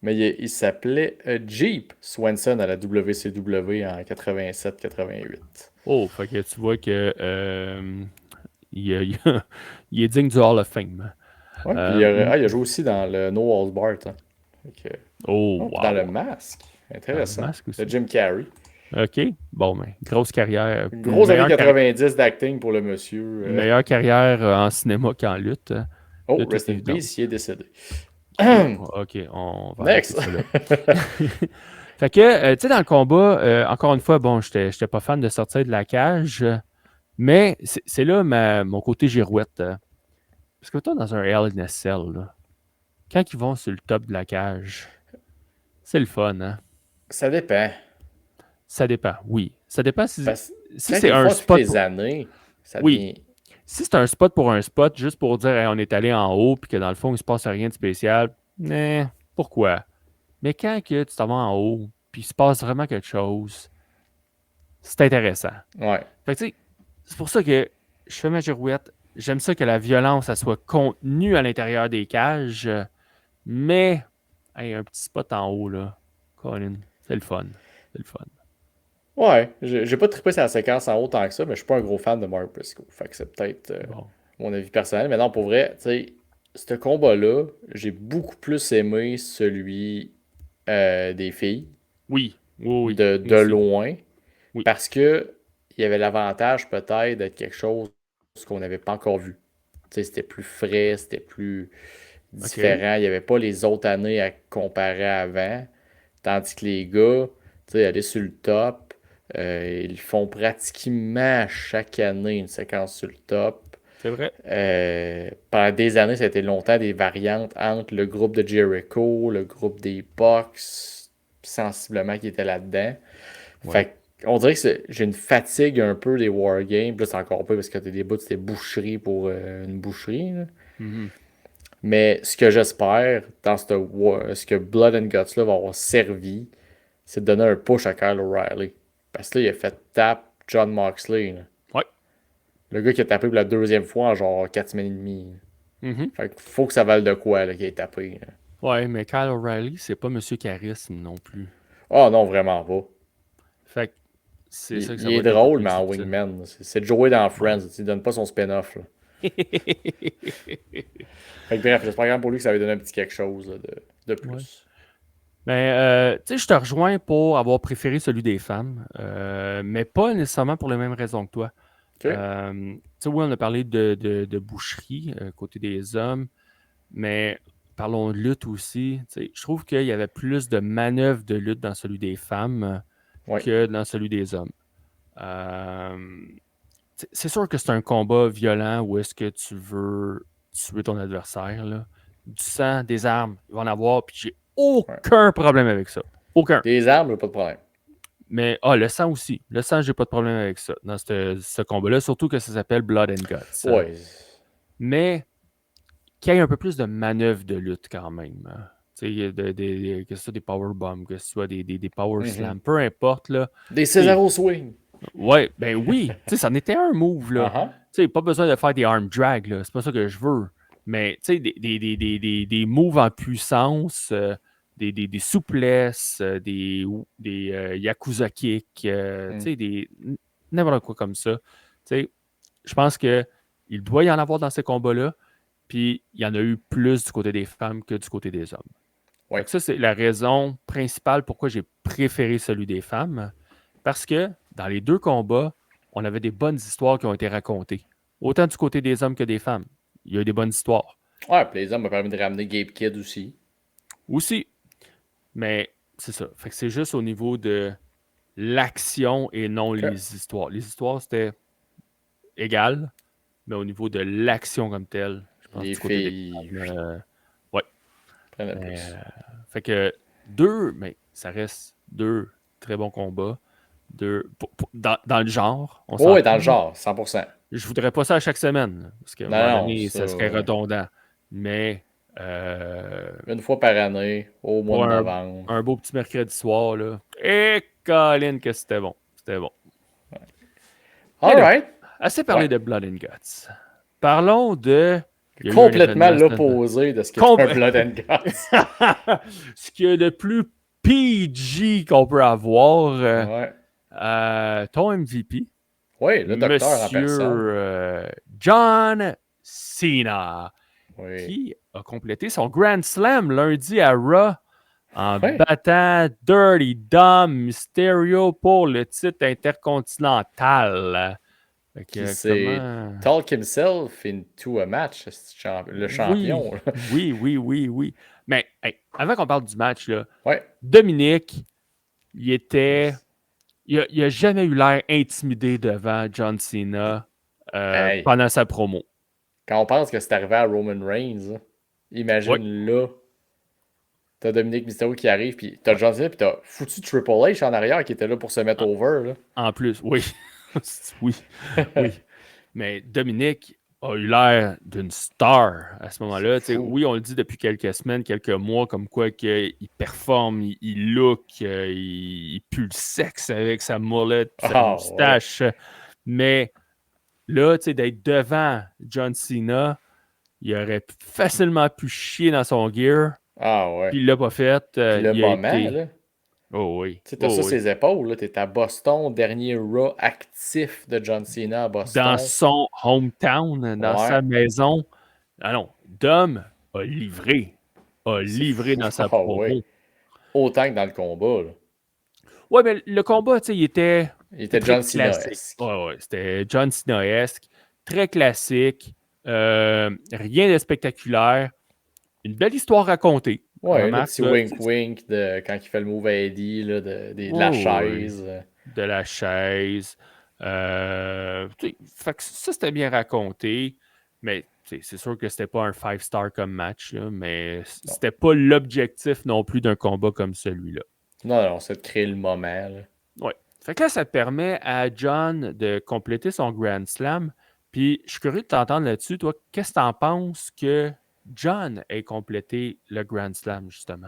[SPEAKER 2] Mais il s'appelait Jeep Swenson à la WCW en 87-88.
[SPEAKER 3] Oh, fait que tu vois que il est digne du Hall of Fame.
[SPEAKER 2] Ouais, puis il a joué aussi dans le No Holds Barred. Hein.
[SPEAKER 3] Oh,
[SPEAKER 2] Puis dans le
[SPEAKER 3] wow.
[SPEAKER 2] Masque.
[SPEAKER 3] Dans
[SPEAKER 2] Intéressant.
[SPEAKER 3] le masque aussi.
[SPEAKER 2] De Jim Carrey.
[SPEAKER 3] OK. Bon, mais grosse carrière.
[SPEAKER 2] Grosse année 90 d'acting pour le monsieur.
[SPEAKER 3] Meilleure carrière en cinéma qu'en lutte.
[SPEAKER 2] Oh,
[SPEAKER 3] de toute
[SPEAKER 2] rest in
[SPEAKER 3] évidence.
[SPEAKER 2] peace, il est décédé.
[SPEAKER 3] OK, on va
[SPEAKER 2] Next!
[SPEAKER 3] arrêter ça là. Fait que, tu sais, dans le combat, encore une fois, bon, j'étais pas fan de sortir de la cage, mais c'est là mon côté girouette. Parce que toi, dans un Hell in a Cell, là, quand ils vont sur le top de la cage, c'est le fun, hein?
[SPEAKER 2] Ça dépend.
[SPEAKER 3] Ça dépend, oui. Ça dépend si
[SPEAKER 2] Quand
[SPEAKER 3] c'est
[SPEAKER 2] ils
[SPEAKER 3] un
[SPEAKER 2] font toutes
[SPEAKER 3] spot.
[SPEAKER 2] les années, ça
[SPEAKER 3] Oui.
[SPEAKER 2] devient...
[SPEAKER 3] Si c'est un spot pour un spot, juste pour dire hey, on est allé en haut puis que dans le fond, il se passe rien de spécial, pourquoi? Mais quand que tu t'en vas en haut puis il se passe vraiment quelque chose, c'est intéressant.
[SPEAKER 2] Ouais.
[SPEAKER 3] Fait que tu sais, c'est pour ça que je fais ma girouette. J'aime ça que la violence, elle soit contenue à l'intérieur des cages, mais hey, un petit spot en haut, là, Colin, c'est le fun. C'est le fun.
[SPEAKER 2] Ouais, j'ai pas trippé sur la séquence en haut tant que ça, mais je suis pas un gros fan de Mark Briscoe. Fait que c'est peut-être
[SPEAKER 3] Bon.
[SPEAKER 2] mon avis personnel. Mais non, pour vrai, tu sais, ce combat-là, j'ai beaucoup plus aimé celui des filles,
[SPEAKER 3] Oui, oui.
[SPEAKER 2] de
[SPEAKER 3] Aussi.
[SPEAKER 2] loin,
[SPEAKER 3] Oui.
[SPEAKER 2] parce que il y avait l'avantage peut-être d'être quelque chose qu'on n'avait pas encore vu. Tu sais, c'était plus frais, c'était plus différent. Il n'y avait pas les autres années à comparer avant. Tandis que les gars, tu sais, aller sur le top, ils font pratiquement chaque année une séquence sur le top.
[SPEAKER 3] C'est vrai.
[SPEAKER 2] Pendant des années, ça a été longtemps des variantes entre le groupe de Jericho, le groupe des Bucks, sensiblement qui était là-dedans.
[SPEAKER 3] Ouais.
[SPEAKER 2] Fait on dirait que j'ai une fatigue un peu des Wargames. Là, c'est encore peu parce que t'as des bouts, c'était boucherie pour une boucherie. Là.
[SPEAKER 3] Mm-hmm.
[SPEAKER 2] Mais ce que j'espère dans ce que Blood and Guts là va avoir servi, c'est de donner un push à Kyle O'Reilly. Parce que là, il a fait tap John Moxley. Là.
[SPEAKER 3] Ouais.
[SPEAKER 2] Le gars qui a tapé pour la deuxième fois en genre 4 semaines et demie.
[SPEAKER 3] Mm-hmm.
[SPEAKER 2] Fait qu'il faut que ça vale de quoi là, qu'il ait tapé. Là.
[SPEAKER 3] Ouais, mais Kyle O'Reilly, c'est pas Monsieur Charisme non plus.
[SPEAKER 2] Ah non, vraiment pas.
[SPEAKER 3] Fait que c'est ça que ça
[SPEAKER 2] Il
[SPEAKER 3] va
[SPEAKER 2] est
[SPEAKER 3] être un peu
[SPEAKER 2] drôle,
[SPEAKER 3] plus
[SPEAKER 2] mais en
[SPEAKER 3] difficile.
[SPEAKER 2] Wingman. C'est Joey dans Friends. Il donne pas son spin-off. Là. Fait que bref, j'espère pour lui que ça va lui donner un petit quelque chose là, de plus.
[SPEAKER 3] Ouais. Mais, tu sais, je te rejoins pour avoir préféré celui des femmes, mais pas nécessairement pour les mêmes raisons que toi.
[SPEAKER 2] Ok.
[SPEAKER 3] Tu sais, oui, on a parlé de boucherie côté des hommes, mais parlons de lutte aussi. Tu sais, je trouve qu'il y avait plus de manœuvres de lutte dans celui des femmes
[SPEAKER 2] Ouais.
[SPEAKER 3] que dans celui des hommes. Tu c'est sûr que c'est un combat violent où est-ce que tu veux tuer ton adversaire. Là. Du sang, des armes, il va en avoir, puis j'ai aucun problème avec ça. Aucun.
[SPEAKER 2] Des armes, là, pas de problème.
[SPEAKER 3] Mais le sang aussi. Le sang, j'ai pas de problème avec ça dans ce combat-là, surtout que ça s'appelle Blood and Guts.
[SPEAKER 2] Ouais.
[SPEAKER 3] Mais qu'il y ait un peu plus de manœuvres de lutte quand même. Hein. Que ce soit des powerbombs, que ce soit des power slams, peu importe. Là.
[SPEAKER 2] Des Cesaro swing.
[SPEAKER 3] Ouais, ben oui. Ça en était un move. Là.
[SPEAKER 2] Uh-huh.
[SPEAKER 3] Pas besoin de faire des arm drag. Là. C'est pas ça que je veux. Mais des moves en puissance, des souplesses, des Yakuza kicks, n'importe quoi comme ça. Je pense qu'il doit y en avoir dans ces combats-là. Puis il y en a eu plus du côté des femmes que du côté des hommes.
[SPEAKER 2] Ouais.
[SPEAKER 3] Ça, c'est la raison principale pourquoi j'ai préféré celui des femmes. Parce que dans les deux combats, on avait des bonnes histoires qui ont été racontées. Autant du côté des hommes que des femmes. Il y a eu des bonnes histoires.
[SPEAKER 2] Ouais, puis les hommes m'ont permis de ramener Gabe Kidd aussi.
[SPEAKER 3] Aussi. Mais c'est ça. Fait que c'est juste au niveau de l'action et non les histoires. Les histoires, c'était égal. Mais au niveau de l'action comme telle, je pense
[SPEAKER 2] Les
[SPEAKER 3] du côté
[SPEAKER 2] filles.
[SPEAKER 3] des ouais.
[SPEAKER 2] Prennent plus.
[SPEAKER 3] Fait que mais ça reste deux très bons combats. Dans le genre.
[SPEAKER 2] Oui, dans le genre, 100%.
[SPEAKER 3] Je voudrais pas ça à chaque semaine. Parce qu'à un moment donné, ça serait redondant. Mais.
[SPEAKER 2] Une fois par année, au mois de novembre.
[SPEAKER 3] Un beau petit mercredi soir, là. Et Colin, que c'était bon. C'était bon.
[SPEAKER 2] Ouais. All right.
[SPEAKER 3] Assez parlé de Blood and Guts. Parlons de.
[SPEAKER 2] Complètement l'opposé de ce qu'est un Blood and Guts.
[SPEAKER 3] Ce qu'il y a de plus PG qu'on peut avoir. Ton MVP.
[SPEAKER 2] Oui, le docteur en
[SPEAKER 3] personne. John Cena.
[SPEAKER 2] Oui.
[SPEAKER 3] Qui a complété son Grand Slam lundi à Raw en battant Dirty Dom Mysterio pour le titre intercontinental.
[SPEAKER 2] Qui s'est talk himself into a match, le champion.
[SPEAKER 3] Oui. Mais avant qu'on parle du match, là,
[SPEAKER 2] ouais.
[SPEAKER 3] Dominique, il a jamais eu l'air intimidé devant John Cena pendant sa promo.
[SPEAKER 2] Quand on pense que c'est arrivé à Roman Reigns, imagine là, t'as Dominique Mysterio qui arrive, puis t'as John Cena, puis t'as foutu Triple H en arrière qui était là pour se mettre over. Là.
[SPEAKER 3] En plus, oui. oui. Mais Dominique a eu l'air d'une star à ce moment-là. Oui, on le dit depuis quelques semaines, quelques mois, comme quoi qu'il performe, il look, il pue le sexe avec sa mollette, sa moustache. Ouais. Mais là, d'être devant John Cena, il aurait facilement pu chier dans son gear.
[SPEAKER 2] Ah ouais.
[SPEAKER 3] Puis il l'a pas fait.
[SPEAKER 2] Le moment, là.
[SPEAKER 3] Oh oui.
[SPEAKER 2] Tu sais, t'as ses épaules, là. T'es à Boston, dernier Raw actif de John Cena à Boston.
[SPEAKER 3] Dans son hometown, dans sa maison. Ah non, Dom a livré. Dans sa promo.
[SPEAKER 2] Ouais. Autant que dans le combat, là.
[SPEAKER 3] Ouais, mais le combat, tu sais, il était
[SPEAKER 2] John Cena-esque.
[SPEAKER 3] Ouais, c'était John Cena-esque. Très classique. Rien de spectaculaire. Une belle histoire racontée.
[SPEAKER 2] Ouais, le petit wink-wink de quand il fait le move à Eddie, là, de la chaise.
[SPEAKER 3] De la chaise. Fait que ça, c'était bien raconté. Mais c'est sûr que c'était pas un 5-star comme match, là, mais c'était pas l'objectif non plus d'un combat comme celui-là.
[SPEAKER 2] Non, c'est de créer le moment. Là.
[SPEAKER 3] Ouais. Fait que là, ça permet à John de compléter son Grand Slam. Puis, je suis curieux de t'entendre là-dessus. Toi, qu'est-ce que t'en penses que John ait complété le Grand Slam, justement?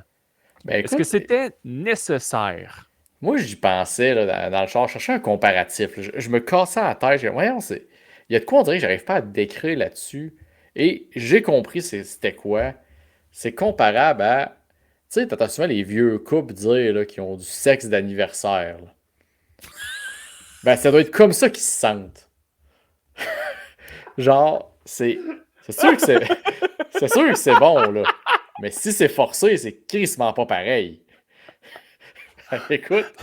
[SPEAKER 2] Ben, écoute,
[SPEAKER 3] est-ce que c'était nécessaire?
[SPEAKER 2] Moi, j'y pensais là, dans le char. Je cherchais un comparatif. Je me cassais la tête. Voyons, il y a de quoi on dirait que j'arrive pas à décrire là-dessus. Et j'ai compris c'était quoi. C'est comparable à... Tu sais, t'entends souvent les vieux couples dire là, qui ont du sexe d'anniversaire. Là. Ben, ça doit être comme ça qu'ils se sentent. Genre, c'est sûr que c'est sûr que c'est bon, là. Mais si c'est forcé, c'est crissement pas pareil. Écoute.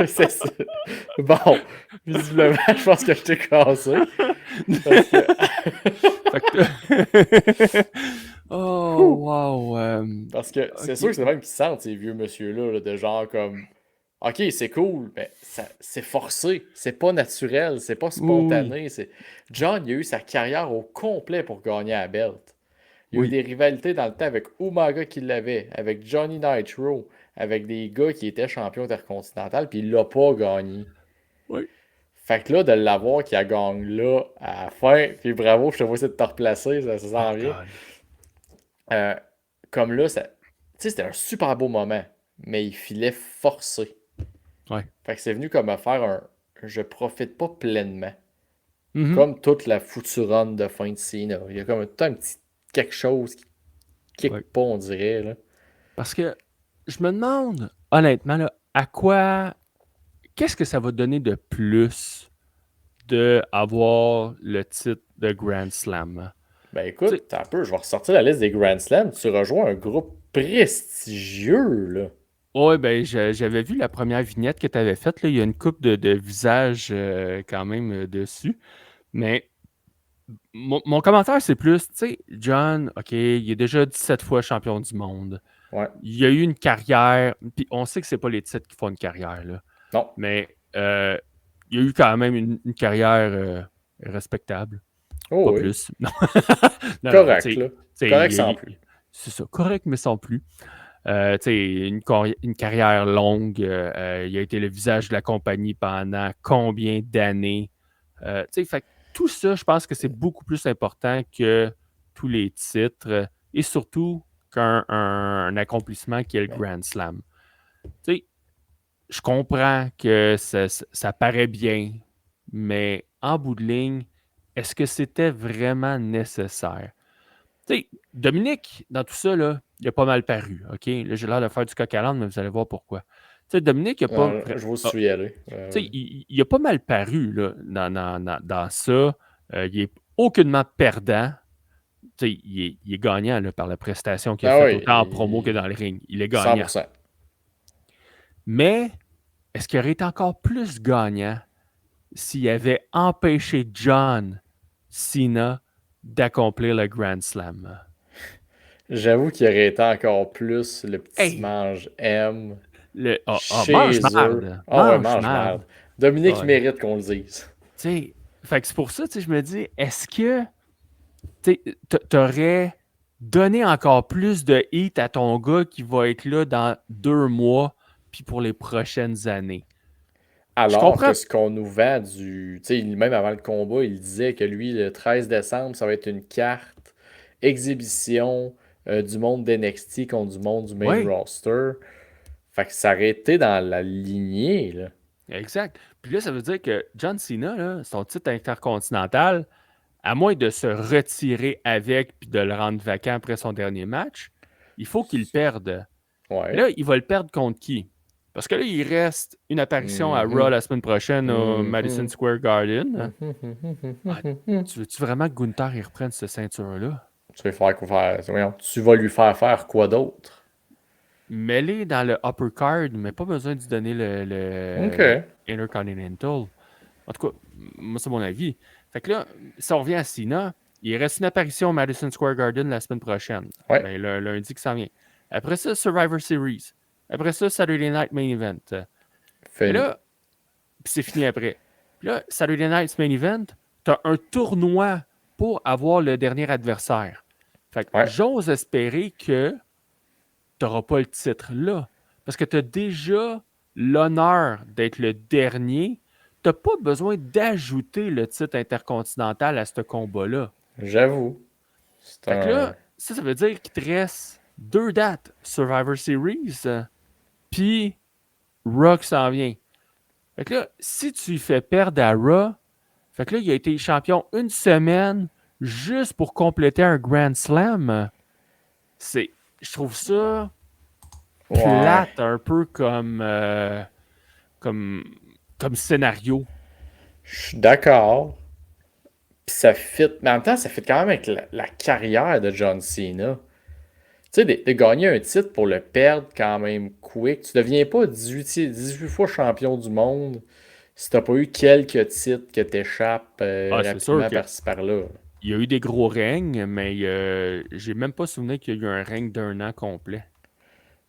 [SPEAKER 2] C'est ça. Bon, visiblement, je pense que je t'ai cassé.
[SPEAKER 3] Oh, wow.
[SPEAKER 2] Parce que c'est sûr que c'est même qu'ils sentent, ces vieux monsieur-là, là, de genre comme... OK, c'est cool, mais c'est forcé. C'est pas naturel, c'est pas
[SPEAKER 3] Oui,
[SPEAKER 2] spontané. John, il a eu sa carrière au complet pour gagner la belt. Il y a eu
[SPEAKER 3] oui,
[SPEAKER 2] des rivalités dans le temps avec Umaga qui l'avait, avec Johnny Nitro, avec des gars qui étaient champions intercontinental, puis il l'a pas gagné.
[SPEAKER 3] oui.
[SPEAKER 2] Fait que là, de l'avoir qui a gagné là à la fin, puis bravo, je te vois essayer de te replacer, ça
[SPEAKER 3] Oh
[SPEAKER 2] s'en vient.
[SPEAKER 3] God.
[SPEAKER 2] Euh, comme là, tu sais, c'était un super beau moment, mais il filait forcé.
[SPEAKER 3] Ouais.
[SPEAKER 2] Fait que c'est venu comme me faire un je profite pas pleinement.
[SPEAKER 3] Mhm.
[SPEAKER 2] Comme toute la future run de fin de Cena. Il y a comme tout un petit quelque chose qui
[SPEAKER 3] Ouais.
[SPEAKER 2] kick pas, on dirait. Là.
[SPEAKER 3] Parce que je me demande, honnêtement, là, qu'est-ce que ça va donner de plus de avoir le titre de Grand Slam?
[SPEAKER 2] Ben
[SPEAKER 3] Tu sais,
[SPEAKER 2] écoute, un peu, je vais ressortir la liste des Grand Slams. Tu rejoins un groupe prestigieux, là.
[SPEAKER 3] ouais, ben, j'avais vu la première vignette que tu avais faite. Là. Il y a une coupe de visages quand même dessus. Mais mon commentaire, c'est plus, tu sais, John, OK, il est déjà 17 fois champion du monde.
[SPEAKER 2] Ouais.
[SPEAKER 3] Il a eu une carrière, puis on sait que c'est pas les titres qui font une carrière, là.
[SPEAKER 2] Non.
[SPEAKER 3] Mais il a eu quand même une carrière respectable.
[SPEAKER 2] Oh
[SPEAKER 3] Pas
[SPEAKER 2] oui.
[SPEAKER 3] plus. Non, non,
[SPEAKER 2] Correct,
[SPEAKER 3] tu
[SPEAKER 2] là.
[SPEAKER 3] sais,
[SPEAKER 2] Correct sans plus.
[SPEAKER 3] c'est ça, correct, mais sans plus. Tu sais, une carrière longue. Il a été le visage de la compagnie pendant combien d'années? Tu sais, fait que tout ça, je pense que c'est beaucoup plus important que tous les titres et surtout qu'un accomplissement qui est le
[SPEAKER 2] Mais,
[SPEAKER 3] Grand Slam. Tu sais, je comprends que ça paraît bien, mais en bout de ligne, est-ce que c'était vraiment nécessaire? Tu sais, Dominique, dans tout ça, là, il a pas mal paru, OK? Là, j'ai l'air de faire du coq à l'âne, mais vous allez voir pourquoi. Tu sais, Dominique, il a pas...
[SPEAKER 2] je vous
[SPEAKER 3] ah,
[SPEAKER 2] suis allé.
[SPEAKER 3] tu sais, il a pas mal paru, là, dans ça. Il est aucunement perdant. Tu sais, il est gagnant, là, par la prestation qu'il a
[SPEAKER 2] Ah
[SPEAKER 3] faite, autant en promo que
[SPEAKER 2] oui,
[SPEAKER 3] dans le ring. Il est gagnant.
[SPEAKER 2] 100%.
[SPEAKER 3] Mais, est-ce qu'il aurait été encore plus gagnant s'il avait empêché John Cena d'accomplir le Grand Slam?
[SPEAKER 2] J'avoue qu'il aurait été encore plus le petit
[SPEAKER 3] Hey!
[SPEAKER 2] mange M
[SPEAKER 3] Mange
[SPEAKER 2] chez eux.
[SPEAKER 3] marde.
[SPEAKER 2] Ah ouais,
[SPEAKER 3] Mange
[SPEAKER 2] mange merde.
[SPEAKER 3] marde.
[SPEAKER 2] Dominique
[SPEAKER 3] Ouais.
[SPEAKER 2] mérite qu'on le dise.
[SPEAKER 3] Tu sais, fait que c'est pour ça, tu sais, je me dis, est-ce que tu aurais donné encore plus de hit à ton gars qui va être là dans 2 mois puis pour les prochaines années? Je
[SPEAKER 2] Alors
[SPEAKER 3] comprends.
[SPEAKER 2] que ce qu'on nous vend du. Tu sais, même avant le combat, il disait que lui, le 13 décembre, ça va être une carte exhibition du monde d'NXT contre du monde du main
[SPEAKER 3] Oui,
[SPEAKER 2] roster. Fait que ça aurait été dans la lignée, là.
[SPEAKER 3] exact. Puis là, ça veut dire que John Cena, là, son titre intercontinental, à moins de se retirer avec puis de le rendre vacant après son dernier match, il faut qu'il perde. Mais
[SPEAKER 2] Ouais.
[SPEAKER 3] là, il va le perdre contre qui? Parce que là, il reste une apparition à Raw
[SPEAKER 2] Mhm.
[SPEAKER 3] la semaine prochaine au Madison
[SPEAKER 2] Mhm.
[SPEAKER 3] Square Garden. Ah,
[SPEAKER 2] Mhm.
[SPEAKER 3] tu veux-tu vraiment que Gunther il reprenne cette ceinture-là?
[SPEAKER 2] Tu vas faire quoi faire? Voyons, tu vas lui faire quoi d'autre?
[SPEAKER 3] Mets-les dans le upper card, mais pas besoin de lui donner
[SPEAKER 2] Ok.
[SPEAKER 3] le Intercontinental. En tout cas, moi, c'est mon avis. Fait que là, si on revient à Cena, il reste une apparition au Madison Square Garden la semaine prochaine.
[SPEAKER 2] Ouais.
[SPEAKER 3] Ben, le lundi qui s'en vient. Après ça, Survivor Series. Après ça, Saturday Night Main Event. Mais
[SPEAKER 2] Fini.
[SPEAKER 3] là, puis c'est fini après. Puis là, Saturday Night's Main Event, t'as un tournoi pour avoir le dernier adversaire. Fait que
[SPEAKER 2] Ouais.
[SPEAKER 3] j'ose espérer que t'auras pas le titre là. Parce que t'as déjà l'honneur d'être le dernier. T'as pas besoin d'ajouter le titre intercontinental à ce combat-là.
[SPEAKER 2] J'avoue. C'est
[SPEAKER 3] Fait que
[SPEAKER 2] un.
[SPEAKER 3] là, ça veut dire qu'il te reste 2 dates. Survivor Series, puis Rock s'en vient. Fait que là, si tu lui fais perdre à Raw, fait que là, il a été champion une semaine juste pour compléter un Grand Slam. Je trouve ça
[SPEAKER 2] Ouais.
[SPEAKER 3] plate un peu comme, comme scénario.
[SPEAKER 2] Je suis d'accord. Puis ça fit. Mais en même temps, ça fit quand même avec la carrière de John Cena. Tu sais, de gagner un titre pour le perdre quand même quick. Tu deviens pas 18 fois champion du monde si t'as pas eu quelques titres que t'échappes
[SPEAKER 3] Ah, c'est sûr
[SPEAKER 2] rapidement
[SPEAKER 3] qu'il
[SPEAKER 2] par-ci par-là.
[SPEAKER 3] y a eu des gros règnes, mais j'ai même pas souvenir qu'il y a eu un règne d'1 an complet.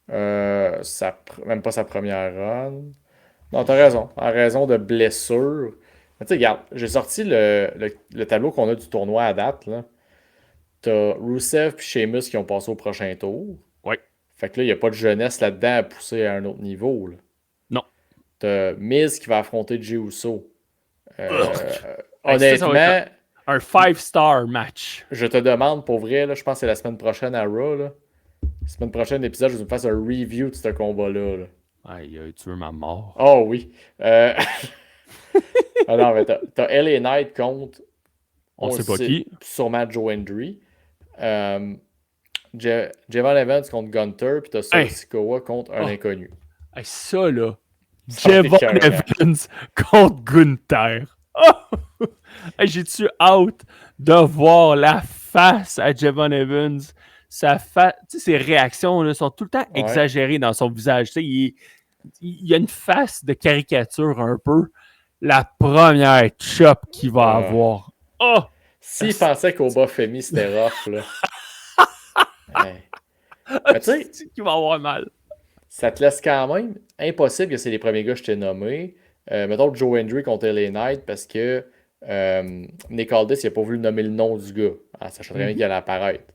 [SPEAKER 2] Même pas sa première run. Non, t'as raison. En raison de blessures. Mais tu sais, regarde, j'ai sorti le tableau qu'on a du tournoi à date, là. T'as Rusev et Sheamus qui ont passé au prochain tour.
[SPEAKER 3] Ouais.
[SPEAKER 2] Fait que là, il n'y a pas de jeunesse là-dedans à pousser à un autre niveau, là.
[SPEAKER 3] Non.
[SPEAKER 2] T'as Miz qui va affronter Jey Uso.
[SPEAKER 3] Hey, ça va être
[SPEAKER 2] Honnêtement,
[SPEAKER 3] un 5-star match.
[SPEAKER 2] je te demande pour vrai, là, je pense que c'est la semaine prochaine à Raw, là. La semaine prochaine, épisode, je vais me faire un review de ce combat-là, là.
[SPEAKER 3] Aïe, tu veux ma mort.
[SPEAKER 2] Oh oui. Ah non, mais t'as LA Knight contre.
[SPEAKER 3] On
[SPEAKER 2] le
[SPEAKER 3] sait pas qui.
[SPEAKER 2] Sûrement Joe Hendry. Javon Evans contre Gunter, puis t'as Solo
[SPEAKER 3] Hey.
[SPEAKER 2] Sikoa contre un
[SPEAKER 3] Oh.
[SPEAKER 2] inconnu.
[SPEAKER 3] Hey, ça, là.
[SPEAKER 2] Ça va être
[SPEAKER 3] Javon
[SPEAKER 2] écœurant.
[SPEAKER 3] Evans contre Gunther. Oh! Hey, j'ai-tu hâte de voir la face à Javon Evans? Tu sais, ses réactions là, sont tout le temps
[SPEAKER 2] Ouais.
[SPEAKER 3] exagérées dans son visage. Tu sais, il y a une face de caricature un peu. La première chop qu'il va
[SPEAKER 2] Ah.
[SPEAKER 3] avoir. Oh!
[SPEAKER 2] S'il pensait qu'au bas Femi, c'était rough, là. Hey. Mais tu sais,
[SPEAKER 3] C'est qu'il va avoir mal.
[SPEAKER 2] ça te laisse quand même impossible que c'est les premiers gars que je t'ai nommés. Mettons Joe Hendry contre LA Knight parce que Nick Aldis, il n'a pas voulu nommer le nom du gars. Ah, ça très bien qu'il allait apparaître.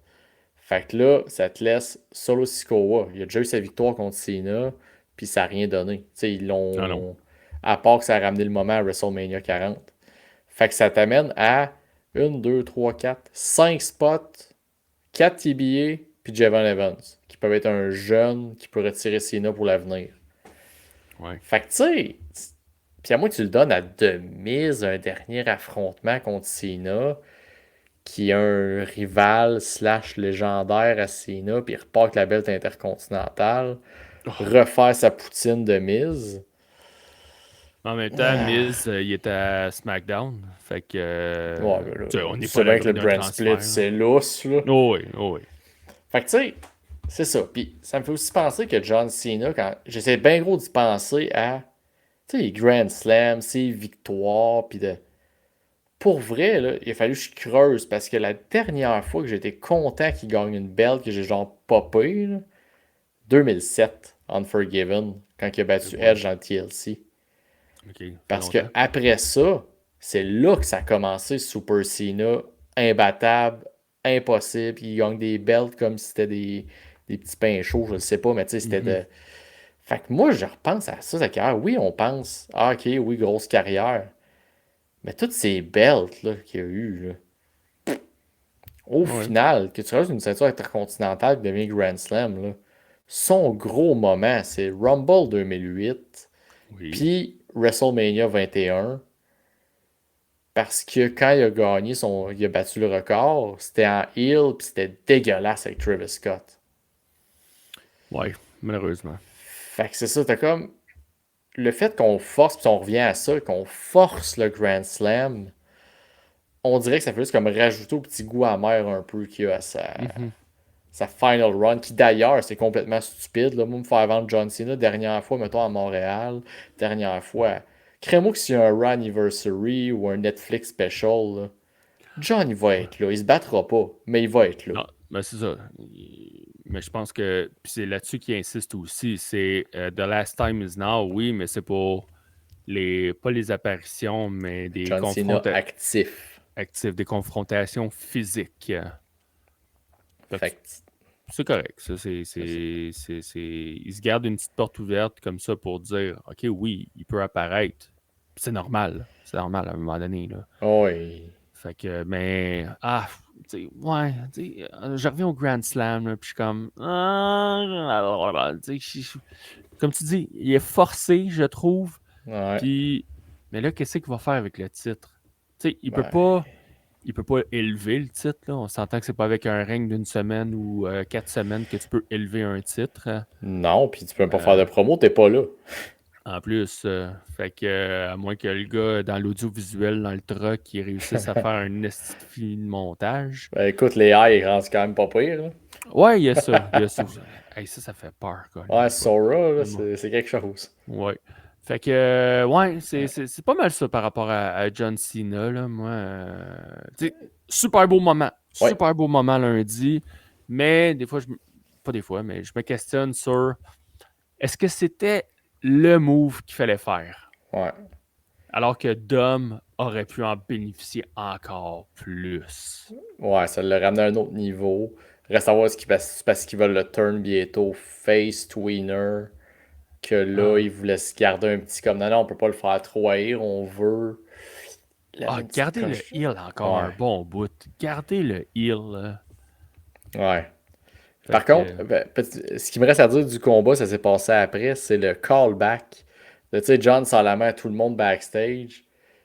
[SPEAKER 2] Fait que là, ça te laisse Solo Sikoa. Il a déjà eu sa victoire contre Cena, puis ça n'a rien donné. Tu sais, ils l'ont.
[SPEAKER 3] Ah non.
[SPEAKER 2] À part que ça a ramené le moment à WrestleMania 40. Fait que ça t'amène à 1, 2, 3, 4, 5 spots, 4 TBA, puis Javon Evans, qui peuvent être un jeune qui peut retirer Cena pour l'avenir.
[SPEAKER 3] Ouais.
[SPEAKER 2] Fait que tu sais, puis à moins que tu le donnes à Demise, un dernier affrontement contre Cena, qui est un rival / légendaire à Cena, puis il repart avec la belt intercontinentale, refaire sa poutine de mise.
[SPEAKER 3] En même temps, Miz, il était à SmackDown. Fait que.
[SPEAKER 2] Ouais, mais là,
[SPEAKER 3] tu sais, on n'est
[SPEAKER 2] c'est
[SPEAKER 3] pas
[SPEAKER 2] bien que le
[SPEAKER 3] d'un
[SPEAKER 2] brand
[SPEAKER 3] transfert,
[SPEAKER 2] split,
[SPEAKER 3] là.
[SPEAKER 2] c'est lousse, là.
[SPEAKER 3] Oh oui, oh oui.
[SPEAKER 2] Fait que tu sais, c'est ça. Puis ça me fait aussi penser que John Cena, quand j'essaie bien gros d'y penser à, tu sais, les Grand Slam, ses victoires, puis de. Pour vrai, là, il a fallu que je creuse parce que la dernière fois que j'étais content qu'il gagne une belt, que j'ai genre popé, là, 2007, Unforgiven, quand il a battu Edge dans le TLC.
[SPEAKER 3] OK.
[SPEAKER 2] Parce que après ça, c'est là que ça a commencé, Super Cena, imbattable, impossible. Il gagne des belts comme si c'était des petits pains chauds, je ne sais pas, mais tu sais, c'était de. Fait que moi, je repense à ça, sa carrière. Oui, on pense, ah, ok, oui, grosse carrière. Mais toutes ces belts là, qu'il y a eu, là, au final, que tu restes une ceinture intercontinentale qui devient Grand Slam, là, son gros moment, c'est Rumble 2008,
[SPEAKER 3] Oui.
[SPEAKER 2] puis WrestleMania 21. Parce que quand il a gagné, il a battu le record, c'était en heel, puis c'était dégueulasse avec Travis Scott.
[SPEAKER 3] Ouais, malheureusement.
[SPEAKER 2] Fait que c'est ça, t'as comme. Le fait qu'on force, puis on revient à ça, qu'on force le Grand Slam, on dirait que ça fait juste comme rajouter au petit goût amer un peu qu'il y a à sa final run, qui d'ailleurs, c'est complètement stupide. Là. Moi, me faire vendre John Cena, dernière fois, mettons, à Montréal, dernière fois. Crée-moi que s'il y a un Raw Anniversary ou un Netflix special, là, John, il va être là. Il se battra pas, mais il va être là.
[SPEAKER 3] Non, mais c'est ça. Mais je pense que puis c'est là-dessus qu'il insiste aussi. C'est The Last Time Is Now, oui, mais c'est pour pas les apparitions, mais des
[SPEAKER 2] John Cena actif.
[SPEAKER 3] actifs, des confrontations physiques.
[SPEAKER 2] Fait que,
[SPEAKER 3] c'est correct. Ça, il se garde une petite porte ouverte comme ça pour dire OK, oui, il peut apparaître. C'est normal. C'est normal à un moment donné. Là.
[SPEAKER 2] oui.
[SPEAKER 3] Fait que, mais, tu sais, ouais, tu sais, je reviens au Grand Slam, là, puis je suis comme, comme tu dis, il est forcé, je trouve.
[SPEAKER 2] Ouais.
[SPEAKER 3] Puis, mais là, qu'est-ce qu'il va faire avec le titre? Tu sais, il
[SPEAKER 2] Ben.
[SPEAKER 3] peut pas élever le titre, là. On s'entend que c'est pas avec un règne d'une semaine ou 4 semaines que tu peux élever un titre.
[SPEAKER 2] Non, puis tu peux même pas faire de promo, t'es pas là.
[SPEAKER 3] En plus, fait que, à moins que le gars dans l'audiovisuel, dans le truck, il réussisse à faire un esti de montage.
[SPEAKER 2] Ben écoute, les high, ils rendent quand même pas pire. Là.
[SPEAKER 3] Ouais, il y a ça. Hey, ça fait peur, quoi.
[SPEAKER 2] Ouais, Sora, là, c'est quelque chose.
[SPEAKER 3] Ouais. Fait que, ouais, c'est pas mal ça par rapport à John Cena, là. Moi, super beau moment.
[SPEAKER 2] Ouais.
[SPEAKER 3] Super beau moment lundi. Mais des fois, pas des fois, mais je me questionne sur est-ce que c'était le move qu'il fallait faire.
[SPEAKER 2] Ouais.
[SPEAKER 3] Alors que Dom aurait pu en bénéficier encore plus.
[SPEAKER 2] Ouais, ça l'a ramené à un autre niveau. Reste à voir ce qu'il parce qu'ils veulent le turn bientôt face tweener. Que là, ils voulaient se garder un petit comme non, on peut pas le faire trop haïr, on veut.
[SPEAKER 3] Gardez le heal encore un bon bout. Gardez le heal. Là.
[SPEAKER 2] Ouais. Par contre, ce qui me reste à dire du combat, ça s'est passé après, c'est le callback. Tu sais, John sort la main à tout le monde backstage.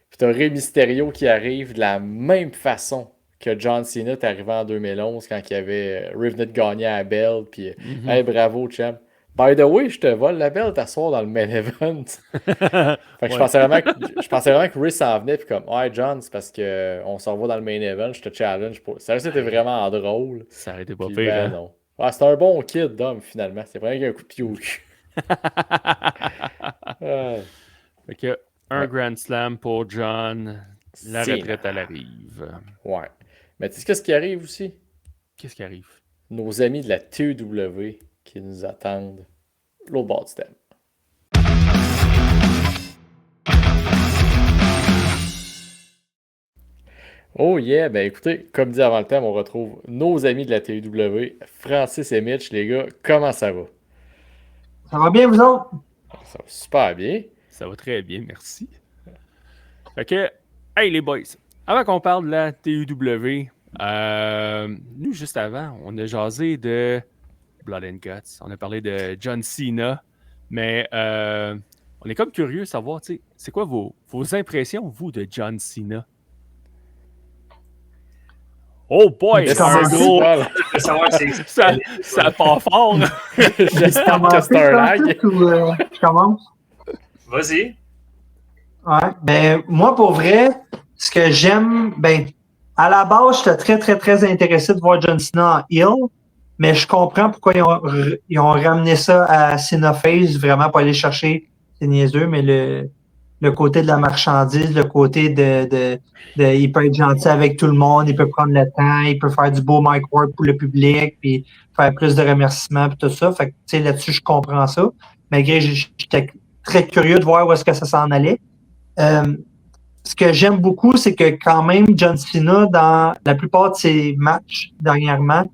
[SPEAKER 2] Puis t'as Rey Mysterio qui arrive de la même façon que John Cena est arrivé en 2011 quand il y avait Rivenet gagné à la belt. Puis, hey, bravo, champ. By the way, je te vole la belt t'asseoir dans le main event. Fait que je pensais vraiment que Rey s'en venait. Puis comme, ouais, John, c'est parce qu'on s'en va dans le main event, je te challenge. Ça, c'était vraiment drôle.
[SPEAKER 3] Ça aurait été pas
[SPEAKER 2] Puis,
[SPEAKER 3] pire.
[SPEAKER 2] ben, non. Ah, c'est un bon kid d'homme, finalement. C'est vraiment un coup de pied au cul.
[SPEAKER 3] Fait que un Grand Slam pour John. La retraite, elle arrive.
[SPEAKER 2] Ouais. Mais tu sais qu'est-ce qui arrive aussi?
[SPEAKER 3] Qu'est-ce qui arrive?
[SPEAKER 2] Nos amis de la TEW qui nous attendent l'autre bord du thème. Oh yeah, ben écoutez, comme dit avant le thème, on retrouve nos amis de la TEW, Francis et Mitch, les gars, comment ça va?
[SPEAKER 4] Ça va bien, vous autres?
[SPEAKER 2] Ça va super bien.
[SPEAKER 3] Ça va très bien, merci. Fait que, hey les boys, avant qu'on parle de la TEW, nous juste avant, on a jasé de Blood and Guts, on a parlé de John Cena, mais on est comme curieux de savoir, tu sais, c'est quoi vos impressions, vous, de John Cena? Oh boy, c'est un gros... ça part fort.
[SPEAKER 2] J'espère que c'est un lag.
[SPEAKER 4] Je commence?
[SPEAKER 5] Vas-y.
[SPEAKER 4] Ouais. Ben, moi, pour vrai, ce que j'aime, ben, à la base, j'étais très, très, très intéressé de voir John Cena en heel, mais je comprends pourquoi ils ont ramené ça à Cena Face, vraiment pour aller chercher, c'est niaiseux, mais le côté de la marchandise, le côté de il peut être gentil avec tout le monde, il peut prendre le temps, il peut faire du beau mic work pour le public, puis faire plus de remerciements, puis tout ça. Fait que, tu sais, là-dessus, je comprends ça. Malgré, j'étais très curieux de voir où est-ce que ça s'en allait. Ce que j'aime beaucoup, c'est que quand même, John Cena, dans la plupart de ses matchs dernièrement,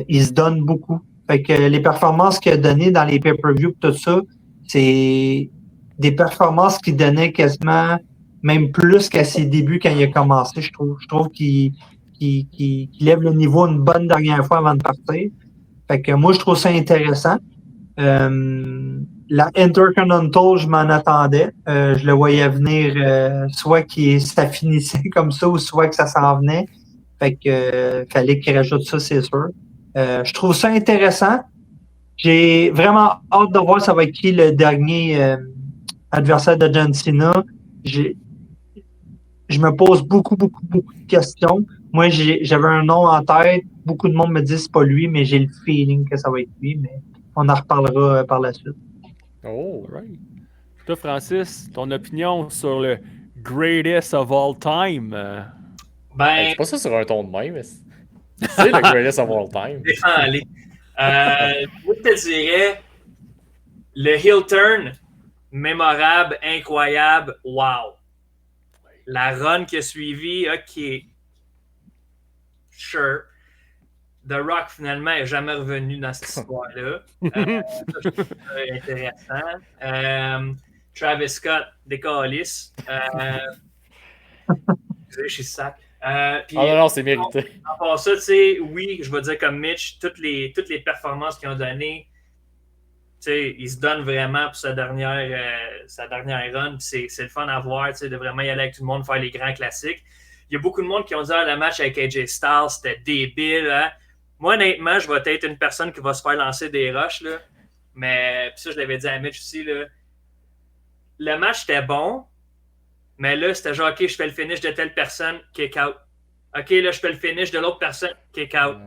[SPEAKER 4] il se donne beaucoup. Fait que les performances qu'il a données dans les pay-per-views, tout ça, c'est des performances qu'il donnait quasiment même plus qu'à ses débuts quand il a commencé, je trouve. Je trouve qu'il lève le niveau une bonne dernière fois avant de partir. Fait que moi, je trouve ça intéressant. La Intercontinental, je m'en attendais. Je le voyais venir, soit que ça finissait comme ça, ou soit que ça s'en venait. Fait que fallait qu'il rajoute ça, c'est sûr. Je trouve ça intéressant. J'ai vraiment hâte de voir ça va être qui le dernier adversaire de John Cena. Je me pose beaucoup de questions. Moi, j'avais un nom en tête. Beaucoup de monde me dit que c'est pas lui, mais j'ai le feeling que ça va être lui. Mais on en reparlera par la suite.
[SPEAKER 3] Oh, right. Toi, Francis, ton opinion sur le greatest of all time?
[SPEAKER 2] C'est pas ça sur un ton de même, mais c'est le greatest of all time.
[SPEAKER 5] Défends-les. Moi, je te dirais le heel turn, mémorable, incroyable, wow. La run qui a suivi, ok. Sure. The Rock, finalement, n'est jamais revenu dans cette histoire-là. Ça, je trouve ça intéressant. Travis Scott, décalisse. Je suis sac.
[SPEAKER 2] Non, c'est mérité.
[SPEAKER 5] À part ça, tu sais, oui, je vais dire comme Mitch, toutes les performances qu'ils ont données, tu sais, il se donne vraiment pour sa dernière run. C'est le fun à voir, tu sais, de vraiment y aller avec tout le monde, faire les grands classiques. Il y a beaucoup de monde qui ont dit le match avec AJ Styles, c'était débile. Hein? Moi, honnêtement, je vais être une personne qui va se faire lancer des rushs. Là. Mais puis ça, je l'avais dit à Mitch aussi. Là. Le match était bon, mais là, c'était genre, OK, je fais le finish de telle personne, kick out. OK, là, je fais le finish de l'autre personne, kick out.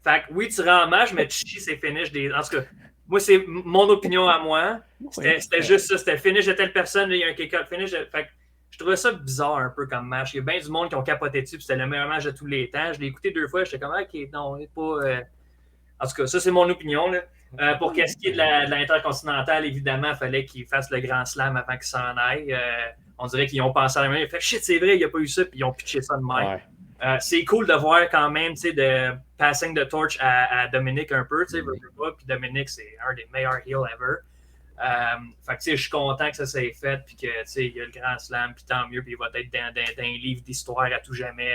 [SPEAKER 5] Fait que oui, tu rends en match, mais tu chies ces finishes des. En tout cas, moi, c'est mon opinion à moi. C'était juste ça. C'était le finish de telle personne, là, il y a un kick out finish. Fait que je trouvais ça bizarre un peu comme match. Il y a bien du monde qui ont capoté dessus, puis c'était le meilleur match de tous les temps. Je l'ai écouté 2 fois, j'étais comme, OK, non, on n'est pas. En tout cas, ça, c'est mon opinion. Là. Pour qu'est-ce qui est de l'Intercontinental, évidemment, il fallait qu'ils fassent le Grand Slam avant qu'ils s'en aillent. On dirait qu'ils ont pensé à la même. Ils ont fait shit, c'est vrai, il n'y a pas eu ça, puis ils ont pitché ça de même.
[SPEAKER 2] Ouais.
[SPEAKER 5] C'est cool de voir quand même, tu sais, de passing the torch à Dominic un peu, tu sais, puis Dominic, c'est un des meilleurs heels ever. Fait que, tu sais, je suis content que ça s'est fait, puis que, tu sais, il y a le Grand Slam, puis tant mieux, puis il va être dans un livre d'histoire à tout jamais,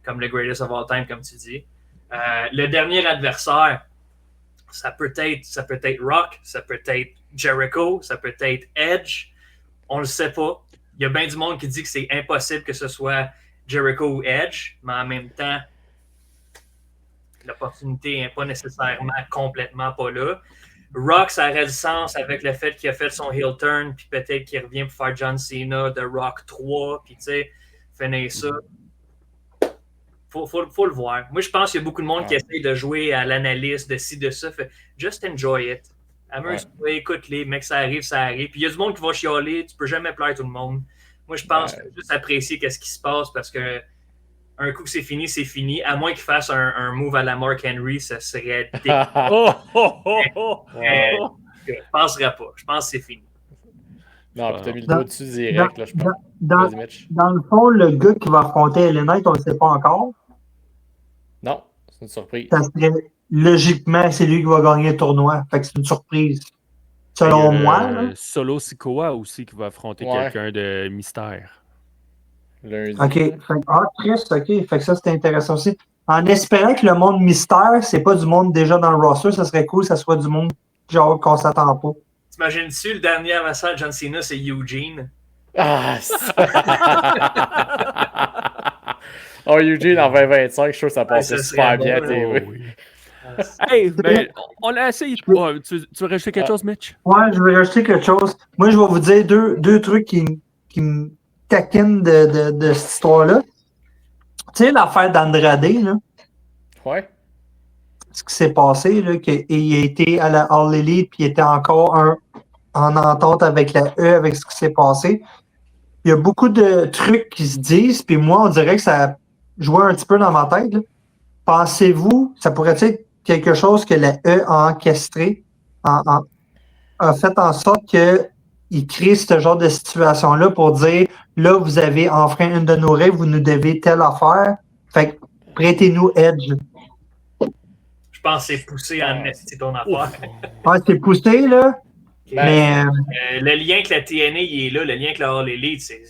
[SPEAKER 5] comme le greatest of all time, comme tu dis. Le dernier adversaire, ça peut être Rock, ça peut être Jericho, ça peut être Edge. On le sait pas. Il y a bien du monde qui dit que c'est impossible que ce soit Jericho ou Edge, mais en même temps, l'opportunité n'est pas nécessairement complètement pas là. Rock, ça aurait du sens avec le fait qu'il a fait son heel turn, puis peut-être qu'il revient pour faire John Cena de Rock 3, puis tu sais, finir ça. Faut le voir. Moi, je pense qu'il y a beaucoup de monde qui essaie de jouer à l'analyse de ci, de ça. Fait, just enjoy it. Amuse-toi, écoute-les, mec, ça arrive, ça arrive. Puis il y a du monde qui va chialer, tu peux jamais plaire tout le monde. Moi, je pense qu'il faut juste apprécier ce qui se passe parce que un coup que c'est fini. À moins qu'il fasse un move à la Mark Henry, ça serait dégueu. Je penserais pas. Je pense que c'est fini.
[SPEAKER 2] Non, puis t'as mis le doigt dessus direct, là, je pense. Vas-y, Mitch.
[SPEAKER 4] Dans le fond, le gars qui va affronter Ellen Knight, on ne le sait pas encore.
[SPEAKER 2] Non, c'est une surprise.
[SPEAKER 4] Ça serait, logiquement, c'est lui qui va gagner le tournoi. Fait que c'est une surprise. Selon moi.
[SPEAKER 3] Solo Sikoa aussi qui va affronter quelqu'un de mystère.
[SPEAKER 2] Lundi.
[SPEAKER 4] OK. Triste, OK. Fait que ça, c'est intéressant aussi. En espérant que le monde mystère, c'est pas du monde déjà dans le roster, ça serait cool que ça soit du monde genre qu'on s'attend pas.
[SPEAKER 5] T'imagines-tu, le dernier adversaire de John Cena, c'est Eugene?
[SPEAKER 2] Ah, oh, Eugene en 2025, je suis sûr que ça passait super bien à TV.
[SPEAKER 3] Oui. Hey, ben, on a essayé. Tu veux rajouter quelque chose, Mitch?
[SPEAKER 4] Ouais, je vais rajouter quelque chose. Moi, je vais vous dire deux trucs qui me taquinent de cette histoire-là. Tu sais, l'affaire d'Andrade, là.
[SPEAKER 2] Ouais.
[SPEAKER 4] Ce qui s'est passé, là, qu'il a été à la All Elite, puis il était encore en entente avec la E, avec ce qui s'est passé. Il y a beaucoup de trucs qui se disent, puis moi, on dirait que ça a joué un petit peu dans ma tête, là. Pensez-vous, ça pourrait être quelque chose que la E a encastré, a fait en sorte qu'il crée ce genre de situation-là pour dire, là, vous avez enfreint une de nos règles, vous nous devez telle affaire, fait que prêtez-nous Edge.
[SPEAKER 5] Je pense que c'est poussé en esti ton affaire.
[SPEAKER 4] Ouais, c'est poussé, là. Mais
[SPEAKER 5] le lien avec la TNA, il est là. Le lien avec la All Elite, c'est...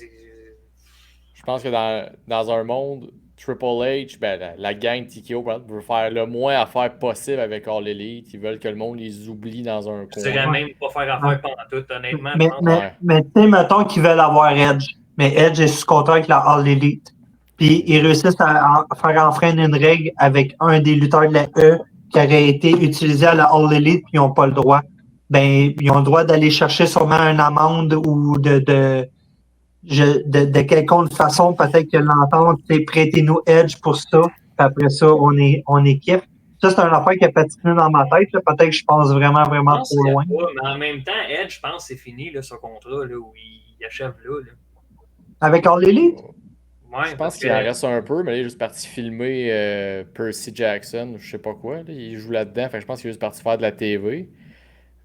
[SPEAKER 2] Je pense que dans un monde, Triple H, la gang TKO veut faire le moins affaire possible avec All Elite. Ils veulent que le monde les oublie dans un coin.
[SPEAKER 5] Je dirais même pas faire affaire pendant tout, honnêtement.
[SPEAKER 4] Mais tu sais, mettons qu'ils veulent avoir Edge. Mais Edge est sous contrat avec la All Elite. Puis ils réussissent à faire enfreindre une règle avec un des lutteurs de la E qui aurait été utilisé à la All Elite, puis ils n'ont pas le droit. Ben, ils ont le droit d'aller chercher sûrement une amende ou de quelconque façon, peut-être que l'entente, c'est prêtez-nous Edge pour ça, puis après ça, on équipe. Ça, c'est une affaire qui a patiné dans ma tête. Là. Peut-être que je pense vraiment trop loin.
[SPEAKER 5] Pas, mais en même temps, Edge, je pense que c'est fini, là, son contrat, là, où il achève là.
[SPEAKER 4] Avec All Elite?
[SPEAKER 5] Ouais,
[SPEAKER 2] je pense qu'il en reste un peu, mais là, il est juste parti filmer Percy Jackson, je sais pas quoi. Là, il joue là-dedans, fait que je pense qu'il est juste parti faire de la TV.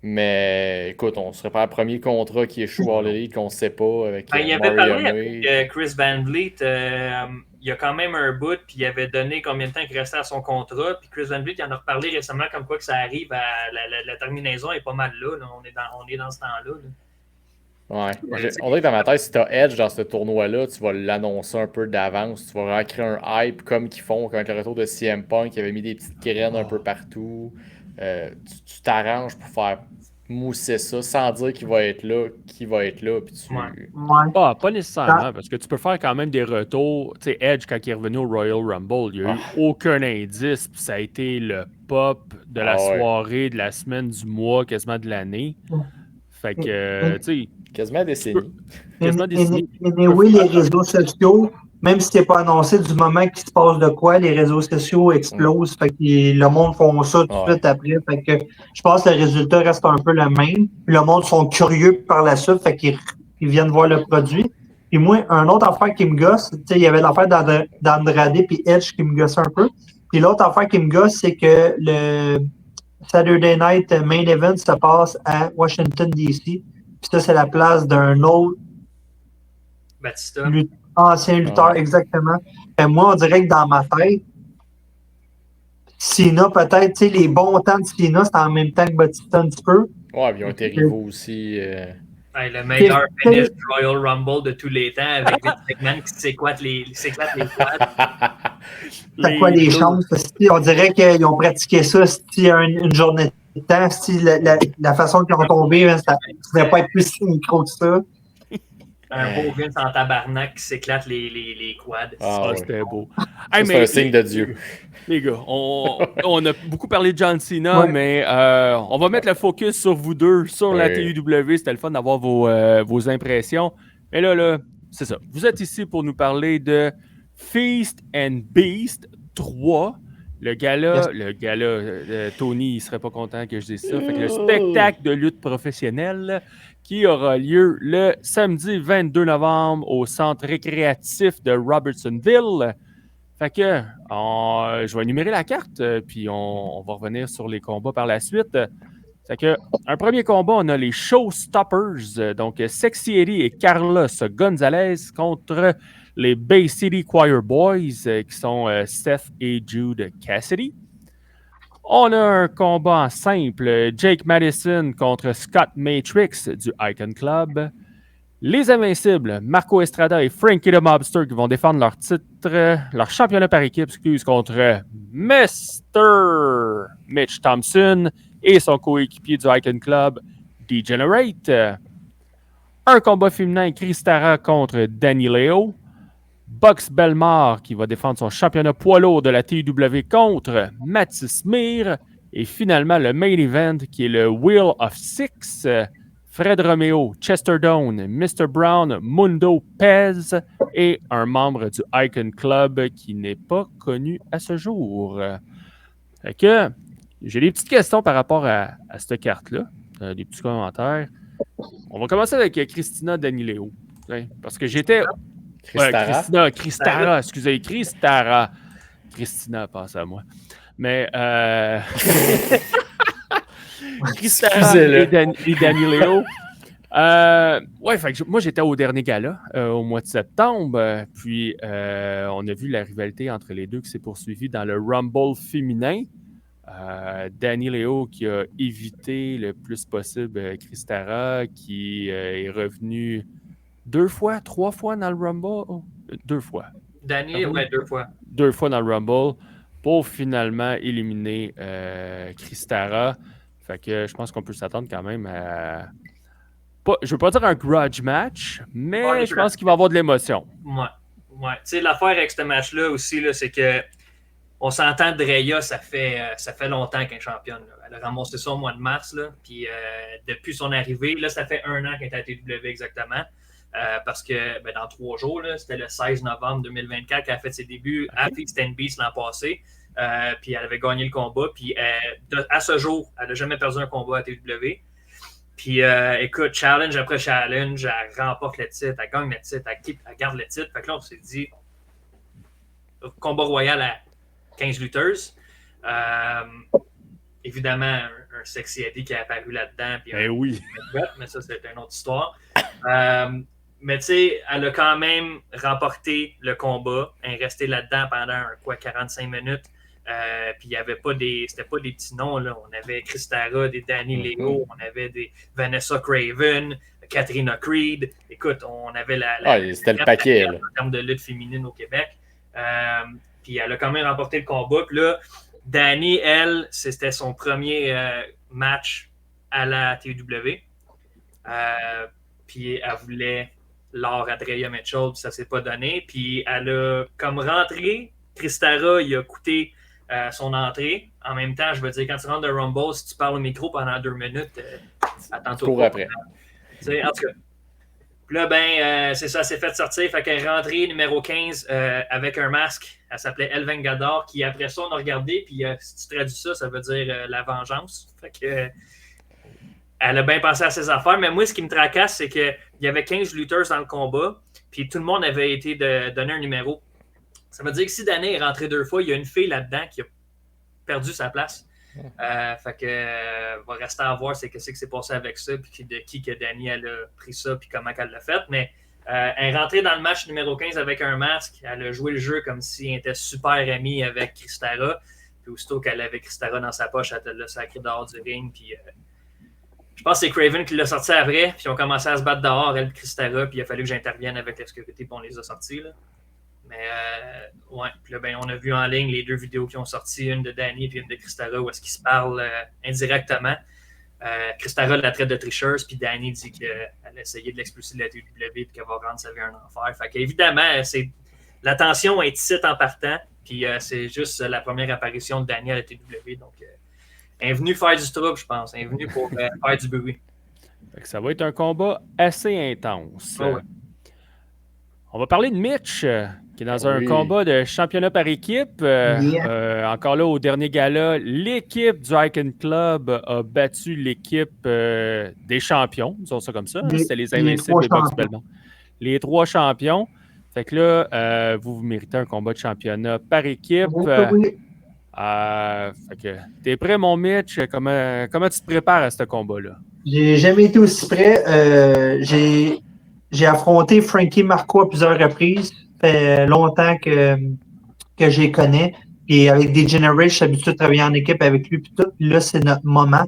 [SPEAKER 2] Mais écoute, on serait pas le premier contrat qui échoue à l'élite qu'on ne sait pas avec
[SPEAKER 5] il avait parlé avec Chris Van Vliet. Il y a quand même un bout, puis il avait donné combien de temps qu'il restait à son contrat. Puis Chris Van Vliet, il en a reparlé récemment comme quoi que ça arrive à la terminaison est pas mal là. On est dans ce temps-là.
[SPEAKER 2] Ouais. On dirait que dans ma tête, si tu as Edge dans ce tournoi-là, tu vas l'annoncer un peu d'avance. Tu vas recréer un hype comme qu'ils font avec le retour de CM Punk qui avait mis des petites graines un peu partout. Tu t'arranges pour faire mousser ça sans dire qu'il va être là, puis tu...
[SPEAKER 3] Ah, pas nécessairement, parce que tu peux faire quand même des retours. Tu sais, Edge, quand il est revenu au Royal Rumble, il n'y a eu aucun indice, puis ça a été le pop de la soirée, de la semaine, du mois, quasiment de l'année. Fait que, tu sais...
[SPEAKER 2] Quasiment décennie.
[SPEAKER 4] Mais oui, les réseaux sociaux, même si c'est pas annoncé, du moment qu'il se passe de quoi, les réseaux sociaux explosent. Fait que le monde font ça tout de suite après. Fait que je pense que le résultat reste un peu le même. Le monde sont curieux par la suite, fait qu'ils viennent voir le produit. Puis moi, un autre affaire qui me gosse, tu sais, il y avait l'affaire d'Andrade puis Edge qui me gosse un peu. Puis l'autre affaire qui me gosse, c'est que Saturday Night Main Event se passe à Washington, D.C. Puis ça, c'est la place d'un autre
[SPEAKER 5] Batista.
[SPEAKER 4] ancien lutteur,
[SPEAKER 2] Ouais.
[SPEAKER 4] exactement. Moi, on dirait que dans ma tête, Cena, peut-être, tu sais, les bons temps de Cena, c'était en même temps que Batista un petit peu.
[SPEAKER 2] Ouais, puis ils ont été rivaux aussi.
[SPEAKER 5] Hey, le meilleur finish du Royal Rumble de tous les temps avec Vince McMahon qui s'éclate les quads.
[SPEAKER 4] T'as quoi les chances? Si, on dirait qu'ils ont pratiqué ça une journée de temps. Si la façon qu'ils ont tombé, ça ne devrait pas être plus synchro que ça.
[SPEAKER 5] Un beau Vince en tabarnak qui s'éclate les quads.
[SPEAKER 2] Ah, ouais.
[SPEAKER 3] C'était beau.
[SPEAKER 2] Ça,
[SPEAKER 3] Hey,
[SPEAKER 2] c'est un signe de Dieu.
[SPEAKER 3] Les gars, on a beaucoup parlé de John Cena,
[SPEAKER 4] Ouais.
[SPEAKER 3] mais on va mettre le focus sur vous deux, sur la
[SPEAKER 2] Ouais.
[SPEAKER 3] TUW. C'était le fun d'avoir vos impressions. Mais là, c'est ça. Vous êtes ici pour nous parler de Feast and Beast 3. Le gala, Tony, il serait pas content que je dise ça. Fait que le spectacle de lutte professionnelle qui aura lieu le samedi 22 novembre au centre récréatif de Robertsonville. Fait que je vais énumérer la carte, puis on va revenir sur les combats par la suite. Fait que, un premier combat, on a les Showstoppers, donc Sexy Eddie et Carlos Gonzalez contre les Bay City Choir Boys, qui sont Seth et Jude Cassidy. On a un combat en simple, Jake Madison contre Scott Matrix du Icon Club. Les Invincibles, Marco Estrada et Frankie the Mobster qui vont défendre leur titre, leur championnat par équipe, contre Mr. Mitch Thompson et son coéquipier du Icon Club, Degenerate. Un combat féminin, Chris Tara contre Danny Leo. Box Belmar qui va défendre son championnat poids lourd de la TUW contre Mathis Mir. Et finalement, le main event qui est le Wheel of Six. Fred Romeo, Chester Doan, Mr. Brown, Mundo Pez et un membre du Icon Club qui n'est pas connu à ce jour. Fait que j'ai des petites questions par rapport à cette carte-là, des petits commentaires. On va commencer avec Christina Danileo. Parce que j'étais... Christara, excusez, Christara. Christina, passe à moi. Mais... Christara et Danny Leo. Fait que moi, j'étais au dernier gala au mois de septembre. Puis, on a vu la rivalité entre les deux qui s'est poursuivie dans le Rumble féminin. Danny Leo qui a évité le plus possible Christara, qui est revenu 3 fois dans le Rumble. 2 fois.
[SPEAKER 5] Danny, ouais, 2 fois.
[SPEAKER 3] 2 fois dans le Rumble pour finalement éliminer Christara. Fait que je pense qu'on peut s'attendre quand même à... je veux pas dire un grudge match, mais je pense qu'il va y avoir de l'émotion.
[SPEAKER 5] Ouais. Tu sais, l'affaire avec ce match-là aussi, là, c'est que on s'entend de Rhea, ça fait longtemps qu'elle est championne. Là. Elle a ramassé ça au mois de mars. Là, puis depuis son arrivée, là, ça fait 1 an qu'elle est à TW exactement. Parce que dans 3 jours, là, c'était le 16 novembre 2024 qu'elle a fait ses débuts à Feast and Beast l'an passé. Puis elle avait gagné le combat. Puis à ce jour, elle n'a jamais perdu un combat à TW. Puis écoute, challenge après challenge, elle remporte le titre, elle gagne le titre, elle garde le titre. Fait que là, on s'est dit combat royal à 15 lutteurs. Évidemment, un Sexy Eddie qui est apparu là-dedans. Puis
[SPEAKER 3] oui.
[SPEAKER 5] Mais ça, c'est une autre histoire. Mais tu sais, elle a quand même remporté le combat. Elle est restée là-dedans pendant 45 minutes. Puis il n'y avait pas c'était pas des petits noms. Là. On avait Christara, des Danny Leo, on avait des Vanessa Craven, Katrina Creed. Écoute, on avait
[SPEAKER 2] c'était le paquet.
[SPEAKER 5] En termes de lutte féminine au Québec. Puis elle a quand même remporté le combat. Puis là, Danny, elle, c'était son premier match à la TUW. Puis elle voulait Laura Adria Mitchell, puis ça ne s'est pas donné. Puis elle a comme rentré. Christara, il a coûté son entrée. En même temps, je veux dire, quand tu rentres de Rumble, si tu parles au micro pendant 2 minutes, attends-toi.
[SPEAKER 2] Cours après.
[SPEAKER 5] En tout cas. Puis là, c'est ça, s'est fait sortir. Fait qu'elle est rentrée numéro 15 avec un masque. Elle s'appelait El Vengador, qui après ça, on a regardé. Puis si tu traduis ça, ça veut dire la vengeance. Fait que elle a bien pensé à ses affaires. Mais moi, ce qui me tracasse, c'est qu'il y avait 15 lutteurs dans le combat. Puis tout le monde avait été donné un numéro. Ça veut dire que si Danny est rentré 2 fois, il y a une fille là-dedans qui a perdu sa place. Fait que va rester à voir qu'est-ce qui s'est passé avec ça, puis de qui que Danny elle a pris ça, puis comment elle l'a fait. Mais elle est rentrée dans le match numéro 15 avec un masque. Elle a joué le jeu comme si elle était super amie avec Kristara. Puis aussitôt qu'elle avait Kristara dans sa poche, elle l'a sacré dehors du ring. Puis je pense que c'est Craven qui l'a sorti après. Puis ils ont commencé à se battre dehors, elle et Kristara. Puis il a fallu que j'intervienne avec la sécurité, puis on les a sortis. Là. Mais ouais, puis là, on a vu en ligne les 2 vidéos qui ont sorti, une de Danny et une de Kristara, où est-ce qu'ils se parlent indirectement. Kristara la traite de tricheuse, puis Danny dit qu'elle a essayé de l'expulser de la TW et qu'elle va rendre sa vie un enfer. Fait qu'évidemment, la tension est ici en partant, puis c'est juste la première apparition de Danny à la TW. Donc, elle est venue faire du trouble, je pense. Elle est venue pour faire du bruit.
[SPEAKER 3] Fait que ça va être un combat assez intense.
[SPEAKER 5] Oh, ouais.
[SPEAKER 3] On va parler de Mitch, qui est dans un combat de championnat par équipe. Encore là, au dernier gala, l'équipe du Icon Club a battu l'équipe des champions, disons ça comme ça. C'était les Invincibles et Box Belmont. Les 3 champions. Fait que là, vous méritez un combat de championnat par équipe. Fait que t'es prêt, mon Mitch? Comment tu te prépares à ce combat-là?
[SPEAKER 4] J'ai jamais été aussi prêt. J'ai affronté Frankie Marco à plusieurs reprises. Ça fait longtemps que je les connais. Puis avec Degenerate, je suis habitué de travailler en équipe avec lui. Puis tout. Puis là, c'est notre moment.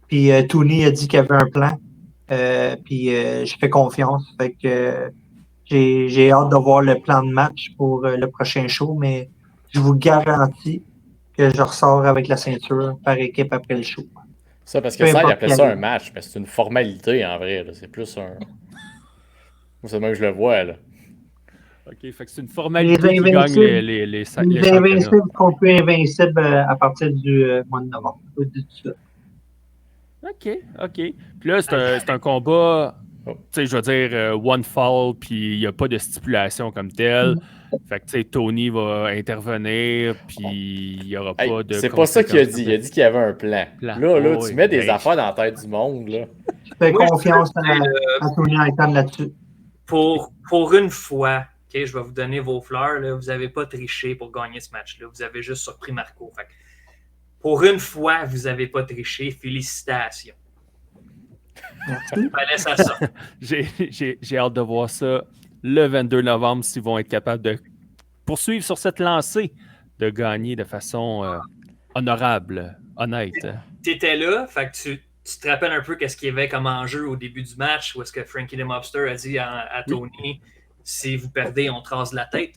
[SPEAKER 4] Puis Tony a dit qu'il y avait un plan. Puis je fais confiance. Fait que j'ai hâte de voir le plan de match pour le prochain show. Mais je vous garantis que je ressors avec la ceinture par équipe après le show.
[SPEAKER 2] Ça, parce que ça, il appelait ça un match, mais c'est une formalité en vrai. Là. C'est plus un. C'est même que je le vois, là.
[SPEAKER 3] OK, fait que c'est une formalité qui gagne les
[SPEAKER 4] Invincibles sont plus invincibles à partir du mois de novembre.
[SPEAKER 3] OK. Puis là, c'est un combat, tu sais, je veux dire, one fall, puis il n'y a pas de stipulation comme telle. Fait que, tu sais, Tony va intervenir, puis il n'y aura pas de...
[SPEAKER 2] C'est pas ça qu'il a dit. Il a dit qu'il y avait un plan. Là, tu mets des affaires dans la tête du monde, là.
[SPEAKER 4] Je fais confiance à Tony Icon là-dessus.
[SPEAKER 5] Pour une fois, okay, je vais vous donner vos fleurs, là, vous n'avez pas triché pour gagner ce match-là. Vous avez juste surpris Marco. Fait que, pour une fois, vous n'avez pas triché. Félicitations.
[SPEAKER 4] Merci.
[SPEAKER 5] Fallait ça sorte.
[SPEAKER 3] J'ai hâte de voir ça le 22 novembre s'ils vont être capables de poursuivre sur cette lancée, de gagner de façon honorable, honnête.
[SPEAKER 5] Tu étais là, fait que tu te rappelles un peu qu'est-ce qu'il y avait comme enjeu au début du match, où est-ce que Frankie the Mobster a dit à Tony, si vous perdez, on te rase la tête.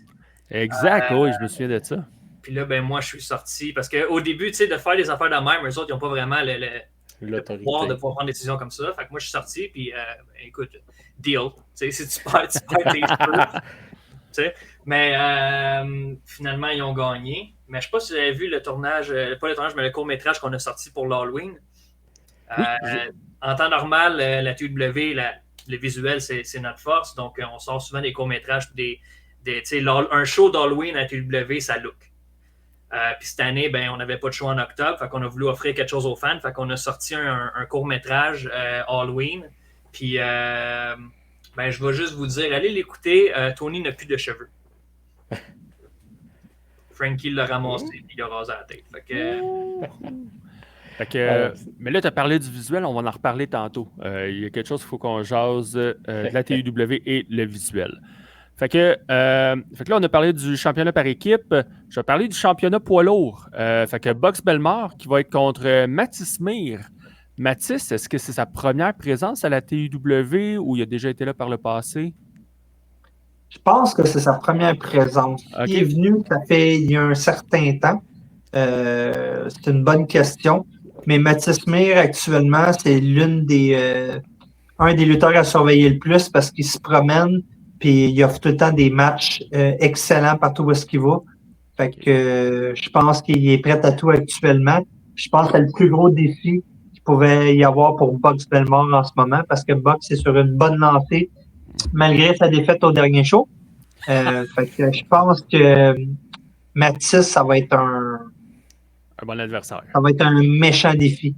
[SPEAKER 3] Exact, oui, je me souviens de ça.
[SPEAKER 5] Puis là, moi, je suis sorti, parce qu'au début, tu sais, de faire des affaires de même, eux autres, ils n'ont pas vraiment le pouvoir de pouvoir prendre des décisions comme ça. Fait que moi, je suis sorti, puis écoute, deal. Tu sais, si tu perds tes cheveux. Mais finalement, ils ont gagné. Mais je ne sais pas si vous avez vu le tournage, pas le tournage, mais le court-métrage qu'on a sorti pour l'Halloween. En temps normal, la TW, le visuel, c'est notre force. Donc, on sort souvent des courts-métrages, un show d'Halloween à TW, ça look. Puis cette année, on n'avait pas de show en octobre, fait qu'on a voulu offrir quelque chose aux fans, fait qu'on a sorti un court-métrage Halloween. Puis, je vais juste vous dire, allez l'écouter, Tony n'a plus de cheveux. Frankie l'a ramassé et il a rasé la tête. Fait que,
[SPEAKER 3] mais là, tu as parlé du visuel, on va en reparler tantôt. Il y a quelque chose qu'il faut qu'on jase de la TUW et le visuel. Fait que là, on a parlé du championnat par équipe. Je vais parler du championnat poids lourd. Fait que Box Belmont qui va être contre Mathis Mir. Mathis, est-ce que c'est sa première présence à la TUW ou il a déjà été là par le passé?
[SPEAKER 4] Je pense que c'est sa première présence. Il est venu, ça fait il y a un certain temps. C'est une bonne question. Mais Mathis Mir, actuellement, c'est un des lutteurs à surveiller le plus parce qu'il se promène puis il offre tout le temps des matchs excellents partout où est-ce qu'il va. Fait que je pense qu'il est prêt à tout actuellement. Je pense que c'est le plus gros défi qu'il pouvait y avoir pour Box Belmont en ce moment parce que Box est sur une bonne lancée malgré sa défaite au dernier show. Fait que je pense que Mathis, ça va être un
[SPEAKER 3] bon adversaire.
[SPEAKER 4] Ça va être un méchant défi.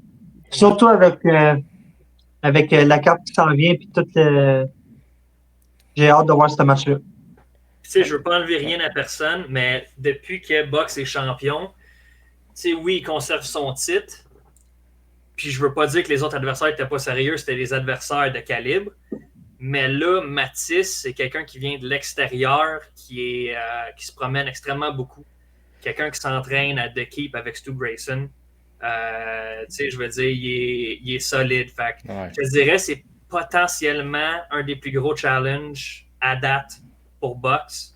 [SPEAKER 4] Surtout avec la carte qui s'en vient puis tout j'ai hâte de voir ce match-là.
[SPEAKER 5] Tu sais, je veux pas enlever rien à personne, mais depuis que Box est champion, tu sais, oui, il conserve son titre, Puis je veux pas dire que les autres adversaires n'étaient pas sérieux, c'était des adversaires de calibre. Mais là, Mathis, c'est quelqu'un qui vient de l'extérieur, qui se promène extrêmement beaucoup. Quelqu'un qui s'entraîne à The Keep avec Stu Grayson. Je veux dire, il est solide. Fait que, je te dirais, c'est potentiellement un des plus gros challenges à date pour Bucks.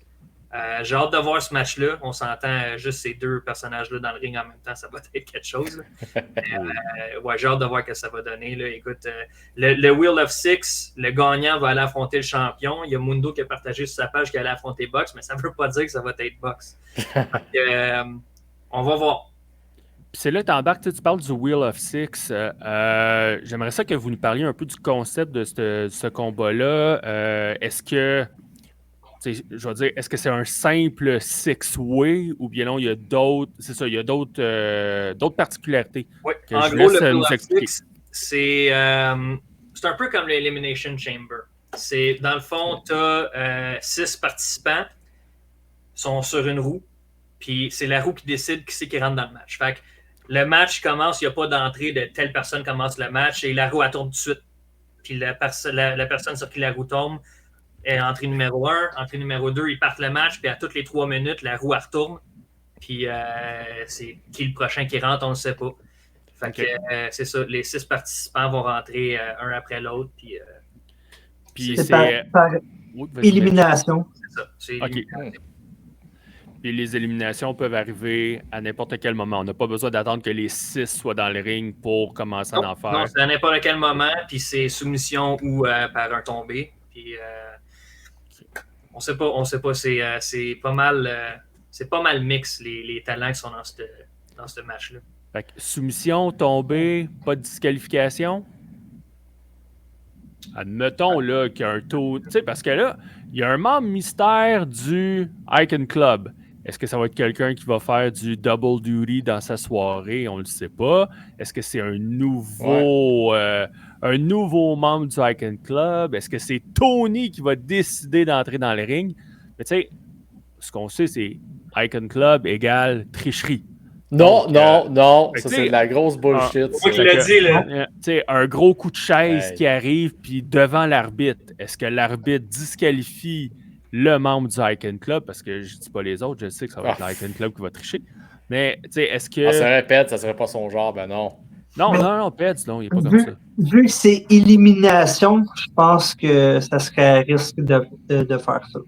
[SPEAKER 5] J'ai hâte de voir ce match-là. On s'entend juste ces deux personnages-là dans le ring en même temps, ça va être quelque chose. J'ai hâte de voir ce que ça va donner. Là. Écoute, le Wheel of Six, le gagnant va aller affronter le champion. Il y a Mundo qui a partagé sur sa page qu'il allait affronter Bucks, mais ça ne veut pas dire que ça va être Bucks. On va voir.
[SPEAKER 3] Puis c'est là que tu embarques, tu parles du Wheel of Six. J'aimerais ça que vous nous parliez un peu du concept de ce combat-là. Est-ce que je veux dire, est-ce que c'est un simple six-way ou bien non, il y a d'autres. C'est ça, il y a d'autres particularités.
[SPEAKER 5] Oui,
[SPEAKER 3] que
[SPEAKER 5] en
[SPEAKER 3] je
[SPEAKER 5] gros,
[SPEAKER 3] laisse
[SPEAKER 5] le
[SPEAKER 3] nous
[SPEAKER 5] Wheel of
[SPEAKER 3] expliquer.
[SPEAKER 5] Six, c'est un peu comme l'Elimination Chamber. Dans le fond, tu as 6 participants sont sur une roue, puis c'est la roue qui décide qui c'est qui rentre dans le match. Fait que le match commence, il n'y a pas d'entrée de telle personne commence le match et la roue elle tourne tout de suite. Puis la personne sur qui la roue tombe est entrée numéro 1, entrée numéro 2, ils partent le match, puis à toutes les 3 minutes, la roue elle retourne. Puis c'est qui le prochain qui rentre, on ne sait pas. Fait que c'est ça, les 6 participants vont rentrer un après l'autre. Puis
[SPEAKER 4] c'est par élimination.
[SPEAKER 5] C'est ça, c'est
[SPEAKER 3] OK.
[SPEAKER 5] élimination.
[SPEAKER 3] Puis les éliminations peuvent arriver à n'importe quel moment. On n'a pas besoin d'attendre que les 6 soient dans le ring pour commencer à en faire.
[SPEAKER 5] Non, c'est à n'importe quel moment, puis c'est soumission ou par un tombé. Puis on sait pas, c'est pas mal mix les talents qui sont dans ce match-là.
[SPEAKER 3] Fait que soumission, tombée, pas de disqualification. Admettons là, qu'il y a un taux. Tu sais, parce que là, il y a un membre mystère du Icon Club. Est-ce que ça va être quelqu'un qui va faire du double duty dans sa soirée? On ne le sait pas. Est-ce que c'est un nouveau membre du Icon Club? Est-ce que c'est Tony qui va décider d'entrer dans le ring? Mais tu sais, ce qu'on sait, c'est Icon Club égale tricherie.
[SPEAKER 2] Non,
[SPEAKER 3] Donc,
[SPEAKER 2] ça c'est de la grosse bullshit.
[SPEAKER 5] Moi qui l'ai dit, là.
[SPEAKER 3] Tu sais, un gros coup de chaise qui arrive, puis devant l'arbitre, est-ce que l'arbitre disqualifie le membre du Icon Club? Parce que je ne dis pas les autres, je sais que ça va être l'Icon Club qui va tricher. Mais, tu sais, est-ce que...
[SPEAKER 2] On se répète, ça serait pas son genre, ben non.
[SPEAKER 3] Non, Pets, non, il n'est pas comme ça.
[SPEAKER 4] Vu que c'est élimination, je pense que ça serait à risque de faire ça.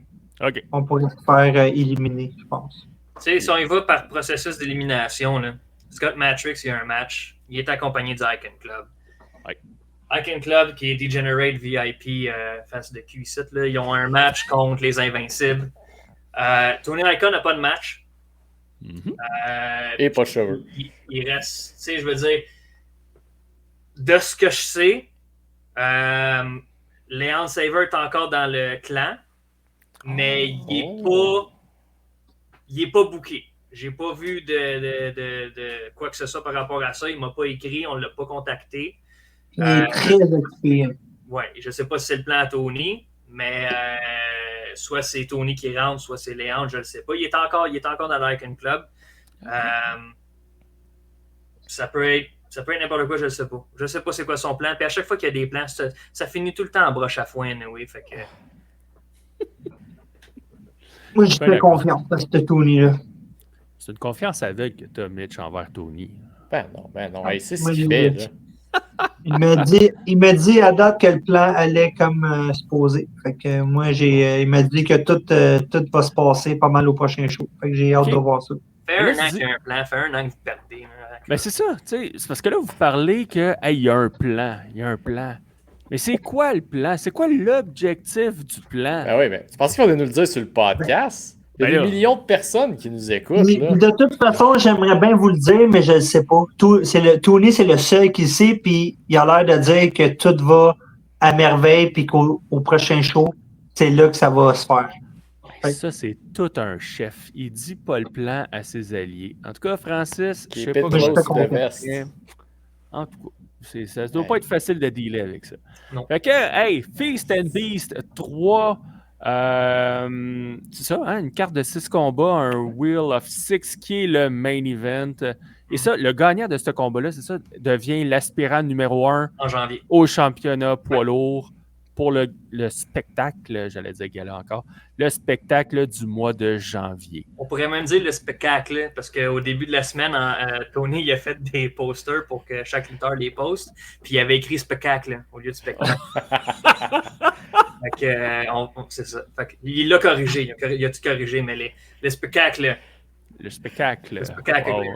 [SPEAKER 3] OK.
[SPEAKER 4] On pourrait se faire éliminer, je pense.
[SPEAKER 5] Tu sais, si on y va par processus d'élimination, là, Scott Matrix, il y a un match, il est accompagné du Icon Club.
[SPEAKER 3] Ouais.
[SPEAKER 5] Icon Club, qui est Degenerate VIP face de Q7, là, ils ont un match contre les Invincibles. Tony Icon n'a pas de match.
[SPEAKER 2] Et pas de cheveux.
[SPEAKER 5] Il reste, tu sais, je veux dire, de ce que je sais, Leon Saver est encore dans le clan, mais il est pas booké. J'ai pas vu de quoi que ce soit par rapport à ça. Il m'a pas écrit, on l'a pas contacté.
[SPEAKER 4] Il est très occupé.
[SPEAKER 5] Ouais, je sais pas si c'est le plan à Tony, mais soit c'est Tony qui rentre, soit c'est Léon, je le sais pas. Il est encore dans l'Icon Club. Ça peut être n'importe quoi, je le sais pas. Je sais pas c'est quoi son plan. Puis à chaque fois qu'il y a des plans, ça finit tout le temps en broche à foin, oui. Fait que...
[SPEAKER 4] Moi, je fais confiance à ce Tony-là.
[SPEAKER 3] C'est une confiance aveugle que tu as, Mitch, envers Tony.
[SPEAKER 2] Ben non. Hey, c'est ce qu'il fait, là.
[SPEAKER 4] Il m'a dit à date que le plan allait comme supposé. Fait que moi, il m'a dit que tout va se passer pas mal au prochain show. Fait que j'ai hâte de voir ça.
[SPEAKER 5] Fait un an qu'il y a un plan, fait un an que vous perdez.
[SPEAKER 3] Ben c'est ça, tu sais, c'est parce que là, vous parlez que il y a un plan. Mais c'est quoi le plan? C'est quoi l'objectif du plan?
[SPEAKER 2] Ben oui, mais tu penses qu'ils vont nous le dire sur le podcast? Il y a des millions de personnes qui nous écoutent. Là.
[SPEAKER 4] De toute façon, j'aimerais bien vous le dire, mais je ne le sais pas. Tony, c'est le seul qui sait, puis il a l'air de dire que tout va à merveille, puis qu'au prochain show, c'est là que ça va se faire.
[SPEAKER 3] Ça, c'est tout un chef. Il dit pas le plan à ses alliés. En tout cas, Francis,
[SPEAKER 2] Qui
[SPEAKER 3] je sais pas
[SPEAKER 2] de veste.
[SPEAKER 3] En tout cas, ça ne doit pas être facile de dealer avec ça.
[SPEAKER 5] Non.
[SPEAKER 3] Fait que, hey, Feast and Beast 3, c'est ça, hein, une carte de 6 combats, un Wheel of 6 qui est le main event. Et ça, le gagnant de ce combat-là, c'est ça, devient l'aspirant numéro 1
[SPEAKER 5] En janvier.
[SPEAKER 3] au championnat poids lourd pour le spectacle, j'allais dire gala encore, le spectacle du mois de janvier.
[SPEAKER 5] On pourrait même dire le spectacle, parce qu'au début de la semaine, Tony il a fait des posters pour que chaque lutteur les poste, puis il avait écrit spectacle au lieu de spectacle. Fait que, c'est ça. Fait que, il l'a corrigé, il a tout corrigé, mais le spectacle.
[SPEAKER 3] Le spectacle.
[SPEAKER 5] Le spectacle, oui.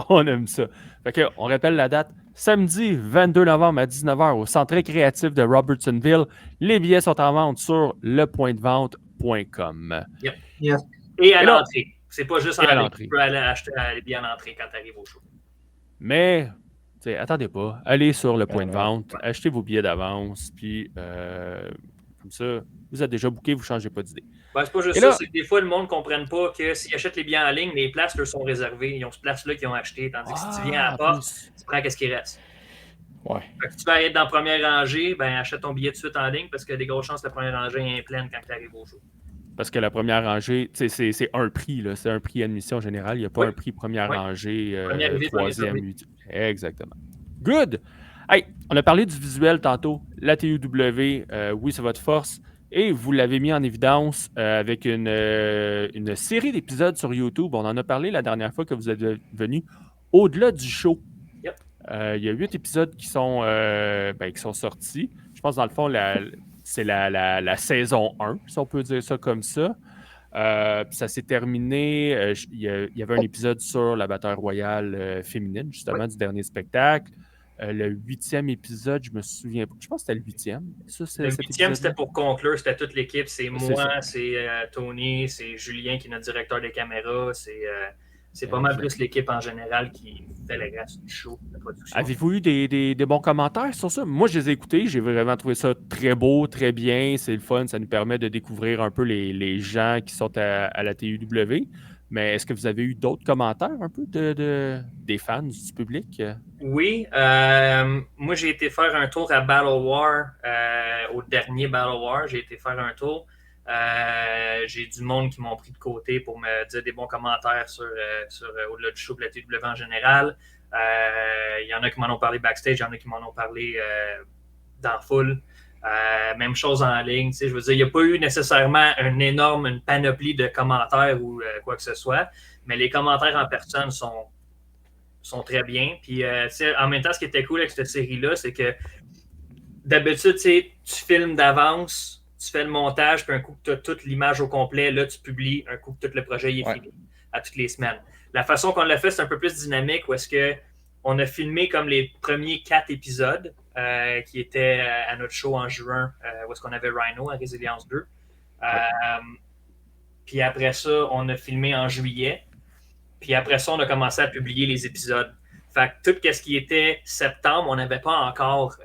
[SPEAKER 3] On aime ça. Fait que, on rappelle la date. Samedi 22 novembre à 19h au Centre récréatif de Robertsonville. Les billets sont en vente sur lepointdevente.com.
[SPEAKER 5] Yep.
[SPEAKER 4] Yes.
[SPEAKER 5] Et à
[SPEAKER 3] Et là-
[SPEAKER 5] l'entrée. C'est pas juste
[SPEAKER 3] Et à
[SPEAKER 5] en ligne.
[SPEAKER 3] l'entrée.
[SPEAKER 5] Tu peux aller acheter les billets à l'entrée quand tu arrives au show.
[SPEAKER 3] Mais, attendez pas. Allez sur le point de vente, achetez vos billets d'avance, puis comme ça, vous êtes déjà booké, vous ne changez pas d'idée.
[SPEAKER 5] Ben, c'est pas juste
[SPEAKER 3] Et
[SPEAKER 5] ça,
[SPEAKER 3] là-
[SPEAKER 5] c'est que des fois, le monde ne comprenne pas que s'ils achètent les billets en ligne, les places leur sont réservées. Ils ont ce place-là qu'ils ont acheté. Tandis que si tu viens à la
[SPEAKER 3] en
[SPEAKER 5] porte,
[SPEAKER 3] plus.
[SPEAKER 5] tu prends ce qui reste.
[SPEAKER 2] Ouais.
[SPEAKER 5] Fait que si tu vas être dans la première rangée, ben achète ton billet tout de suite en ligne parce qu'il y a des grosses chances que la première rangée est pleine quand tu arrives au show.
[SPEAKER 3] Parce que la première rangée, c'est un prix, là. C'est un prix admission générale. Il n'y a pas
[SPEAKER 5] Oui.
[SPEAKER 3] un prix première
[SPEAKER 5] Oui.
[SPEAKER 3] rangée,
[SPEAKER 5] Première arrivée, première
[SPEAKER 3] troisième.
[SPEAKER 5] servée.
[SPEAKER 3] huitième. Exactement. Good! Hey, on a parlé du visuel tantôt. La TUW, oui, c'est votre force. Et vous l'avez mis en évidence avec une série d'épisodes sur YouTube. On en a parlé la dernière fois que vous êtes venu. Au-delà du show.
[SPEAKER 5] Yep.
[SPEAKER 3] Il y a 8 épisodes qui sont sortis. Je pense, dans le fond, c'est la saison 1, si on peut dire ça comme ça. Puis ça s'est terminé. Il y avait un épisode sur la bataille royale féminine, justement, du dernier spectacle. Le 8e épisode, je me souviens pas. Je pense que c'était le 8e. Ça,
[SPEAKER 5] Le
[SPEAKER 3] cet
[SPEAKER 5] 8e,
[SPEAKER 3] épisode-là.
[SPEAKER 5] c'était pour conclure, c'était toute l'équipe. C'est
[SPEAKER 3] C'est
[SPEAKER 5] moi,
[SPEAKER 3] ça.
[SPEAKER 5] c'est Tony, c'est Julien qui est notre directeur des caméras. C'est pas mal
[SPEAKER 3] Exact.
[SPEAKER 5] plus l'équipe en général qui fait le reste du show, de production.
[SPEAKER 3] Avez-vous eu des bons commentaires sur ça? Moi, je les ai écoutés. J'ai vraiment trouvé ça très beau, très bien. C'est le fun. Ça nous permet de découvrir un peu les gens qui sont à la TUW. Mais est-ce que vous avez eu d'autres commentaires un peu des fans, du public?
[SPEAKER 5] Oui, moi j'ai été faire un tour à Battle War, au dernier Battle War, j'ai été faire un tour. J'ai du monde qui m'ont pris de côté pour me dire des bons commentaires sur au-delà du show de la TW en général. Il y en a qui m'en ont parlé backstage, il y en a qui m'en ont parlé dans la foule. Même chose en ligne. Je veux dire, il n'y a pas eu nécessairement une panoplie de commentaires ou quoi que ce soit, mais les commentaires en personne sont très bien. Puis, en même temps, ce qui était cool avec cette série-là, c'est que d'habitude, tu filmes d'avance, tu fais le montage, puis un coup que tu as toute l'image au complet, là, tu publies, un coup que tout le projet est fini à toutes les semaines. La façon qu'on l'a fait, c'est un peu plus dynamique, où est-ce qu'on a filmé comme les premiers 4 épisodes qui étaient à notre show en juin, où est-ce qu'on avait Rhino à Résilience 2. Puis après ça, on a filmé en juillet. Puis après ça, on a commencé à publier les épisodes. Fait que tout ce qui était septembre, on n'avait pas encore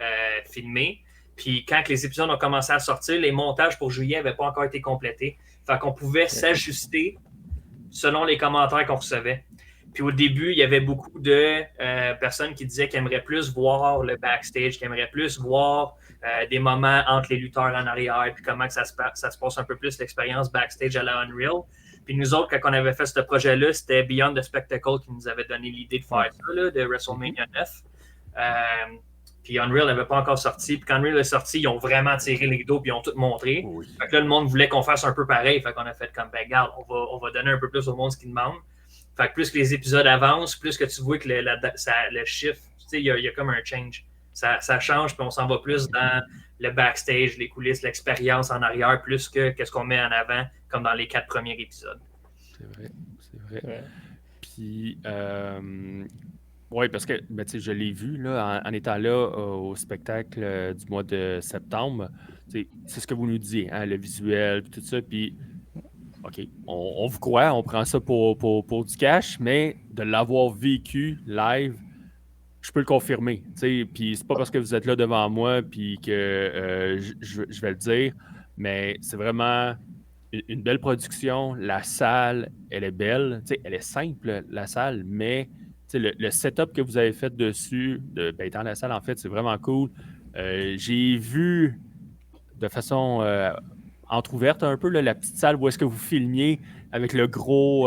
[SPEAKER 5] filmé. Puis quand les épisodes ont commencé à sortir, les montages pour juillet n'avaient pas encore été complétés. Fait qu'on pouvait s'ajuster selon les commentaires qu'on recevait. Puis au début, il y avait beaucoup de personnes qui disaient qu'ils aimeraient plus voir le backstage, qu'ils aimeraient plus voir des moments entre les lutteurs en arrière, puis comment que ça se passe un peu plus l'expérience backstage à la Unreal. Puis nous autres, quand on avait fait ce projet-là, c'était Beyond the Spectacle qui nous avait donné l'idée de faire ça, là, de WrestleMania 9. Puis Unreal n'avait pas encore sorti. Puis quand Unreal est sorti, ils ont vraiment tiré les dos puis ils ont tout montré.
[SPEAKER 3] Oui.
[SPEAKER 5] Fait que là, le monde voulait qu'on fasse un peu pareil. Fait qu'on a fait comme, ben regarde, on va donner un peu plus au monde ce qu'il demande. Fait que plus que les épisodes avancent, plus que tu vois que le chiffre, tu sais, il y a comme un change. Ça change, puis on s'en va plus dans le backstage, les coulisses, l'expérience en arrière, plus que qu'est-ce qu'on met en avant, comme dans les 4 premiers épisodes.
[SPEAKER 3] C'est vrai.
[SPEAKER 2] Ouais.
[SPEAKER 3] Puis, oui, parce que je l'ai vu là, en étant là au spectacle du mois de septembre. C'est ce que vous nous disiez, hein, le visuel, puis tout ça. Puis, OK, on vous croit, on prend ça pour du cash, mais de l'avoir vécu live, je peux le confirmer. Puis, c'est pas parce que vous êtes là devant moi puis que je vais le dire, mais c'est vraiment une belle production. La salle, elle est belle. Elle est simple, la salle, mais le setup que vous avez fait dessus, dans la salle, en fait, c'est vraiment cool. J'ai vu de façon entrouverte un peu, là, la petite salle où est-ce que vous filmiez avec le gros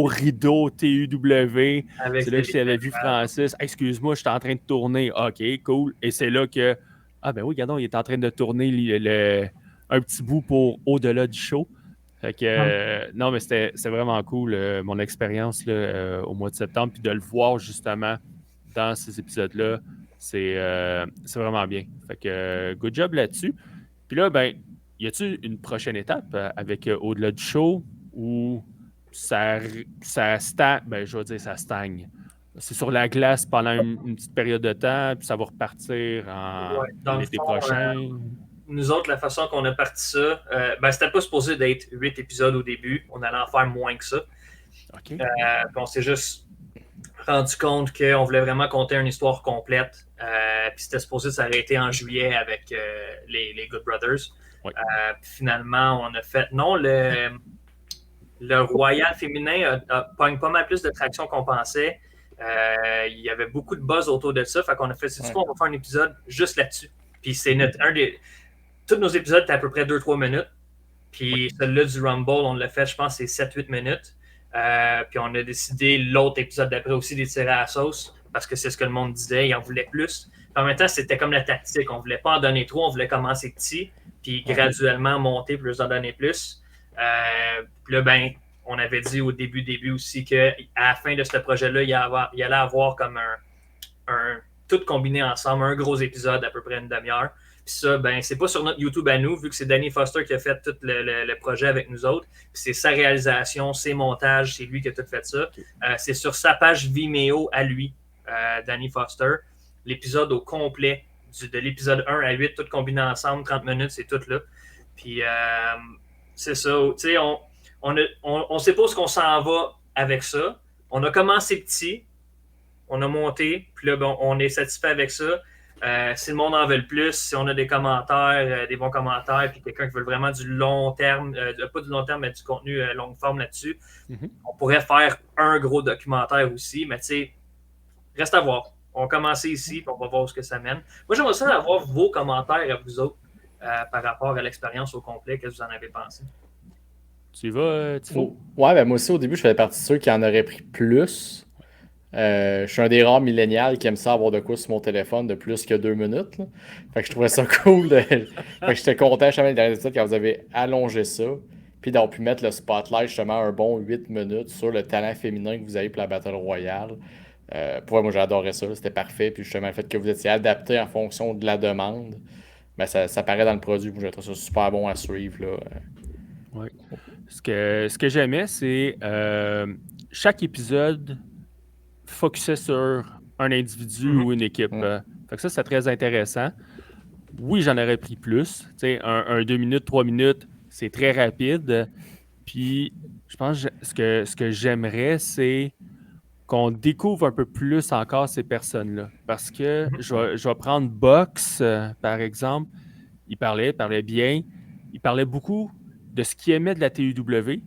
[SPEAKER 3] rideau TUW.
[SPEAKER 5] Avec
[SPEAKER 3] C'est là que j'avais vu Francis. Hey, excuse-moi, je suis en train de tourner. OK, cool. Et c'est là que, ah ben oui, regardons, il est en train de tourner un petit bout pour Au-delà du show. Fait que, non, mais c'est vraiment cool, mon expérience là, au mois de septembre, puis de le voir justement dans ces épisodes-là, c'est vraiment bien. Fait que, good job là-dessus. Puis là, ben, y a-tu une prochaine étape avec Au-delà du show où ça stagne, ben, je vais dire ça stagne. C'est sur la glace pendant une petite période de temps, puis ça va repartir
[SPEAKER 5] Ouais, dans le
[SPEAKER 3] l'été
[SPEAKER 5] fond,
[SPEAKER 3] prochain.
[SPEAKER 5] nous autres, la façon qu'on a parti ça, ben, c'était pas supposé d'être 8 épisodes au début. On allait en faire moins que ça.
[SPEAKER 3] OK.
[SPEAKER 5] Puis on s'est juste rendu compte qu'on voulait vraiment conter une histoire complète. Puis c'était supposé s'arrêter en juillet avec les Good Brothers.
[SPEAKER 3] Oui.
[SPEAKER 5] Puis finalement, on a fait non, le Royal féminin pogne pas mal plus de traction qu'on pensait. Il y avait beaucoup de buzz autour de ça. Fait qu'on a fait, c'est quoi, on va faire un épisode juste là-dessus. Puis c'est tous nos épisodes étaient à peu près 2-3 minutes. Puis celui-là du Rumble, on l'a fait, je pense, c'est 7-8 minutes. Puis on a décidé l'autre épisode d'après aussi d'étirer à la sauce parce que c'est ce que le monde disait, il en voulait plus. Puis en même temps, c'était comme la tactique. On ne voulait pas en donner trop, on voulait commencer petit, puis graduellement monter, plus en donner plus. Puis là, ben, on avait dit au début aussi qu'à la fin de ce projet-là, il allait avoir comme un tout combiné ensemble, un gros épisode d'à peu près une demi-heure. Puis ça, ben, c'est pas sur notre YouTube à nous, vu que c'est Danny Foster qui a fait tout le projet avec nous autres. Puis c'est sa réalisation, ses montages, c'est lui qui a tout fait ça. C'est sur sa page Vimeo à lui, Danny Foster. L'épisode au complet, de l'épisode 1 à 8, tout combiné ensemble, 30 minutes, c'est tout là. Puis c'est ça, tu sais, on sait pas où qu'on s'en va avec ça. On a commencé petit, on a monté, puis là, bon, on est satisfait avec ça. Si le monde en veut le plus, si on a des commentaires, des bons commentaires, puis quelqu'un qui veut vraiment du long terme, pas du long terme, mais du contenu longue forme là-dessus, on pourrait faire un gros documentaire aussi, mais tu sais, reste à voir. On va commencer ici, puis on va voir où ce que ça mène. Moi, j'aimerais ça avoir vos commentaires à vous autres par rapport à l'expérience au complet. Qu'est-ce que vous en avez pensé?
[SPEAKER 3] Tu y vas, Tifo?
[SPEAKER 2] Ouais, ben moi aussi, au début, je faisais partie de ceux qui en auraient pris plus. Je suis un des rares millénials qui aime ça avoir de quoi sur mon téléphone de plus que 2 minutes. Là. Fait que je trouvais ça cool. Fait que j'étais content justement dans les épisodes quand vous avez allongé ça. Puis d'avoir pu mettre le spotlight justement un bon 8 minutes sur le talent féminin que vous avez pour la Battle Royale. Pour moi, j'adorais ça. C'était parfait. Puis justement, le fait que vous étiez adapté en fonction de la demande, ben, ça paraît dans le produit. Moi, je trouve ça super bon à suivre. Là.
[SPEAKER 3] Ouais. Ce que j'aimais, c'est chaque épisode focusait sur un individu ou une équipe. Fait que ça, c'est très intéressant. Oui, j'en aurais pris plus. Tu sais, un 2 minutes, 3 minutes, c'est très rapide. Puis, je pense que ce que j'aimerais, c'est qu'on découvre un peu plus encore ces personnes-là. Parce que je vais prendre Box, par exemple. Il parlait bien. Il parlait beaucoup de ce qu'il aimait de la TUW.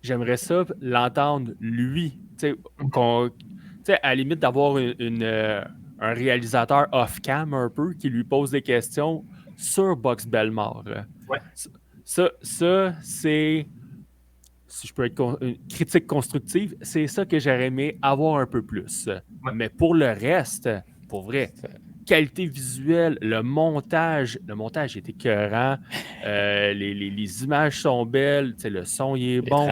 [SPEAKER 3] J'aimerais ça l'entendre, lui. Tu sais, à la limite d'avoir un réalisateur off-cam un peu qui lui pose des questions sur Box Bellemare.
[SPEAKER 5] Ouais.
[SPEAKER 3] Ça c'est, si je peux être une critique constructive, c'est ça que j'aurais aimé avoir un peu plus.
[SPEAKER 5] Ouais.
[SPEAKER 3] Mais pour le reste, pour vrai, qualité visuelle, le montage est écœurant, les images sont belles, le son il est bon.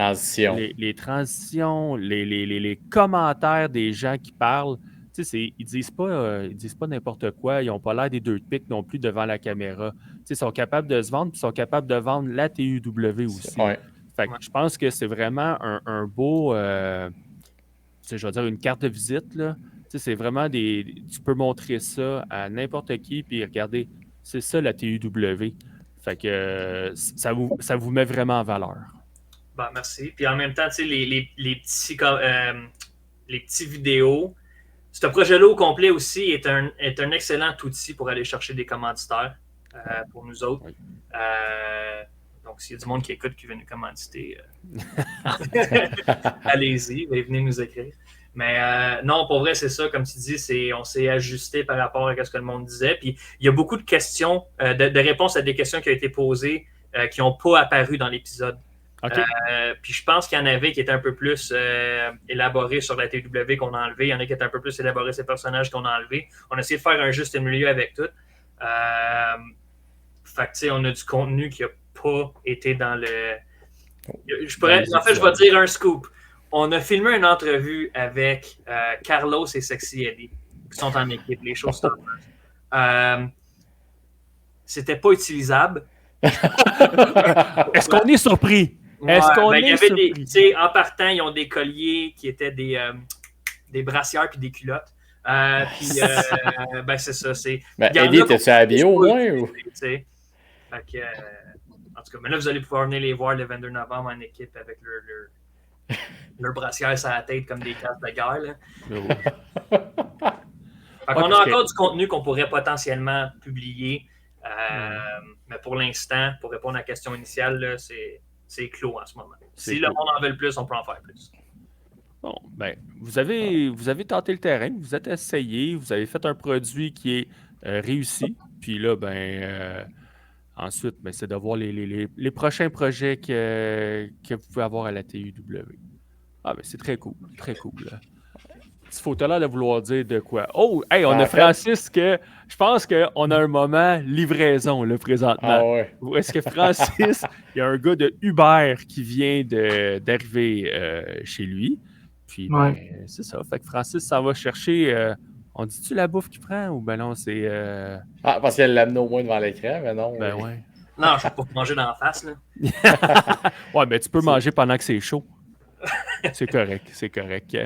[SPEAKER 3] Les transitions, les commentaires des gens qui parlent, ils disent pas n'importe quoi, ils n'ont pas l'air des deux pics non plus devant la caméra. Ils sont capables de se vendre, puis ils sont capables de vendre la TUW aussi.
[SPEAKER 2] Ouais.
[SPEAKER 3] Fait que je pense que c'est vraiment un beau, je vais dire une carte de visite, là. C'est vraiment tu peux montrer ça à n'importe qui, puis regardez, c'est ça la TUW. Fait que ça vous met vraiment en valeur.
[SPEAKER 5] Ben, merci. Puis en même temps, tu sais, les petits vidéos, ce projet-là au complet aussi est un excellent outil pour aller chercher des commanditaires pour nous autres.
[SPEAKER 3] Oui.
[SPEAKER 5] Donc, s'il y a du monde qui écoute qui veut nous commanditer, allez-y, venez nous écrire. Mais non, pour vrai, c'est ça, comme tu dis, on s'est ajusté par rapport à ce que le monde disait. Puis il y a beaucoup de questions, de réponses à des questions qui ont été posées qui n'ont pas apparu dans l'épisode.
[SPEAKER 3] OK.
[SPEAKER 5] Puis je pense qu'il y en avait qui étaient un peu plus élaborés sur la TW qu'on a enlevé. Il y en a qui étaient un peu plus élaborés sur les personnages qu'on a enlevés. On a essayé de faire un juste milieu avec tout. Fait que, tu sais, on a du contenu qui n'a pas été dans le... je vais dire un scoop. On a filmé une entrevue avec Carlos et Sexy Eddie, qui sont en équipe, les Showstoppers. C'était pas utilisable.
[SPEAKER 3] Est-ce qu'on est surpris? Est-ce qu'on est surpris?
[SPEAKER 5] En partant, ils ont des colliers qui étaient des brassières puis des culottes. Puis, c'est ça.
[SPEAKER 2] Eddie, t'es-tu habillé au moins? Ou?
[SPEAKER 5] Fait que, en tout cas, mais là, vous allez pouvoir venir les voir le 22 novembre en équipe avec leur brassière sur la tête comme des casques de guerre. Là. Fait qu'on a encore du contenu qu'on pourrait potentiellement publier. Mais pour l'instant, pour répondre à la question initiale, là, c'est clos en ce moment. Si le monde en veut plus, on peut en faire plus.
[SPEAKER 3] Bon, ben, vous avez tenté le terrain, vous êtes essayé, vous avez fait un produit qui est réussi. Puis là, ensuite, c'est de voir les prochains projets que vous pouvez avoir à la TUW. Ah, ben c'est très cool, très cool. Là. Il faut l'air de vouloir dire de quoi. Oh, hey, on a Francis que... Je pense qu'on a un moment livraison, là, présentement.
[SPEAKER 2] Ah ouais.
[SPEAKER 3] Où est-ce que Francis, il y a un gars de Uber qui vient d'arriver chez lui. Puis, c'est ça. Fait que Francis, ça va chercher... on dit-tu la bouffe qu'il prend ou ben non, c'est...
[SPEAKER 2] Ah, parce qu'elle l'a amené au moins devant l'écran, mais non.
[SPEAKER 3] Ben ouais.
[SPEAKER 5] Non, je ne peux pas manger dans la face, là.
[SPEAKER 3] Ouais, ben tu peux manger pendant que c'est chaud. C'est correct, c'est correct.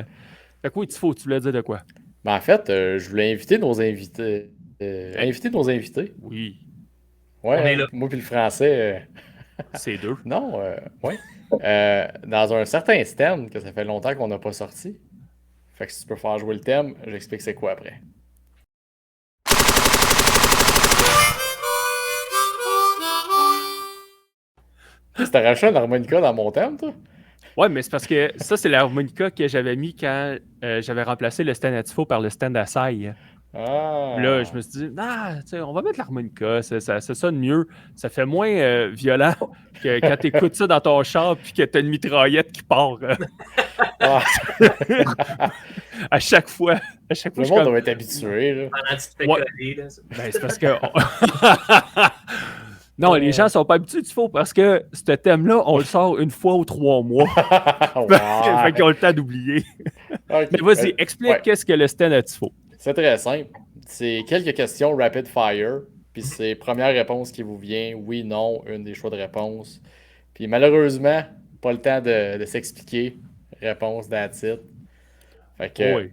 [SPEAKER 3] Fait que oui, tu voulais dire de quoi?
[SPEAKER 2] Ben en fait, je voulais inviter nos invités. Inviter nos invités.
[SPEAKER 3] Oui.
[SPEAKER 2] Ouais, moi puis le français.
[SPEAKER 3] C'est deux.
[SPEAKER 2] Non, ouais. Dans un certain thème que ça fait longtemps qu'on n'a pas sorti. Fait que si tu peux faire jouer le thème, j'explique c'est quoi après. T'as racheté un harmonica dans mon thème, toi?
[SPEAKER 3] Ouais, mais c'est parce que ça, c'est l'harmonica que j'avais mis quand j'avais remplacé le stand à tifo par le stand à saille.
[SPEAKER 2] Ah.
[SPEAKER 3] Là, je me suis dit, on va mettre l'harmonica, ça sonne mieux. Ça fait moins violent que quand tu écoutes ça dans ton char puis que tu as une mitraillette qui part.
[SPEAKER 2] Ah.
[SPEAKER 3] À chaque fois.
[SPEAKER 2] Le monde doit être habitué. Là.
[SPEAKER 5] Pendant que tu te fais coller, là.
[SPEAKER 3] C'est parce que... Non, les gens sont pas habitués du faux parce que ce thème-là, on le sort une fois ou 3 mois. Fait qu'ils ont le temps d'oublier. Okay. Mais vas-y, explique qu'est-ce que le stand à tifo.
[SPEAKER 2] C'est très simple. C'est quelques questions rapid fire. Puis c'est première réponse qui vous vient, oui, non, une des choix de réponse. Puis malheureusement, pas le temps de s'expliquer. Réponse that's it. Fait que...
[SPEAKER 3] Oui.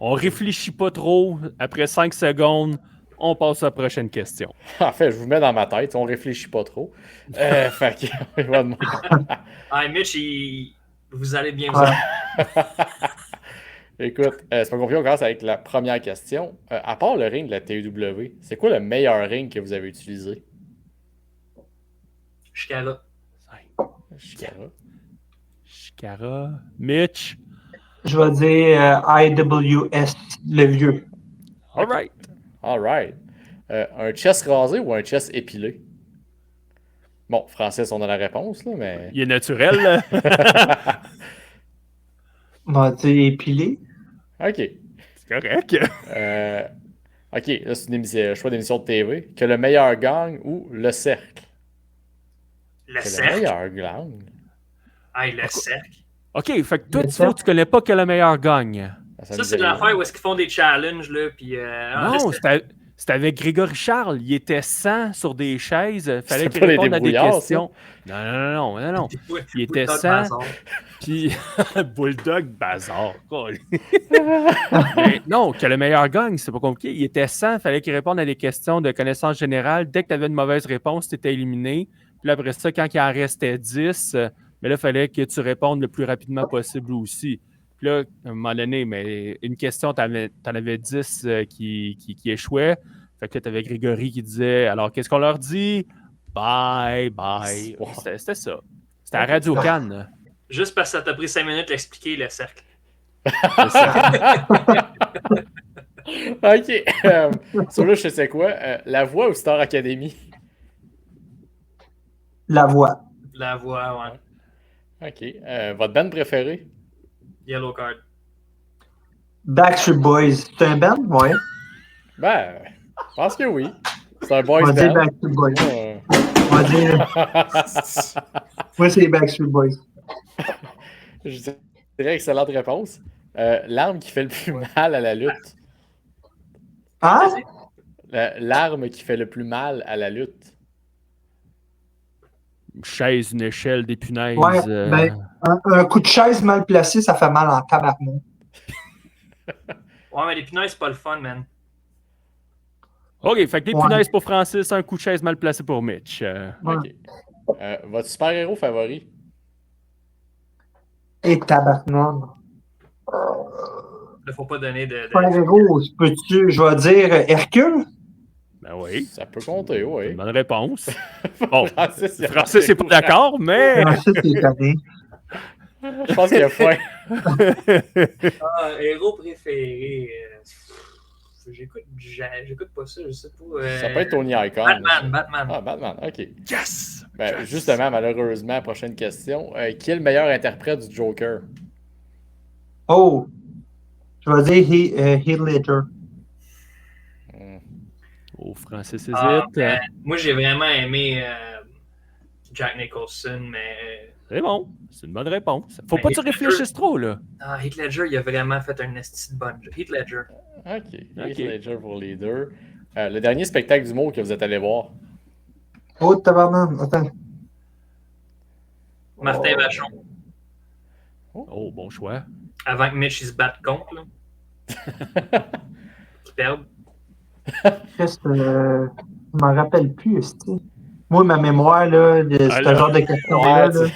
[SPEAKER 3] On réfléchit pas trop. Après 5 secondes, on passe à la prochaine question.
[SPEAKER 2] En fait, je vous mets dans ma tête, on réfléchit pas trop. Fait que...
[SPEAKER 5] Mitch, vous allez bien vous
[SPEAKER 2] Écoute, c'est pas compliqué, on commence avec la première question. À part le ring de la TUW, c'est quoi le meilleur ring que vous avez utilisé?
[SPEAKER 5] Shikara.
[SPEAKER 3] Shikara. Mitch.
[SPEAKER 4] Je vais dire IWS, le vieux.
[SPEAKER 2] All right. Un chest rasé ou un chest épilé? Bon, Francis, on a la réponse, là, mais...
[SPEAKER 3] Il est naturel, là.
[SPEAKER 4] On va dire épilé.
[SPEAKER 2] OK.
[SPEAKER 3] C'est correct.
[SPEAKER 2] OK, là, c'est un choix d'émission de TV. Que le meilleur gagne ou le cercle?
[SPEAKER 5] Le cercle?
[SPEAKER 2] Le meilleur gagne.
[SPEAKER 5] Le cercle.
[SPEAKER 3] OK, fait que toi, tu connais pas que le meilleur gagne.
[SPEAKER 5] Ça c'est l'affaire où est-ce qu'ils font des challenges, là, puis...
[SPEAKER 3] non, c'était avec Grégory Charles. Il était 100 sur des chaises. Fallait qu'il
[SPEAKER 2] pas
[SPEAKER 3] réponde à des questions.
[SPEAKER 2] Ça?
[SPEAKER 3] Non. Il était 100. Puis, Bulldog Bazar. Mais non, que le meilleur gagne, c'est pas compliqué. Il était 100. Fallait qu'il réponde à des questions de connaissance générale. Dès que tu avais une mauvaise réponse, tu étais éliminé. Puis après ça, quand il en restait 10, mais là, il fallait que tu répondes le plus rapidement possible aussi. Puis là, à un moment donné, mais une question, t'en avais 10 qui échouaient. Fait que là, t'avais Grégory qui disait, alors, qu'est-ce qu'on leur dit? Bye. C'était ça. C'était à Radio Cannes.
[SPEAKER 5] Juste parce que ça t'a pris 5 minutes d'expliquer le cercle.
[SPEAKER 3] C'est ça.
[SPEAKER 2] OK. Sur là, je sais quoi. La Voix ou Star Academy?
[SPEAKER 4] La voix.
[SPEAKER 5] La voix, ouais.
[SPEAKER 2] OK. Votre band préférée?
[SPEAKER 5] Yellow card.
[SPEAKER 4] Backstreet Boys. C'est un band? Ouais.
[SPEAKER 2] Ben, je pense que oui. C'est un
[SPEAKER 4] On
[SPEAKER 2] boys
[SPEAKER 4] va dire
[SPEAKER 2] band.
[SPEAKER 4] Backstreet Boys.
[SPEAKER 2] Ouais.
[SPEAKER 4] On va dire. Moi, c'est les Backstreet Boys.
[SPEAKER 2] Je dirais excellente réponse. L'arme qui fait le plus mal à la lutte.
[SPEAKER 4] Hein?
[SPEAKER 2] L'arme qui fait le plus mal à la lutte.
[SPEAKER 3] Une chaise, une échelle, des punaises.
[SPEAKER 4] Ouais, ben, un coup de chaise mal placé, ça fait mal en tabarnak.
[SPEAKER 5] Ouais, mais les punaises, c'est pas le fun, man.
[SPEAKER 3] OK, fait que des
[SPEAKER 4] Ouais.
[SPEAKER 3] punaises pour Francis, un coup de chaise mal placé pour Mitch.
[SPEAKER 4] Ouais.
[SPEAKER 2] OK. Votre super-héros favori?
[SPEAKER 4] Et tabarnak.
[SPEAKER 5] Il faut pas donner de.
[SPEAKER 4] Super-héros, peux-tu, je vais dire Hercule?
[SPEAKER 3] Ben oui,
[SPEAKER 2] Ça peut compter,
[SPEAKER 3] c'est
[SPEAKER 2] oui.
[SPEAKER 3] une bonne réponse. Bon,
[SPEAKER 2] Francis, il a
[SPEAKER 3] Francis c'est pas
[SPEAKER 2] raté.
[SPEAKER 3] d'accord, mais...
[SPEAKER 4] Non, ça, c'est donné.
[SPEAKER 2] Je pense qu'il a faim.
[SPEAKER 5] Ah, héros préféré. J'écoute pas ça, je sais pas.
[SPEAKER 2] Ça peut être Tony Icon.
[SPEAKER 5] Batman.
[SPEAKER 2] Ah, Batman, OK.
[SPEAKER 3] Yes!
[SPEAKER 2] Ben, justement, malheureusement, prochaine question. Qui est le meilleur interprète du Joker?
[SPEAKER 4] Oh, je vais dire Heath Ledger.
[SPEAKER 3] Oh, Francis hésite.
[SPEAKER 5] Ben, moi, j'ai vraiment aimé Jack Nicholson, mais.
[SPEAKER 3] C'est bon, c'est une bonne réponse. Faut
[SPEAKER 5] Ben,
[SPEAKER 3] pas que tu
[SPEAKER 5] Heath Ledger-
[SPEAKER 3] réfléchisses trop, là.
[SPEAKER 5] Ah, Heath Ledger, il a vraiment fait un esti de bonne. Heath Ledger.
[SPEAKER 2] OK. Heath
[SPEAKER 3] OK.
[SPEAKER 2] Ledger pour les deux. Le dernier spectacle d'humour que vous êtes allé voir?
[SPEAKER 4] Oh, tabarnak, attends.
[SPEAKER 5] Martin Vachon.
[SPEAKER 3] Oh, bon choix.
[SPEAKER 5] Avant que Mitch il se batte contre, là. Qu'il perde.
[SPEAKER 4] Qu'est-ce que. Je m'en rappelle plus, esti. Moi, ma mémoire, là, de ce
[SPEAKER 3] là.
[SPEAKER 4] genre de questions-là, là.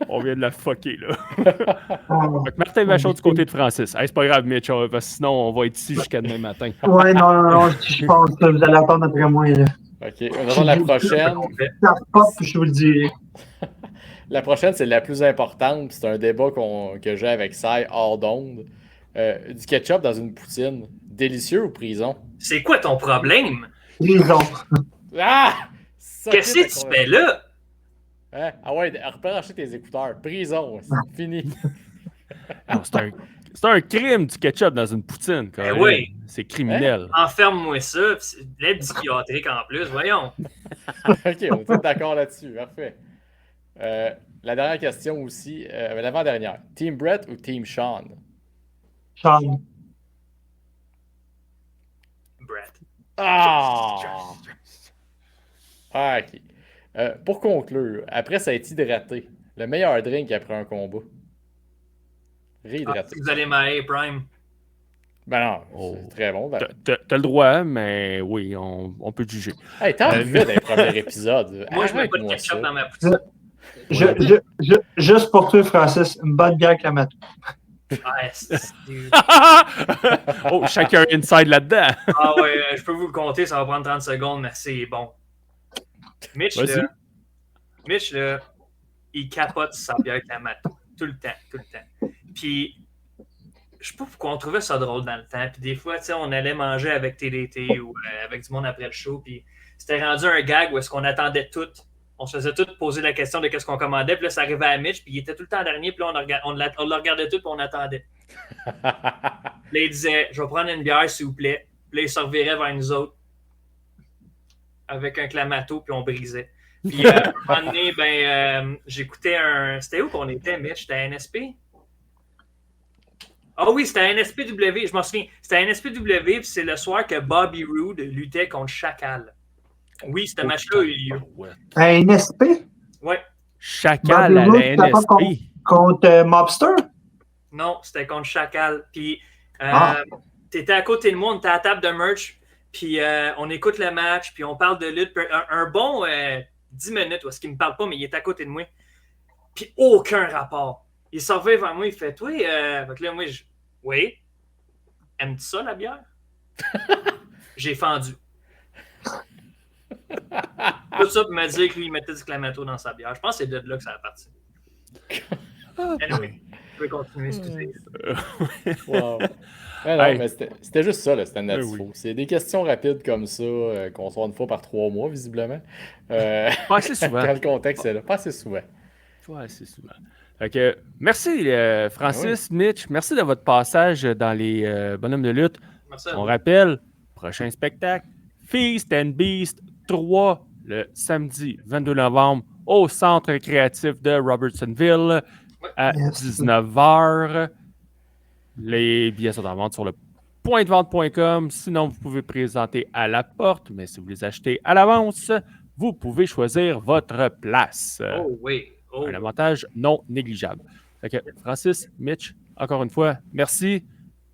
[SPEAKER 3] On vient de la fucker, là.
[SPEAKER 4] Oh.
[SPEAKER 3] Fait que Martin Vachon du côté de Francis. Hey, c'est pas grave, Mitch, parce que sinon, on va être ici jusqu'à demain matin.
[SPEAKER 4] Ouais, non, je pense que vous allez attendre après moi, là.
[SPEAKER 2] OK. On attend la prochaine.
[SPEAKER 4] Ça pop, je vous le dirai.
[SPEAKER 2] La prochaine, c'est la plus importante. puis C'est un débat que j'ai avec Sai hors d'onde. Du ketchup dans une poutine. Délicieux ou prison?
[SPEAKER 5] C'est quoi ton problème?
[SPEAKER 4] Prison.
[SPEAKER 2] Ah!
[SPEAKER 5] Qu'est-ce que tu fais là?
[SPEAKER 2] Hein? Ah ouais, replancher tes écouteurs. Prison, c'est fini.
[SPEAKER 3] Ah, c'est un crime du ketchup dans une poutine. Quand
[SPEAKER 5] Ben
[SPEAKER 3] même.
[SPEAKER 5] oui.
[SPEAKER 3] C'est criminel.
[SPEAKER 5] Enferme-moi ça, pis c'est l'aide psychiatrique en plus, voyons.
[SPEAKER 2] OK, on est tous d'accord là-dessus. Parfait. La dernière question aussi, l'avant-dernière. Team Brett ou Team Sean?
[SPEAKER 4] Sean.
[SPEAKER 5] Brett.
[SPEAKER 2] Ah! Ah, OK. Pour conclure, après ça être hydraté, le meilleur drink après un combat? Réhydraté.
[SPEAKER 5] Vous allez m'aider, Prime.
[SPEAKER 2] Ben non,
[SPEAKER 3] Oh.
[SPEAKER 2] c'est très bon. Ben...
[SPEAKER 3] T'as le droit, mais oui, on peut te juger.
[SPEAKER 2] Hey, t'en buvais dans les premiers épisodes.
[SPEAKER 5] Moi, je mets pas de
[SPEAKER 2] Arrête-moi
[SPEAKER 5] ketchup
[SPEAKER 2] ça.
[SPEAKER 5] dans ma poutine.
[SPEAKER 4] Juste pour toi, Francis, une bonne bière Clamato.
[SPEAKER 5] Ah,
[SPEAKER 3] Oh, chacun inside là-dedans.
[SPEAKER 5] ah ouais, je peux vous le compter, ça va prendre 30 secondes, mais c'est bon. Mitch, là, il capote sa bière Clamato. Tout le temps. Puis, je sais pas pourquoi on trouvait ça drôle dans le temps. Puis des fois, tu sais, on allait manger avec TDT ou avec du monde après le show. Puis c'était rendu un gag où est-ce qu'on attendait tout. On se faisait tout poser la question de qu'est-ce qu'on commandait. Puis là, ça arrivait à Mitch. Puis il était tout le temps dernier. Puis là, on le regardait tout. Puis on attendait. Là, il disait, je vais prendre une bière, s'il vous plaît. Puis là, il se revirait vers nous autres avec un Clamato. Puis on brisait. Puis à un moment donné, j'écoutais un... C'était où qu'on était, Mitch? C'était à NSP? Ah oui, c'était à NSPW, je m'en souviens. C'était à NSPW, puis c'est le soir que Bobby Roode luttait contre Chacal. Oui, ce match-là a eu lieu.
[SPEAKER 4] Un NSP?
[SPEAKER 5] Ouais.
[SPEAKER 3] Chacal à
[SPEAKER 4] Bobby
[SPEAKER 3] la
[SPEAKER 4] Roode, t'as
[SPEAKER 3] NSP.
[SPEAKER 4] Contre Mobster?
[SPEAKER 5] Non, c'était contre Chacal. Puis,
[SPEAKER 4] Ah.
[SPEAKER 5] t'étais à côté de moi, on était à la table de merch, puis on écoute le match, puis on parle de lutte. Un bon 10 minutes, parce qu'il me parle pas, mais il est à côté de moi. Puis aucun rapport. Il s'en va vers moi, il fait, toi, fait que là, moi, oui. Aimes-tu ça, la bière? J'ai fendu. Tout ça pour me dire qu'il mettait du Clamato dans sa bière. Je pense que c'est de là que ça a parti. Anyway. pouvez continuer, excusez.
[SPEAKER 2] Wow. Mais non,
[SPEAKER 3] Hey.
[SPEAKER 2] mais c'était juste ça, le stand-up
[SPEAKER 3] Ben oui.
[SPEAKER 2] tifo. C'est des questions rapides comme ça, qu'on sort une fois par 3 mois, visiblement.
[SPEAKER 3] Pas assez souvent.
[SPEAKER 2] Quand le contexte est là. Pas assez souvent.
[SPEAKER 3] Pas assez souvent. Fait que, merci, Francis, Mitch. Merci de votre passage dans les bonhommes de lutte.
[SPEAKER 5] Merci à
[SPEAKER 3] On
[SPEAKER 5] vous.
[SPEAKER 3] rappelle, prochain spectacle, Feast and Beast 3, le samedi 22 novembre, au Centre créatif de Robertsonville, à
[SPEAKER 4] Yes.
[SPEAKER 3] 19h. Les billets sont en vente sur le pointdevente.com. Sinon, vous pouvez présenter à la porte, mais si vous les achetez à l'avance, vous pouvez choisir votre place.
[SPEAKER 5] Oh oui. Oh.
[SPEAKER 3] Un avantage non négligeable. Fait que, Francis, Mitch, encore une fois, merci.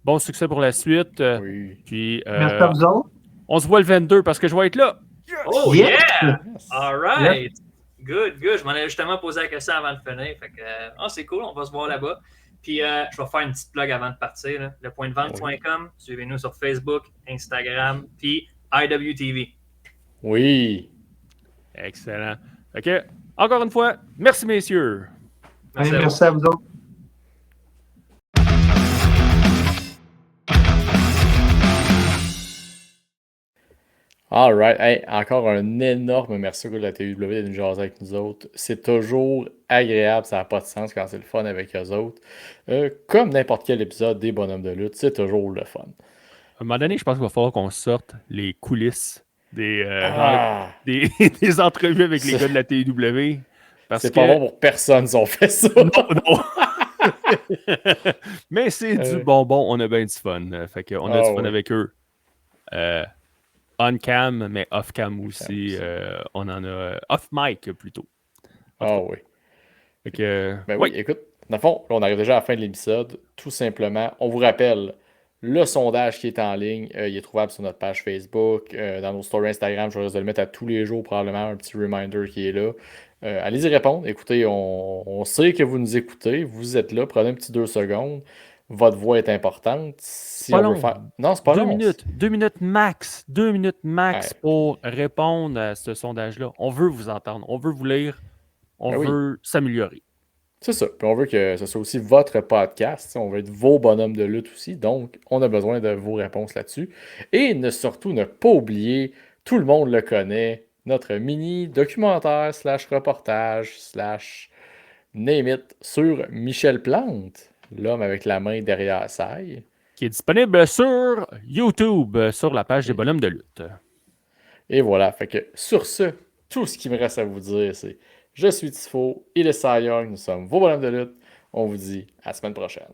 [SPEAKER 3] Bon succès pour la suite.
[SPEAKER 2] Oui.
[SPEAKER 3] Puis,
[SPEAKER 4] Merci à vous autres.
[SPEAKER 3] on se voit le 22 parce que je vais être là.
[SPEAKER 5] Oh
[SPEAKER 4] Yes.
[SPEAKER 5] yeah!
[SPEAKER 2] Yes.
[SPEAKER 5] All right! Good, good. Je m'en ai justement posé la question avant de finir. Fait que, c'est cool, on va se voir là-bas. Puis, je vais faire une petite plug avant de partir. Là. Lepointdevente.com. Suivez-nous sur Facebook, Instagram, puis IWTV.
[SPEAKER 2] Oui.
[SPEAKER 3] Excellent. Fait que, encore une fois, merci, messieurs.
[SPEAKER 5] Merci à vous.
[SPEAKER 4] Merci à vous autres.
[SPEAKER 2] All right. Hey, encore un énorme merci au gars de la TUW de nous jaser avec nous autres. C'est toujours agréable, ça n'a pas de sens quand c'est le fun avec eux autres. Comme n'importe quel épisode des bonhommes de lutte, c'est toujours le fun.
[SPEAKER 3] À un moment donné, je pense qu'il va falloir qu'on sorte les coulisses des,
[SPEAKER 2] Ah,
[SPEAKER 3] des, des entrevues avec les gars de la TIW. Parce
[SPEAKER 2] c'est
[SPEAKER 3] que...
[SPEAKER 2] pas bon pour personne si on fait ça.
[SPEAKER 3] Non. Mais c'est du
[SPEAKER 2] Euh.
[SPEAKER 3] bonbon, on a bien du fun. Fait que on a du fun
[SPEAKER 2] oui.
[SPEAKER 3] avec eux. On-cam, mais off-cam aussi.
[SPEAKER 2] aussi.
[SPEAKER 3] On en a off-mic plutôt.
[SPEAKER 2] Ah oui.
[SPEAKER 3] Fait que,
[SPEAKER 2] Ben oui, écoute, dans le fond, là, on arrive déjà à la fin de l'épisode. Tout simplement, on vous rappelle le sondage qui est en ligne. Il est trouvable sur notre page Facebook, dans nos stories Instagram. Je vais de le mettre à tous les jours, probablement, un petit reminder qui est là. Allez-y répondre. Écoutez, on sait que vous nous écoutez. Vous êtes là. Prenez un petit 2 secondes. Votre voix est importante. Si
[SPEAKER 3] Pas
[SPEAKER 2] on
[SPEAKER 3] long.
[SPEAKER 2] veut faire... Non, c'est pas
[SPEAKER 3] 2
[SPEAKER 2] long.
[SPEAKER 3] minutes. 2 minutes max. 2 minutes max
[SPEAKER 2] Ouais.
[SPEAKER 3] pour répondre à ce sondage-là. On veut vous entendre. On veut vous lire. On
[SPEAKER 2] Ben oui.
[SPEAKER 3] veut s'améliorer.
[SPEAKER 2] C'est ça. Puis on veut que ce soit aussi votre podcast. On veut être vos bonhommes de lutte aussi. Donc, on a besoin de vos réponses là-dessus. Et surtout, ne pas oublier, tout le monde le connaît, notre mini documentaire / reportage / name it sur Michel Plante, l'homme avec la main derrière ça.
[SPEAKER 3] Qui est disponible sur YouTube, sur la page des bonhommes de lutte.
[SPEAKER 2] Et voilà. Fait que sur ce, tout ce qui me reste à vous dire, c'est je suis Tifo, il est Cy Young, nous sommes vos bonhommes de lutte. On vous dit à la semaine prochaine.